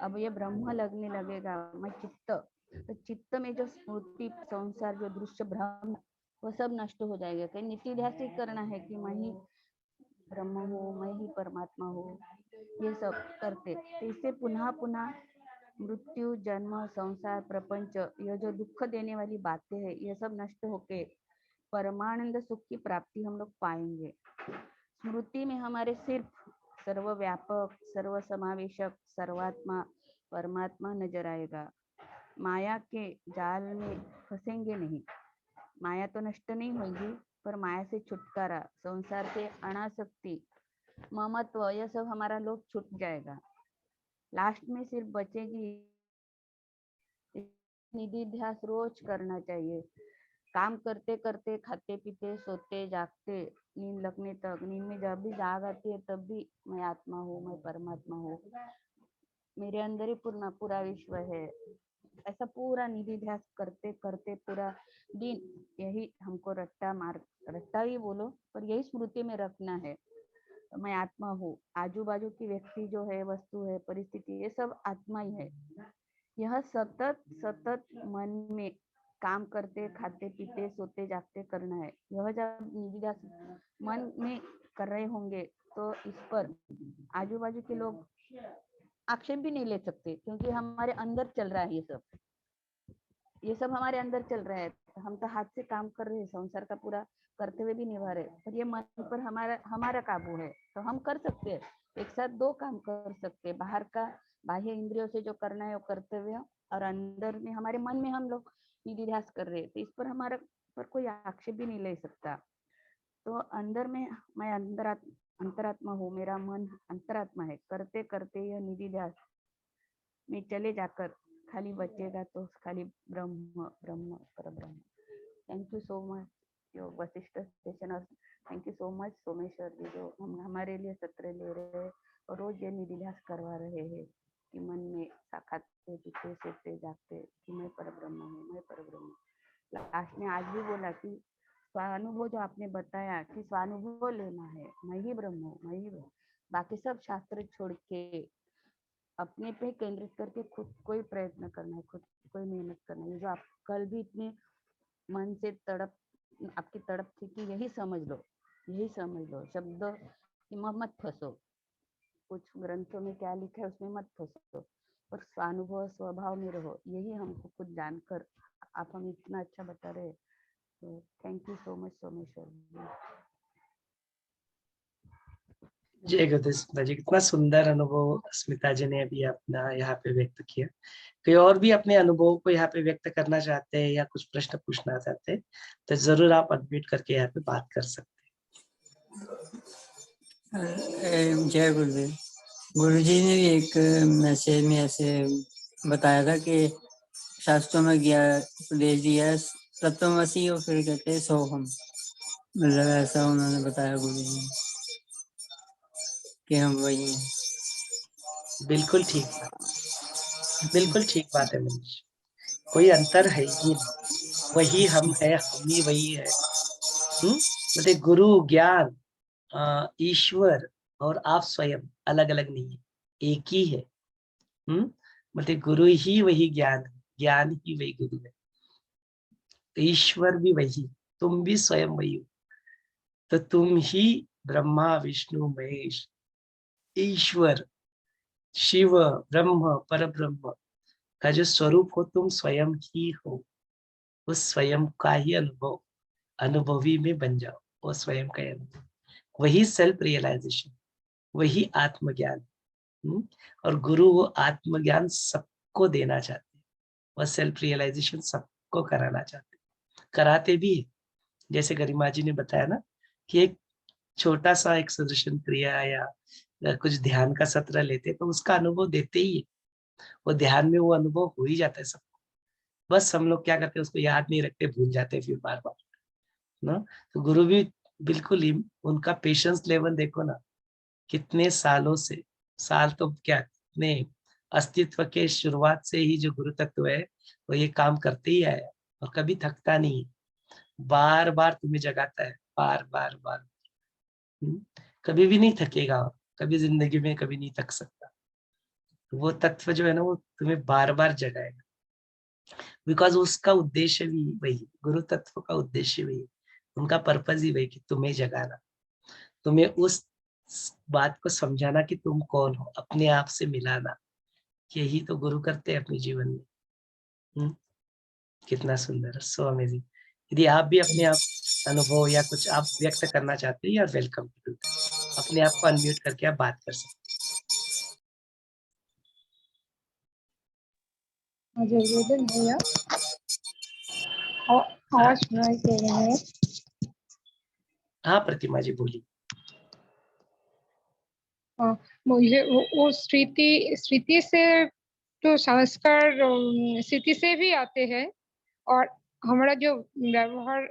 [SPEAKER 4] अब ये ब्रह्म लगने लगेगा, मैं चित्त, तो चित्त में जो स्मृति, संसार, जो दृश्य, भ्रम, वो सब नष्ट हो जाएगा। कहीं नित्याध्यास ही करना है कि मैं ही ब्रह्म हूँ, मैं ही परमात्मा हूँ, ये सब करते, तो इससे पुनः पुनः मृत्यु, जन्म, संसार, प्रपंच, यह जो दुख देने वाली बातें हैं, ये सब नष्ट होके परमानंद सुख की प्राप्ति हम लोग पाएंगे। स्मृति में हमारे सिर्फ सर्वव्यापक, सर्व समावेशक, सर्वात्मा, परमात्मा नजर आएगा। माया के जाल में फंसेंगे नहीं। माया तो नष्ट नहीं होगी, पर माया से छुटकारा, संसार से अनासक्ति, ममत्व, यह सब हमारा लोग छूट जाएगा। लास्ट में सिर्फ बचेगी निधिध्यास। रोज करना चाहिए, काम करते करते, खाते पीते, सोते जागते, नींद लगने तक, नींद में जब भी जाग आती है तब भी मैं आत्मा हूँ, मैं परमात्मा हूँ, मेरे अंदर ही पूरा विश्व है। ऐसा पूरा निधिध्यास करते करते पूरा दिन यही हमको रट्टा ही बोलो, पर यही स्मृति में रखना है, मैं आत्मा हूँ। आजू बाजू की व्यक्ति जो है, वस्तु है, परिस्थिति, ये सब आत्मा ही है। यह सतत सतत मन में काम करते, खाते पीते, सोते जागते करना है। यह जब निधिध्यास मन में कर रहे होंगे तो इस पर आजू बाजू के लोग आक्षेप भी नहीं ले सकते, क्योंकि हमारे अंदर चल रहा है ये सब हमारे अंदर चल रहा है। हम तो हाथ से काम कर रहे हैं, संसार का पूरा करते हुए भी निभा रहे, पर ये मन पर हमारा काबू है, तो हम कर सकते हैं, एक साथ 2 काम कर सकते हैं। बाहर का, बाह्य इंद्रियों से जो करना है वो कर्तव्य, और अंदर में हमारे मन में हम लोग निधिध्यास कर रहे हैं, तो इस पर हमारा पर कोई आक्षेप भी नहीं ले सकता। तो अंदर में मैं अंतरात्मा हूँ, मेरा मन अंतरात्मा है। करते करते यह निधिध्यास में चले जाकर खाली बचेगा तो खाली ब्रह्म ब्रह्म परब्रह्म। Thank you so much your Vashishtha session, और thank you so much Someshwar ji जो हमारे लिए सत्र ले रहे हैं और रोज ये निधिध्यास करवा रहे हैं कि मन में खाते पीते सोते जागते कि मैं परब्रह्म हूँ, मैं परब्रह्म। लास्ट में आज भी बोला कि स्वानुभव जो आपने बताया कि स्वानुभव लेना है, मैं ही ब्रह्म हूँ, मैं ही ब्रह्म। बाकी सब शास्त्र छोड़ के अपने पे केंद्रित करके खुद कोई प्रयत्न करना है, खुद कोई मेहनत करना है। जो आप कल भी इतने मन से आपकी तड़प थी कि यही समझ लो शब्द मत फंसो, कुछ ग्रंथों में क्या लिखा है उसमें मत फंसो, और स्वानुभव स्वभाव में रहो। यही हमको खुद जानकर आप हम इतना अच्छा बता रहे, तो thank you so much Someshwar.
[SPEAKER 1] जय गुरुदेव स्मिता जी, कितना सुंदर अनुभव स्मिता जी ने अभी अपना यहाँ पे व्यक्त किया। कोई और भी अपने अनुभव को यहाँ पे व्यक्त करना चाहते हैं या कुछ प्रश्न पूछना चाहते हैं तो जरूर आप अनम्यूट करके यहाँ पे बात कर सकते
[SPEAKER 7] हैं। जय गुरुदेव। गुरुजी ने भी एक मैसेज में ऐसे बताया था कि शास्त्रों में उपदेश दिया, तत्वमसि और फिर कहते हैं सोहम, मतलब ऐसा उन्होंने बताया गुरुजी कि हम वही हैं।
[SPEAKER 1] बिल्कुल ठीक बात, बिल्कुल ठीक बात है मनीष। कोई अंतर है ही नहीं, वही हम है, हम ही वही है। बोलते गुरु, ज्ञान, ईश्वर और आप स्वयं अलग अलग नहीं है, एक ही है। मतलब गुरु ही वही ज्ञान है, ज्ञान ही वही गुरु है, ईश्वर भी वही, तुम भी स्वयं वही हो। तो तुम ही ब्रह्मा विष्णु महेश, ईश्वर, शिव, ब्रह्म, पर ब्रह्म का जो स्वरूप हो, तुम स्वयं ही हो। उस स्वयं का ही अनुभव, अनुभवी में बन जाओ, वो स्वयं का ही अनुभव, वही सेल्फ रियलाइजेशन, वही आत्मज्ञान। और गुरु वो आत्मज्ञान सबको देना चाहते हैं, वह सेल्फ रियलाइजेशन सबको कराना चाहते हैं, कराते भी है। जैसे गरिमा जी ने बताया ना कि एक छोटा सा एक सुदर्शन क्रिया या कुछ ध्यान का सत्र लेते तो उसका अनुभव देते ही है, वो ध्यान में वो अनुभव हो ही जाता है सबको। बस हम लोग क्या करते हैं, उसको याद नहीं रखते, भूल जाते हैं फिर बार बार ना। तो गुरु भी बिल्कुल ही, उनका पेशेंस लेवल देखो ना, कितने सालों से, साल तो क्या, कितने अस्तित्व के शुरुआत से ही जो गुरु तत्व है वो ये काम करते ही आया और कभी थकता नहीं, बार बार तुम्हें जगाता है, बार बार बार। कभी भी नहीं थकेगा, कभी जिंदगी में कभी नहीं थक सकता। वो तत्व जो है ना, वो तुम्हें बार बार जगाएगा, बिकॉज उसका उद्देश्य भी वही, गुरु तत्व का उद्देश्य वही, उनका पर्पज ही वही कि तुम्हें जगाना, तुम्हें उस बात को समझाना कि तुम कौन हो, अपने आप से मिलाना। यही तो गुरु करते हैं अपने जीवन में। कितना सुंदर, सो अमेजिंग। यदि आप भी अपने आप अनुभव या कुछ आप व्यक्त करना चाहते हैं, या वेलकम टू, अपने आप को अनम्यूट करके आप बात कर सकते
[SPEAKER 8] जय गुरुदेव भैया,
[SPEAKER 1] हैं।
[SPEAKER 8] आवाज सुनाई दे रही है?
[SPEAKER 1] हाँ प्रतिमा जी बोलिए।
[SPEAKER 8] मुझे वो स्थिति से तो संस्कार स्थिति से भी आते हैं, और हमारा जो व्यवहार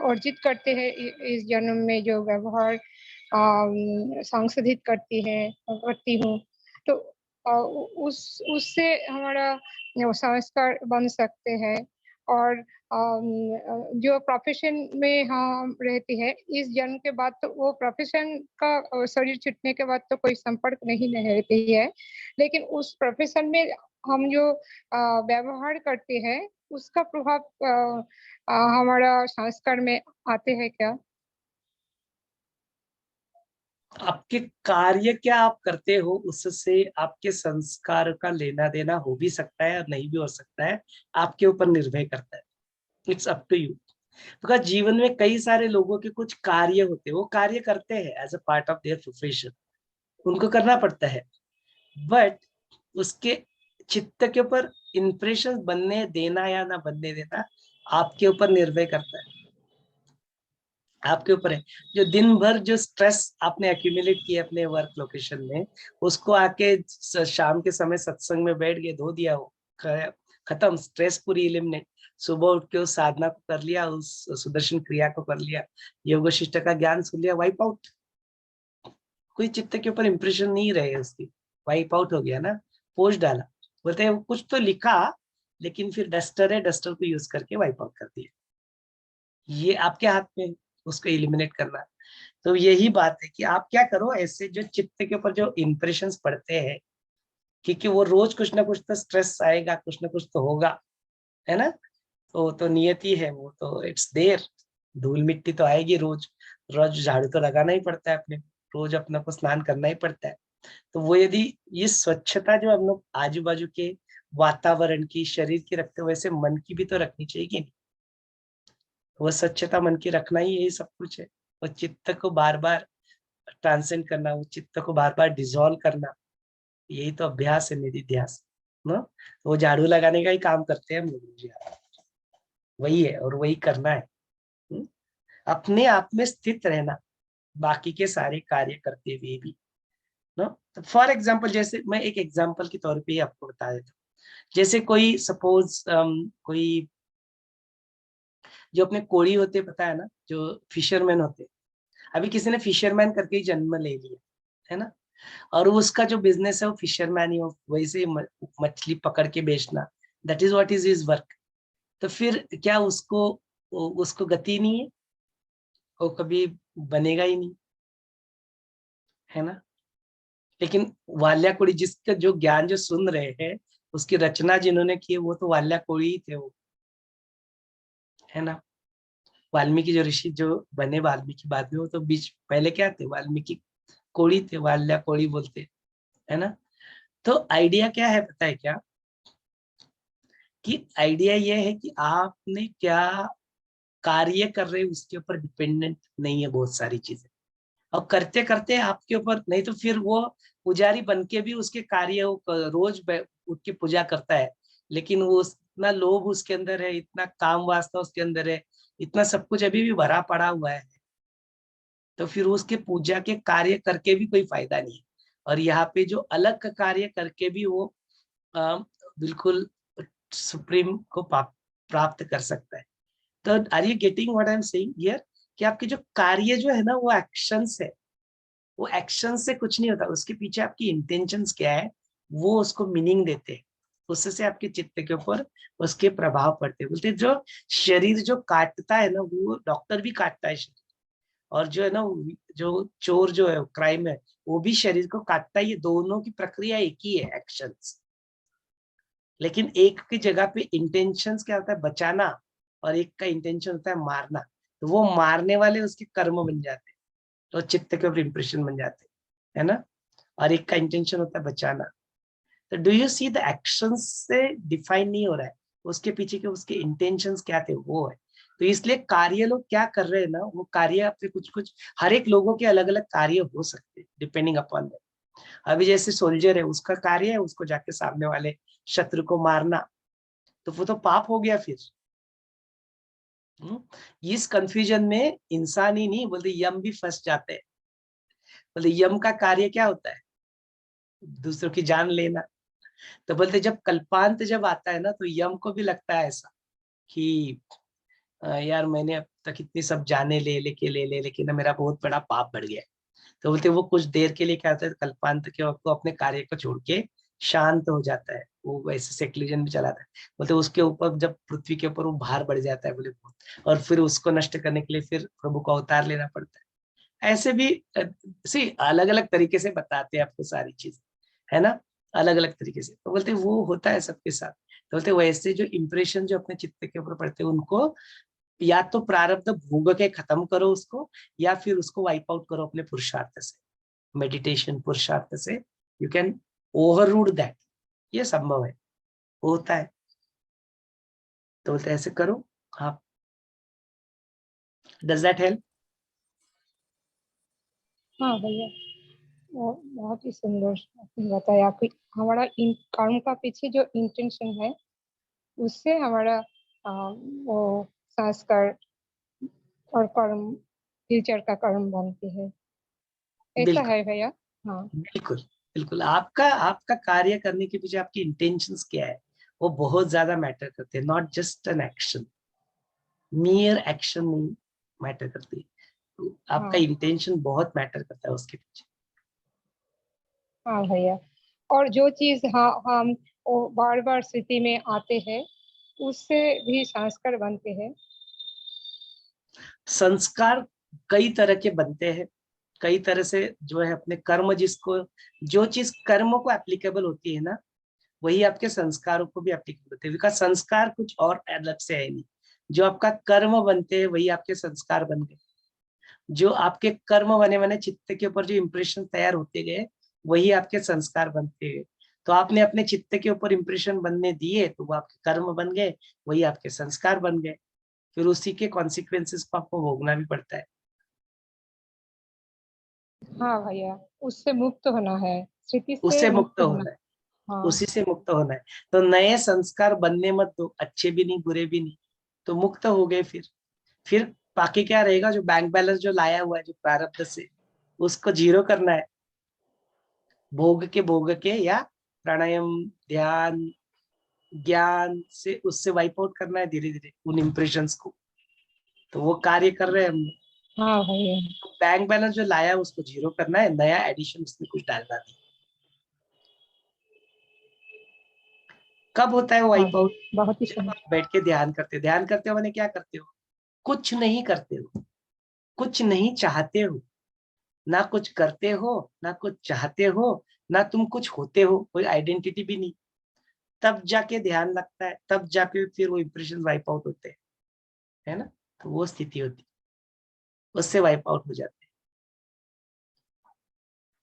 [SPEAKER 8] अर्जित करते हैं इस जन्म में, जो व्यवहार संशोधित करती हूँ, तो उससे हमारा संस्कार बन सकते हैं। और जो प्रोफेशन में हम रहते हैं इस जन्म के बाद, तो वो प्रोफेशन का शरीर छूटने के बाद तो कोई संपर्क नहीं रहती है, लेकिन उस प्रोफेशन में हम जो व्यवहार करते हैं उसका प्रभाव हमारा संस्कार में आते हैं क्या?
[SPEAKER 1] आपके कार्य क्या आप करते हो, उससे आपके संस्कार का लेना देना हो भी सकता है और नहीं भी हो सकता है, आपके ऊपर निर्भर करता है। It's up to you. Because जीवन में कई सारे लोगों के कुछ कार्य होते हैं, वो कार्य करते हैं as a part of their profession, उनको करना पड़ता है, बट उसके चित्त के ऊपर इंप्रेशन बनने देना या ना बनने देना आपके ऊपर निर्भर करता है, आपके ऊपर है। जो दिन भर जो स्ट्रेस आपने एक्यूमुलेट किया अपने वर्क लोकेशन में, उसको आके शाम के समय सत्संग में बैठ गए, धो दिया, वो खत्म, स्ट्रेस पूरी एलिमिनेट। सुबह उठ के उस साधना को कर लिया, उस सुदर्शन क्रिया को कर लिया, योग वशिष्ठ का ज्ञान सुन लिया, वाइप आउट। कोई चित्त के ऊपर इंप्रेशन नहीं रहे उसकी, वाइप आउट हो गया ना। पोस्ट डाला, बोलते हैं कुछ तो लिखा, लेकिन फिर डस्टर है, डस्टर को यूज करके वाइप आउट कर दिया। ये आपके हाथ में, उसको एलिमिनेट करना। तो यही बात है कि आप क्या करो, ऐसे जो चित्त के ऊपर जो इंप्रेशंस पड़ते हैं, क्योंकि वो रोज कुछ ना कुछ तो स्ट्रेस आएगा, कुछ ना कुछ तो होगा, है ना। तो नियति है, वो तो इट्स देयर। धूल मिट्टी तो आएगी रोज, रोज झाड़ू तो लगाना ही पड़ता है अपने, रोज अपने को स्नान करना ही पड़ता है। तो वो यदि ये स्वच्छता जो हम लोग आजू बाजू के वातावरण की, शरीर की रखते हैं, वैसे मन की भी तो रखनी चाहिए कि नहीं। वो स्वच्छता मन की रखना ही यही सब कुछ है। और चित्त को बार बार ट्रांसेंड करना, वो चित्त को बार बार डिसॉल्व करना, यही तो अभ्यास है, निधिध्यास ना। तो वो झाड़ू लगाने का ही काम करते हैं हम लोग, वही है और वही करना है। हुँ? अपने आप में स्थित रहना, बाकी के सारे कार्य करते हुए भी ना। तो फॉर एग्जाम्पल, जैसे मैं एक एग्जाम्पल के तौर पे ही आपको बता देता हूँ। जैसे कोई सपोज कोई जो अपने कोड़ी होते, पता है ना, जो फिशरमैन होते, अभी किसी ने फिशरमैन करके ही जन्म ले लिया है ना, और उसका जो बिजनेस है वो फिशरमैन ही हो, वैसे मछली पकड़ के बेचना, that is what is his work. तो फिर क्या उसको गति नहीं है, वो कभी बनेगा ही नहीं, है ना। लेकिन वाल्याकोड़ी जिसका जो ज्ञान जो सुन रहे हैं, उसकी रचना जिन्होंने की है, वो तो वाल्याकोड़ी ही थे वो, है ना। वाल्मीकि जो ऋषि जो बने वाल्मीकि बाद में, वो तो बीच पहले क्या थे, वाल्मीकि कोड़ी थे, वाल्याकोड़ी बोलते, है ना। तो आइडिया क्या है पता है क्या, कि आइडिया ये है कि आपने क्या कार्य कर रहे हैं उसके ऊपर डिपेंडेंट नहीं है बहुत सारी चीजें। और करते करते आपके ऊपर, नहीं तो फिर वो पुजारी बन के भी उसके कार्य रोज उठ के पूजा करता है, लेकिन वो इतना लोभ उसके अंदर है, इतना काम वासना उसके अंदर है, इतना सब कुछ अभी भी भरा पड़ा हुआ है, तो फिर उसके पूजा के कार्य करके भी कोई फायदा नहीं है। और यहाँ पे जो अलग का कार्य करके भी वो बिल्कुल सुप्रीम को प्राप्त कर सकता है। तो are you getting what I am saying here, कि आपके जो कार्य जो है ना, वो एक्शंस है, वो एक्शन से कुछ नहीं होता, उसके पीछे आपकी इंटेंशंस क्या है, वो उसको मीनिंग देते हैं, उससे आपके चित्त के ऊपर उसके प्रभाव पड़ते हैं। बोलते जो शरीर जो काटता है ना, वो डॉक्टर भी काटता है शरीर, और जो है ना, जो चोर जो है, क्राइम है, वो भी शरीर को काटता है। ये दोनों की प्रक्रिया एक ही है, एक्शंस। लेकिन एक की जगह पे इंटेंशंस क्या होता है, बचाना, और एक का इंटेंशन होता है मारना। तो वो मारने वाले उसके कर्म बन जाते हैं, तो चित्त के ऊपर इंप्रेशन बन जाते हैं, है ना। और एक का इंटेंशन होता है बचाना। तो do you see the actions से डिफाइन नहीं हो रहा है, उसके पीछे के उसके इंटेंशंस क्या थे, वो है। तो इसलिए कार्य लोग क्या कर रहे हैं ना, वो कार्य आपके कुछ कुछ, हर एक लोगों के अलग अलग कार्य हो सकते हैं डिपेंडिंग अपॉन दैट। अभी जैसे सोल्जर है, उसका कार्य है उसको जाके सामने वाले शत्रु को मारना, तो वो तो पाप हो गया फिर। इस कंफ्यूजन में इंसान ही नहीं, बोलते यम भी फंस जाते हैं। बोलते यम का कार्य क्या होता है, दूसरों की जान लेना। तो बोलते जब कल्पांत जब आता है ना, तो यम को भी लगता है ऐसा कि यार मैंने अब तक इतनी सब जाने ले लेकिन ना मेरा बहुत बड़ा पाप बढ़ गया है। तो बोलते वो कुछ देर के लिए क्या होता है, कल्पांत के वक्त वो अपने कार्य को छोड़ के शांत हो जाता है, वो वैसे सेक्युलरिज्म में चला जाता है। बोलते उसके ऊपर जब पृथ्वी के ऊपर वो भार बढ़ जाता है बोले बहुत, और फिर उसको नष्ट करने के लिए फिर प्रभु को अवतार लेना पड़ता है। ऐसे भी सी अलग अलग तरीके से बताते हैं आपको सारी चीज, है ना, अलग अलग तरीके से। तो बोलते वो होता है सबके साथ। तो बोलते वैसे जो इंप्रेशन जो अपने चित्त के ऊपर पड़ते हैं, उनको या तो प्रारब्ध भोग के खत्म करो उसको, या फिर उसको वाइप आउट करो अपने पुरुषार्थ से, मेडिटेशन पुरुषार्थ से you can overrule that. ये संभव है, होता है। तो बोलते ऐसे करो आप। Does that help?
[SPEAKER 8] हाँ भैया, वो बहुत ही सुंदर आपने बताया कि हमारा इन कर्म का पीछे जो इंटेंशन है, उससे हमारा वो संस्कार और कर्म, फ्यूचर का कर्म बनते हैं। ऐसा
[SPEAKER 1] बिल्कुल
[SPEAKER 8] है भैया। हाँ
[SPEAKER 1] बिल्कुल बिल्कुल। आपका आपका कार्य करने के पीछे आपकी इंटेंशंस क्या है, वो बहुत ज्यादा मैटर करते हैं, not just an action. मियर action नहीं मैटर करती, तो आपका
[SPEAKER 8] हाँ
[SPEAKER 1] इंटेंशन बहुत मैटर करता है उसके पीछे।
[SPEAKER 8] हाँ भैया। और जो चीज हाँ हम वो बार बार स्थिति में आते हैं, उससे भी संस्कार बनते हैं।
[SPEAKER 1] संस्कार कई तरह के बनते हैं, कई तरह से जो है अपने कर्म, जिसको जो चीज कर्म को एप्लीकेबल होती है ना, वही आपके संस्कारों को भी एप्लीकेबल होते हैं। बिकॉज संस्कार कुछ और अलग से है नहीं, जो आपका कर्म बनते हैं वही आपके संस्कार बन गए। जो आपके कर्म बने बने चित्त के ऊपर जो इंप्रेशन तैयार होते गए, वही आपके संस्कार बनते गए। तो आपने अपने चित्त के ऊपर इंप्रेशन बनने दिए, तो वो आपके कर्म बन गए, वही आपके संस्कार बन गए। फिर उसी के कॉन्सिक्वेंसेस को आपको भोगना भी पड़ता है।
[SPEAKER 8] हाँ भैया, उससे मुक्त होना है, स्थिति से
[SPEAKER 1] उससे मुक्त
[SPEAKER 8] मुक्त होना।
[SPEAKER 1] होना है,
[SPEAKER 8] हाँ
[SPEAKER 1] उसी से मुक्त होना है। तो नए संस्कार बनने मत दो, अच्छे भी नहीं बुरे भी नहीं, तो मुक्त हो गए। फिर बाकी क्या रहेगा, जो बैंक बैलेंस जो लाया हुआ है जो प्रारब्ध से, उसको जीरो करना है, भोग के या प्राणायाम, ध्यान, ज्ञान से उससे वाइप आउट करना है धीरे धीरे उन इंप्रेशंस को। तो वो कार्य कर रहे हैं हम।
[SPEAKER 8] हाँ भैया।
[SPEAKER 1] तो बैंक बैलेंस जो लाया है उसको जीरो करना है, नया एडिशन उसमें कुछ डालना नहीं। कब होता है
[SPEAKER 8] हाँ
[SPEAKER 1] वाइप
[SPEAKER 8] भैया,
[SPEAKER 1] आउट?
[SPEAKER 8] बहुत ही
[SPEAKER 1] जब
[SPEAKER 8] सुंदर।
[SPEAKER 1] आप बैठ के ध्यान करते हो मैंने क्या करते हो, कुछ नहीं करते हो, कुछ नहीं चाहते हो, ना कुछ करते हो, ना कुछ चाहते हो, ना तुम कुछ होते हो, कोई आइडेंटिटी भी नहीं, तब जाके ध्यान लगता है, तब जाके फिर वो इंप्रेशन वाइप आउट होते हैं, है ना। तो वो स्थिति होती है, उससे वाइप आउट हो जाते हैं।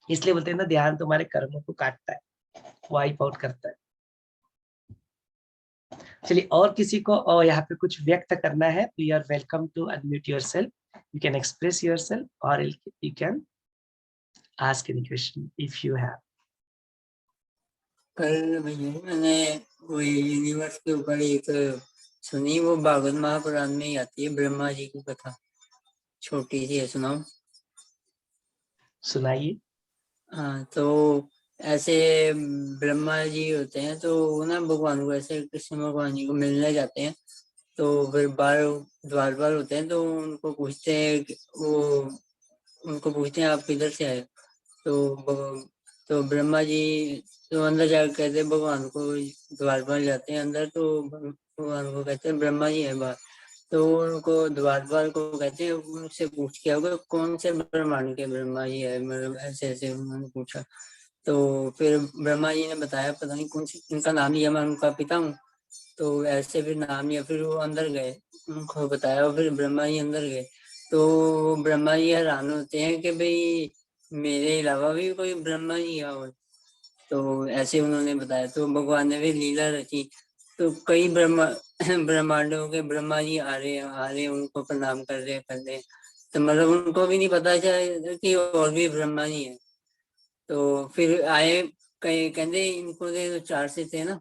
[SPEAKER 1] इसलिए बोलते हैं ना, ध्यान तुम्हारे कर्मों को काटता है, वाइप आउट करता है। चलिए, और किसी को और यहाँ पे कुछ व्यक्त करना है तो you are welcome to unmute yourself, you can express yourself और you can ask any question if you have.
[SPEAKER 7] कल भैया मैंने वो यूनिवर्स के ऊपर एक सुनी, वो भागवत महापुराण में ही आती है, ब्रह्मा जी की कथा, छोटी सी है, सुनाओ।
[SPEAKER 1] सुनाइए।
[SPEAKER 7] हाँ, तो ऐसे ब्रह्मा जी होते हैं तो वो ना भगवान को, ऐसे कृष्ण भगवान जी को मिलने जाते हैं, तो फिर द्वारपाल होते हैं तो उनको पूछते हैं उनको पूछते हैं आप किधर से आए। तो ब्रह्मा जी तो अंदर जाकर कहते हैं भगवान को, द्वारपाल जाते हैं अंदर तो भगवान को कहते हैं ब्रह्मा जी है बाहर। तो उनको द्वारपाल को कहते हैं, उनसे पूछ के होगा कौन से ब्रह्मांड के ब्रह्मा जी है, मतलब ऐसे ऐसे उन्होंने पूछा। तो फिर ब्रह्मा जी ने बताया पता नहीं कौन सी, उनका नाम लिया, मैं उनका पिता हूँ, तो ऐसे फिर नाम लिया। फिर वो अंदर गए, उनको बताया, और फिर ब्रह्मा जी अंदर गए। तो ब्रह्मा जी हैरान होते हैं कि भाई मेरे अलावा भी कोई ब्रह्मा जी है। और तो ऐसे उन्होंने बताया, तो भगवान ने भी लीला रची। तो कई ब्रह्मांडों के ब्रह्मा जी आ रहे हैं, उनको प्रणाम कर रहे हैं। तो मतलब उनको भी नहीं पता चला कि और भी ब्रह्मा जी है। तो फिर आए, कई कहते इनको तो 4 से थे ना,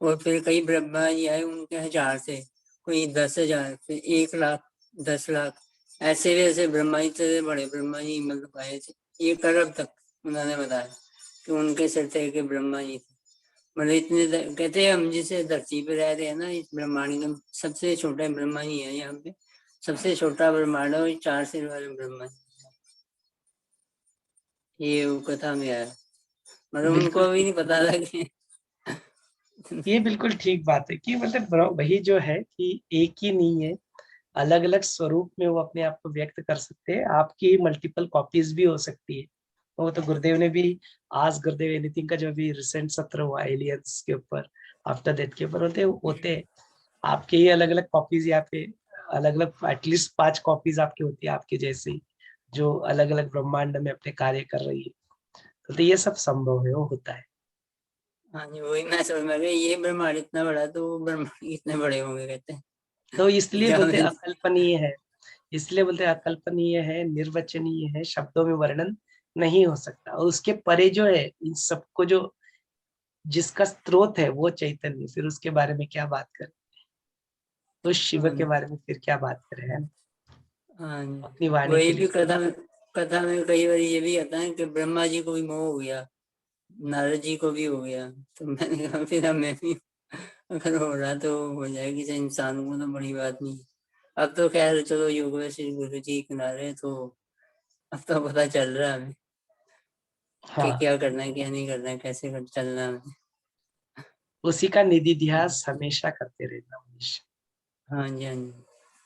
[SPEAKER 7] और फिर कई ब्रह्मा जी आए, उनके 1000 से, कोई 10,000, फिर 1,00,000, 10,00,000, ऐसे वैसे ब्रह्मा जी थे, बड़े ब्रह्मा जी मतलब आए थे 1 अरब तक। उन्होंने बताया कि उनके सिर थे कि ब्रह्मा जी थे, मतलब इतने कहते हैं हम जिसे धरती पे रह रहे हैं ना, इस ब्रह्मांड में सबसे छोटा ब्रह्मा जी है यहाँ पे, सबसे छोटा ब्रह्मांड है 4 सिर वाले ब्रह्मा जी। ये वो कथा में आया, मतलब उनको
[SPEAKER 1] बिल्कुल
[SPEAKER 7] अभी नहीं पता था कि
[SPEAKER 1] ये बिल्कुल ठीक बात है कि मतलब वही जो है कि एक ही नहीं है, अलग अलग स्वरूप में वो अपने आप को व्यक्त कर सकते हैं। आपकी मल्टीपल कॉपीज भी हो सकती है। वो तो गुरुदेव ने भी, आज गुरुदेव एनीथिंग का जो भी रिसेंट सत्र हुआ एलियंस के ऊपर, आफ्टर डेथ के ऊपर होते हैं आपके ही अलग अलग कॉपीज यहाँ पे, अलग अलग एटलीस्ट 5 कॉपीज आपकी होती है आपके जैसी, जो अलग अलग ब्रह्मांड में अपने कार्य कर रही है। तो ये सब संभव है, वो होता है।
[SPEAKER 7] हाँ जी, वही मैं समझ में आ गया, ये ब्रह्मांड इतना बड़ा तो वो ब्रह्मांड कितने बड़े होंगे कहते हैं।
[SPEAKER 1] तो इसलिए
[SPEAKER 7] जहाँ
[SPEAKER 1] बोलते
[SPEAKER 7] में
[SPEAKER 1] अकल्पनीय है, इसलिए बोलते अकल्पनीय है, निर्वचनीय है, शब्दों में वर्णन नहीं हो सकता। और उसके परे जो है, इन सबको जो जिसका स्रोत है वो चैतन्य, फिर उसके बारे में क्या बात करें, तो शिव
[SPEAKER 7] हाँ
[SPEAKER 1] के बारे में फिर क्या बात करें, है ना,
[SPEAKER 7] हाँ जी,
[SPEAKER 1] अपनी वाणी
[SPEAKER 7] वही
[SPEAKER 1] के
[SPEAKER 7] भी
[SPEAKER 1] लिए।
[SPEAKER 7] कथा में कई बार ये भी आता है कि ब्रह्मा जी को भी मोह हो गया, नारद जी को भी हो गया। तो मैंने कहा फिर हमें भी अगर हो रहा तो हो जाए, किसी इंसान को तो बड़ी बात नहीं। अब तो खैर चलो योग वशिष्ठ गुरु जी किनारे, तो अब तो पता चल रहा है हमें कि
[SPEAKER 1] हाँ,
[SPEAKER 7] क्या करना है क्या नहीं करना है, कैसे चलना है हमें।
[SPEAKER 1] उसी का निधि ध्यास हमेशा करते रहना हमेशा।
[SPEAKER 7] हाँ जी, हाँ जी,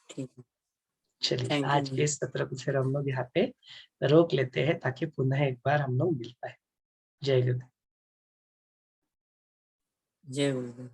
[SPEAKER 7] ठीक है,
[SPEAKER 1] चलिए,
[SPEAKER 7] थैंक
[SPEAKER 1] आज के
[SPEAKER 7] यू।
[SPEAKER 1] इस सत्र को फिर हम लोग यहाँ पे रोक लेते हैं, ताकि पुनः एक बार हम लोग मिल पाए। जय गुरु।
[SPEAKER 7] जय गुरुदेव।